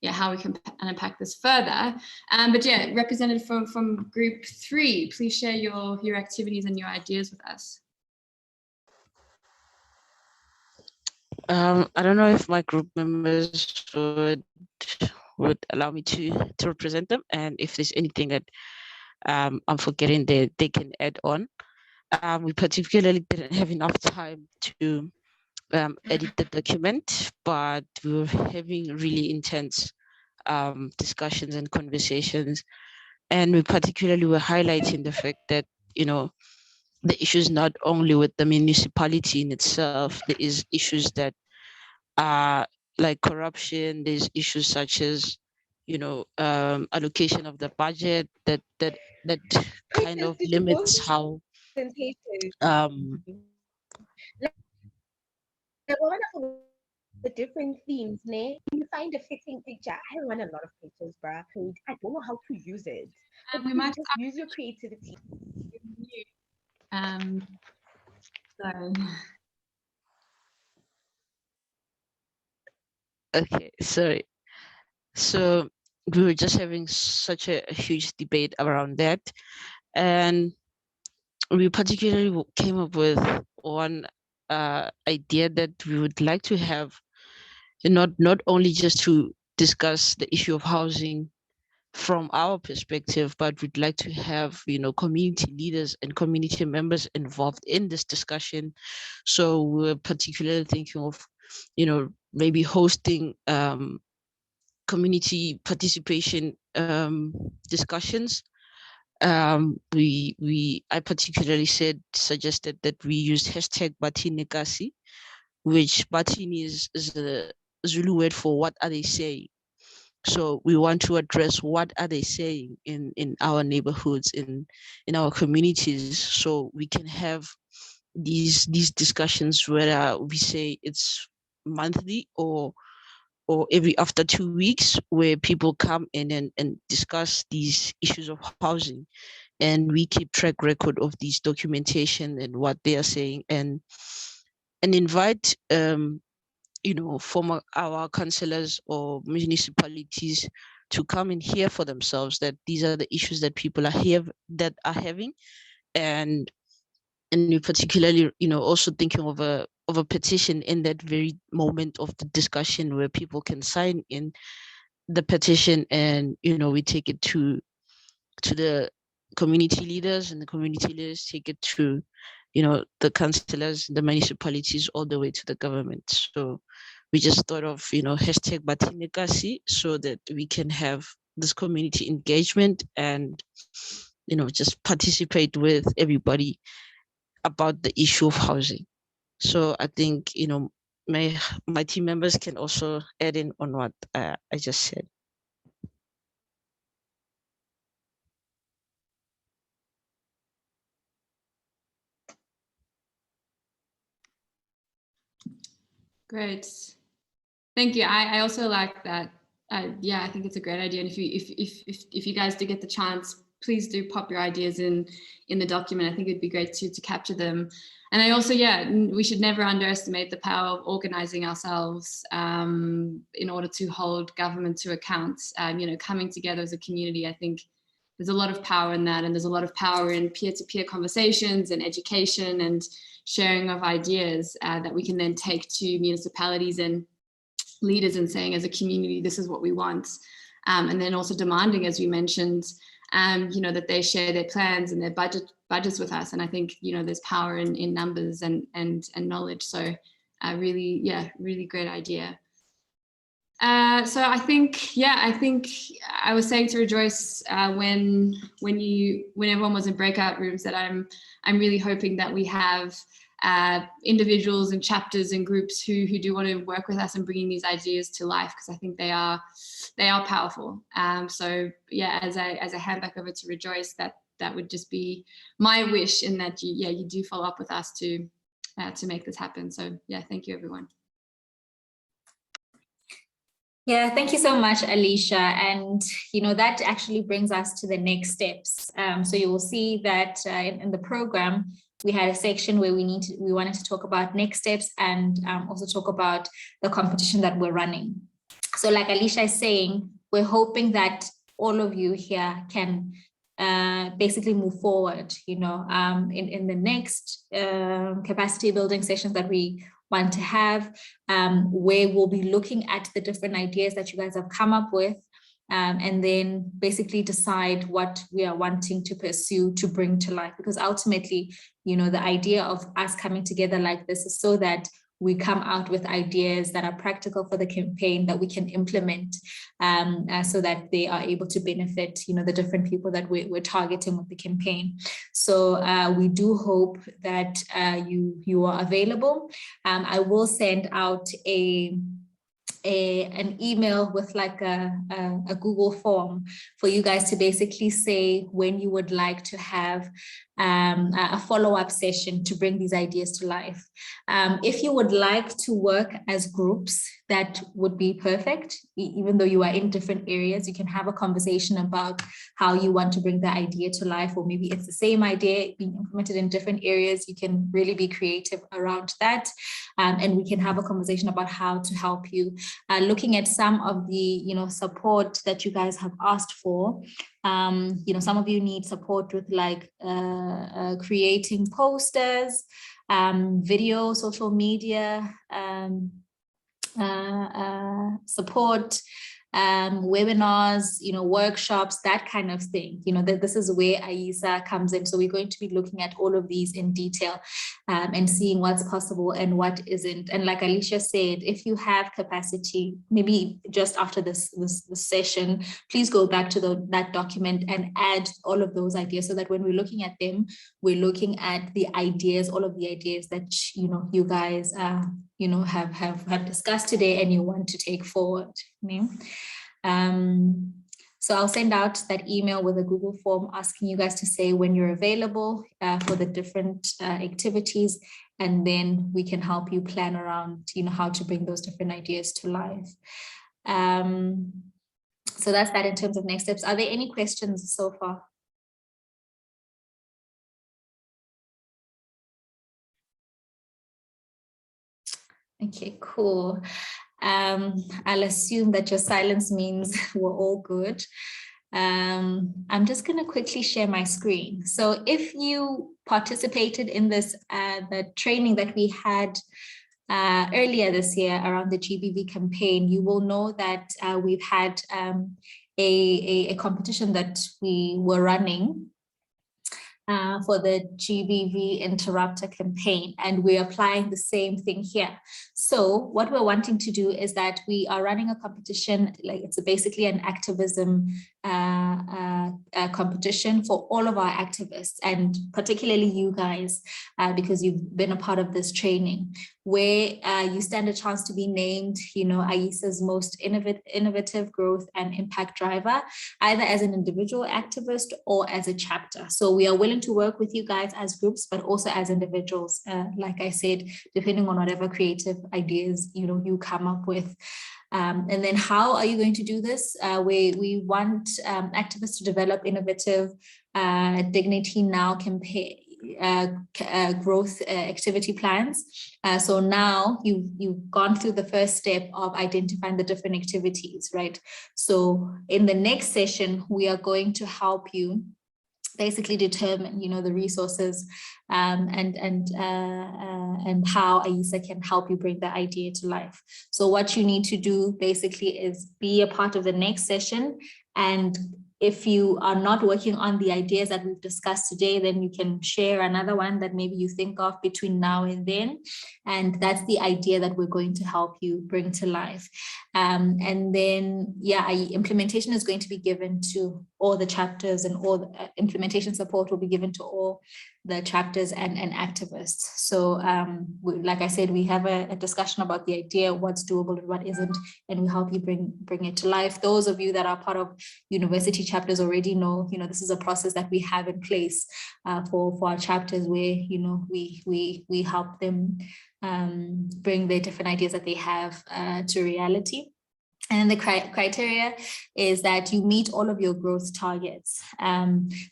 how we can unpack this further. But yeah, represented from Group 3, please share your activities and your ideas with us. I don't know if my group members would allow me to represent them, and if there's anything that I'm forgetting, they can add on. We particularly didn't have enough time to edit the document, but we were having really intense discussions and conversations, and we particularly were highlighting the fact that, you know, the issues not only with the municipality in itself, there is issues that are like corruption, there's issues such as, you know, allocation of the budget that that kind of limits how Like one of the different themes, ne? You find a fitting picture. I run a lot of pictures, bruh. I don't know how to use it. But we please might just use your creativity. Sorry. Okay, sorry. So we were just having such a huge debate around that, and we particularly came up with one idea that we would like to have, not only just to discuss the issue of housing from our perspective, but we'd like to have, community leaders and community members involved in this discussion. So we're particularly thinking of, maybe hosting community participation discussions. I particularly suggested that we use hashtag Batini Kasi, which Batini is the Zulu word for what are they saying. So we want to address what are they saying in our neighborhoods, in our communities, so we can have these discussions where we say it's monthly or every after 2 weeks, where people come in and discuss these issues of housing, and we keep track record of these documentation and what they are saying, and invite former our councillors or municipalities to come and hear for themselves that these are the issues that people are having, and we particularly also thinking of a petition in that very moment of the discussion, where people can sign in the petition, and we take it to the community leaders, and the community leaders take it to the councillors, the municipalities, all the way to the government. So we just thought of hashtag Batini Kasi, so that we can have this community engagement and just participate with everybody about the issue of housing. So I think my team members can also add in on what I just said. Great. Thank you. I also like that. Yeah, I think it's a great idea. And if you guys do get the chance, please do pop your ideas in the document. I think it'd be great to capture them. And I also, we should never underestimate the power of organizing ourselves in order to hold government to account. Coming together as a community, I think there's a lot of power in that, and there's a lot of power in peer-to-peer conversations and education and sharing of ideas that we can then take to municipalities and leaders and saying, as a community, this is what we want. And then also demanding, as we mentioned, that they share their plans and their budgets with us. And I think, there's power in numbers and knowledge. So really great idea. So I think I was saying to Rejoice when everyone was in breakout rooms that I'm really hoping that we have individuals and chapters and groups who do want to work with us and bringing these ideas to life, because I think they are powerful. So as I hand back over to Rejoice, that would just be my wish, in that you do follow up with us to make this happen. So thank you, everyone. Yeah, thank you so much, Alicia. And, that actually brings us to the next steps. So you will see that in the program, we had a section where we wanted to talk about next steps and also talk about the competition that we're running. So like Alicia is saying, we're hoping that all of you here can basically move forward, in the next capacity building sessions that we want to have, where we'll be looking at the different ideas that you guys have come up with, and then basically decide what we are wanting to pursue to bring to life. Because ultimately, the idea of us coming together like this is so that we come out with ideas that are practical for the campaign that we can implement, so that they are able to benefit, the different people that we're targeting with the campaign. So we do hope that you are available. I will send out a an email with like a Google form for you guys to basically say when you would like to have a follow-up session to bring these ideas to life. If you would like to work as groups, that would be perfect. Even though you are in different areas, you can have a conversation about how you want to bring the idea to life, or maybe it's the same idea being implemented in different areas. You can really be creative around that. And we can have a conversation about how to help you. Looking at some of the support that you guys have asked for. Some of you need support with like creating posters, video, social media, support, webinars, workshops, that kind of thing. This is where AISA comes in. So we're going to be looking at all of these in detail and seeing what's possible and what isn't. And like Alicia said, if you have capacity, maybe just after this session, please go back to that document and add all of those ideas so that when we're looking at them, we're looking at the ideas, all of the ideas that you guys have discussed today and you want to take forward. So I'll send out that email with a Google form asking you guys to say when you're available for the different activities, and then we can help you plan around how to bring those different ideas to life. So that's that in terms of next steps. Are there any questions so far? Okay, cool. I'll assume that your silence means we're all good. I'm just going to quickly share my screen. So if you participated in this, the training that we had earlier this year around the GBV campaign, you will know that we've had a competition that we were running for the GBV Interrupter campaign, and we're applying the same thing here. So what we're wanting to do is that we are running a competition, like it's basically an activism competition for all of our activists, and particularly you guys, because you've been a part of this training, where you stand a chance to be named, AISA's most innovative growth and impact driver, either as an individual activist or as a chapter. So we are willing to work with you guys as groups, but also as individuals, like I said, depending on whatever creative ideas you come up with. And then how are you going to do this? We want activists to develop innovative Dignity Now campaign growth activity plans. So now you've gone through the first step of identifying the different activities, right? So in the next session, we are going to help you basically determine, the resources and how AISA can help you bring the idea to life. So what you need to do basically is be a part of the next session, and if you are not working on the ideas that we've discussed today, then you can share another one that maybe you think of between now and then. And that's the idea that we're going to help you bring to life. And then, implementation is going to be given to all the chapters, and all the implementation support will be given to all the chapters and activists. So like I said, we have a discussion about the idea, what's doable and what isn't, and we help you bring it to life. Those of you that are part of university chapters already know, this is a process that we have in place for our chapters, where, we help them bring their different ideas that they have to reality. And the criteria is that you meet all of your growth targets.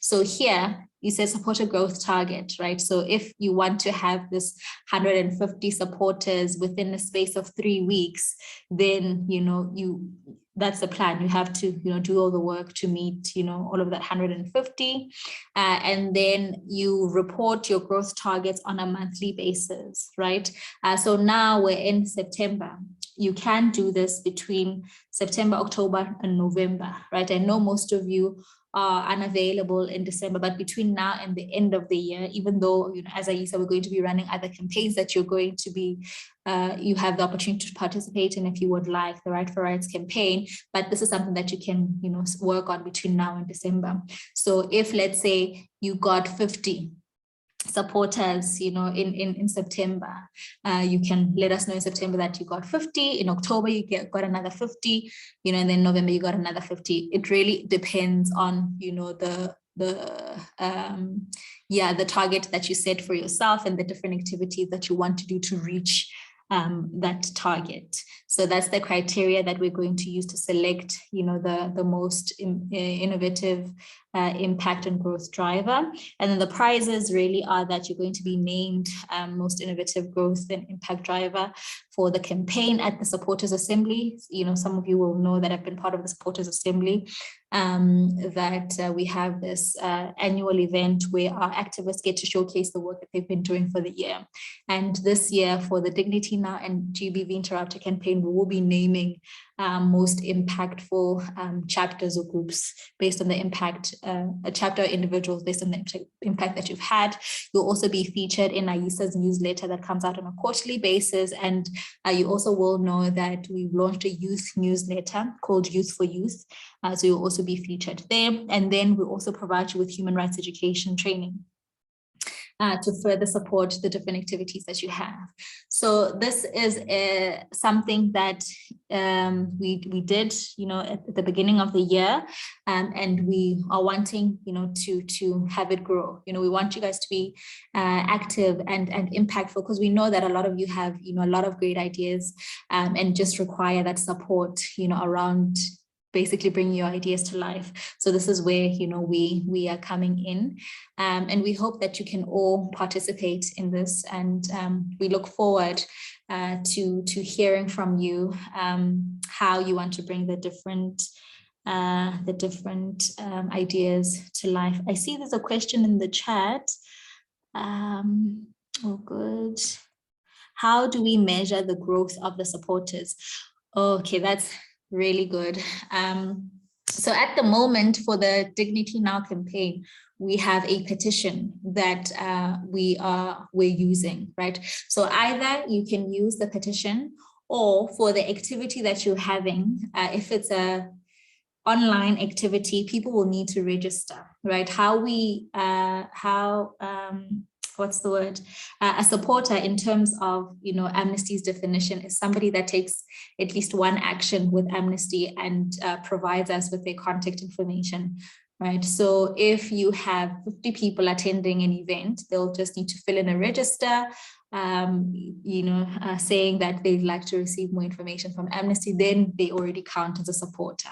So here you said support a growth target, right? So if you want to have this 150 supporters within the space of 3 weeks, then, that's the plan. You have to, do all the work to meet, all of that 150. And then you report your growth targets on a monthly basis, right? So now we're in September. You can do this between September, October, and November, right? I know most of you are unavailable in December, but between now and the end of the year, even though, as AISA, we're going to be running other campaigns that you're going to be, you have the opportunity to participate in if you would like, the Right for Rights campaign, but this is something that you can, work on between now and December. So if, let's say, you got 50 supporters, in September. You can let us know in September that you got 50, in October you got another 50, and then November you got another 50. It really depends on, the target that you set for yourself and the different activities that you want to do to reach that target. So that's the criteria that we're going to use to select, the most innovative impact and growth driver. And then the prizes really are that you're going to be named most innovative growth and impact driver for the campaign at the Supporters Assembly. Some of you will know that I've been part of the Supporters Assembly, that we have this annual event where our activists get to showcase the work that they've been doing for the year. And this year for the Dignity Now and GBV Interrupter campaign, we will be naming most impactful chapters or groups based on the impact, a chapter or individuals based on the impact that you've had. You'll also be featured in AYISA's newsletter that comes out on a quarterly basis. And you also will know that we've launched a youth newsletter called Youth for Youth. So you'll also be featured there. And then we'll also provide you with human rights education training to further support the different activities that you have. So this is something that we did, at the beginning of the year, and we are wanting, to have it grow. We want you guys to be active and impactful, because we know that a lot of you have, a lot of great ideas and just require that support, around basically bringing your ideas to life. So this is where, we are coming in, and we hope that you can all participate in this. And we look forward to hearing from you how you want to bring the different ideas to life. I see there's a question in the chat. Oh, good. How do we measure the growth of the supporters? Okay, that's really good. So at the moment for the Dignity Now campaign, we have a petition that we're using, right? So either you can use the petition, or for the activity that you're having, if it's a online activity, people will need to register, right? What's the word? A supporter, in terms of, Amnesty's definition, is somebody that takes at least one action with Amnesty and provides us with their contact information, right? So if you have 50 people attending an event, they'll just need to fill in a register, saying that they'd like to receive more information from Amnesty, then they already count as a supporter.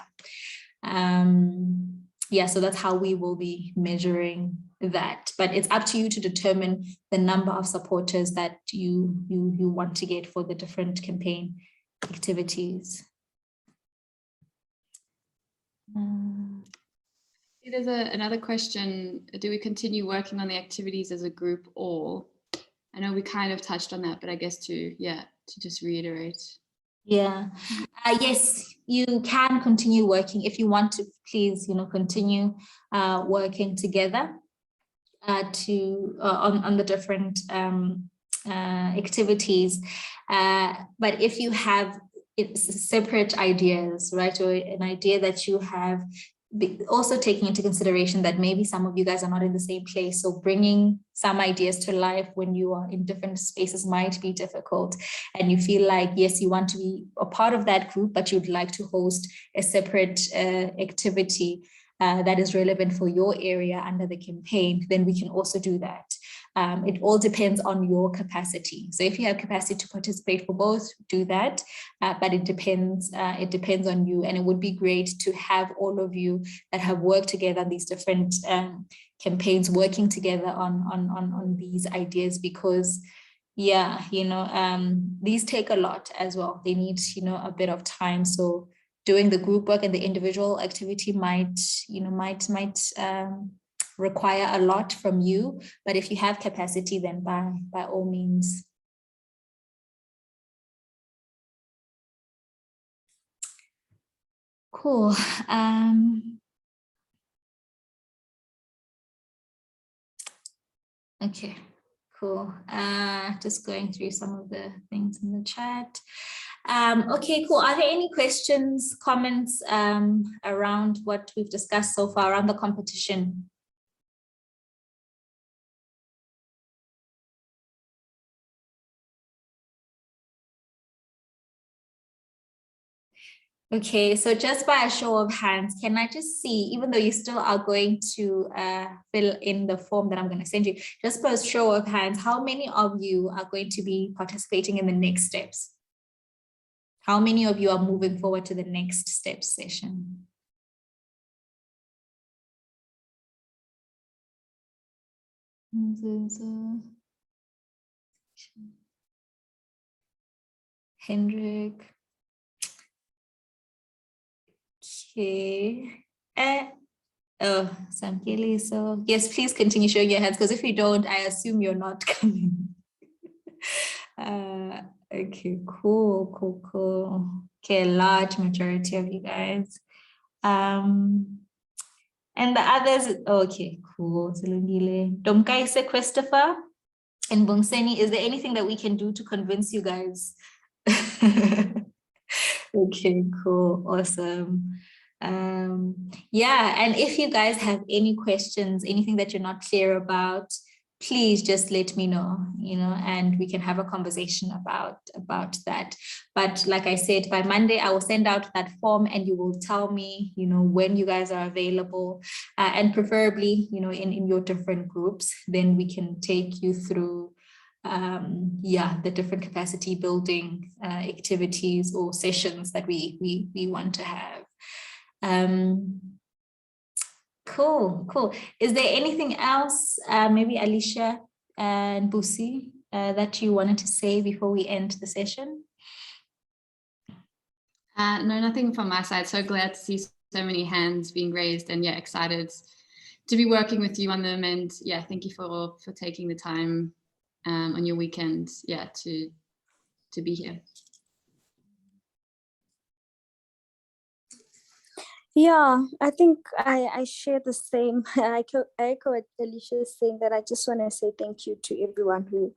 So that's how we will be measuring that, but it's up to you to determine the number of supporters that you want to get for the different campaign activities. There's another question. Do we continue working on the activities as a group, or? I know we kind of touched on that, but I guess to just reiterate. Yeah, yes, you can continue working if you want to. Please, continue working together on the different activities. But if you have separate ideas, right, or an idea that you have, also taking into consideration that maybe some of you guys are not in the same place, so bringing some ideas to life when you are in different spaces might be difficult, and you feel like, yes, you want to be a part of that group, but you'd like to host a separate activity that is relevant for your area under the campaign, then we can also do that. It all depends on your capacity. So if you have capacity to participate for both, do that. But it depends on you. And it would be great to have all of you that have worked together on these different campaigns, working together on these ideas, because these take a lot as well. They need, a bit of time. So doing the group work and the individual activity might require a lot from you, but if you have capacity, then by all means. Cool. Okay, cool. Just going through some of the things in the chat. Okay, cool. Are there any questions, comments around what we've discussed so far around the competition? Okay, so just by a show of hands, can I just see, even though you still are going to fill in the form that I'm going to send you, just by a show of hands, how many of you are going to be participating in the next steps? How many of you are moving forward to the next step session? Hendrik. Okay. Oh, Samkeli. So yes, please continue showing your hands, because if you don't, I assume you're not coming. Okay, cool. Okay, large majority of you guys. And the others, okay, cool. Zilungile. Domkaise, Christopher, and Bungseni, is there anything that we can do to convince you guys? Okay, cool, awesome. Yeah, and if you guys have any questions, anything that you're not clear about, please just let me know, and we can have a conversation about that. But like I said, by Monday, I will send out that form and you will tell me, when you guys are available, and preferably, in your different groups, then we can take you through the different capacity building activities or sessions that we want to have. Cool. Is there anything else, maybe Alicia and Busi, that you wanted to say before we end the session? No, nothing from my side. So glad to see so many hands being raised, and excited to be working with you on them. And thank you for taking the time on your weekend, to be here. Yeah, I think I share the same. I echo what Alicia is saying, that I just want to say thank you to everyone who,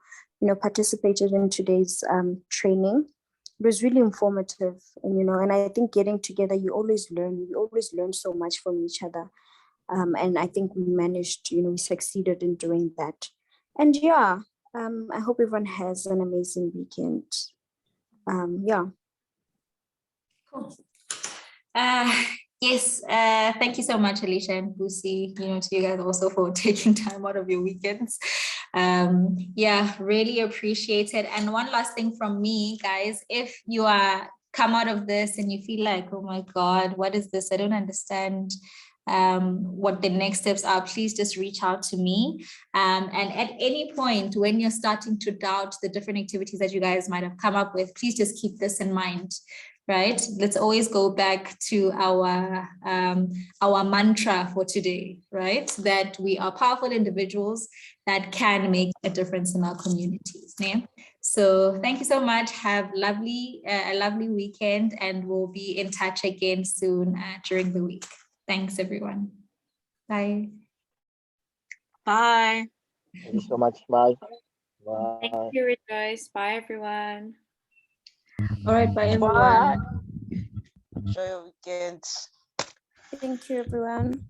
participated in today's training. It was really informative, and I think getting together, you always learn so much from each other. And I think we managed, we succeeded in doing that. And I hope everyone has an amazing weekend. Cool. Yes, thank you so much, Alicia and Busi, to you guys also for taking time out of your weekends. Really appreciate it. And one last thing from me, guys, if you are come out of this and you feel like, oh my God, what is this? I don't understand what the next steps are, please just reach out to me. And at any point when you're starting to doubt the different activities that you guys might have come up with, please just keep this in mind. Right? Let's always go back to our mantra for today, right? That we are powerful individuals that can make a difference in our communities. Yeah? So thank you so much. Have a lovely weekend, and we'll be in touch again soon during the week. Thanks, everyone. Bye. Bye. Thank you so much. Bye. Bye. Thank you, Rejoice. Bye, everyone. All right, bye, everyone. Bye. Enjoy your weekend. Thank you, everyone.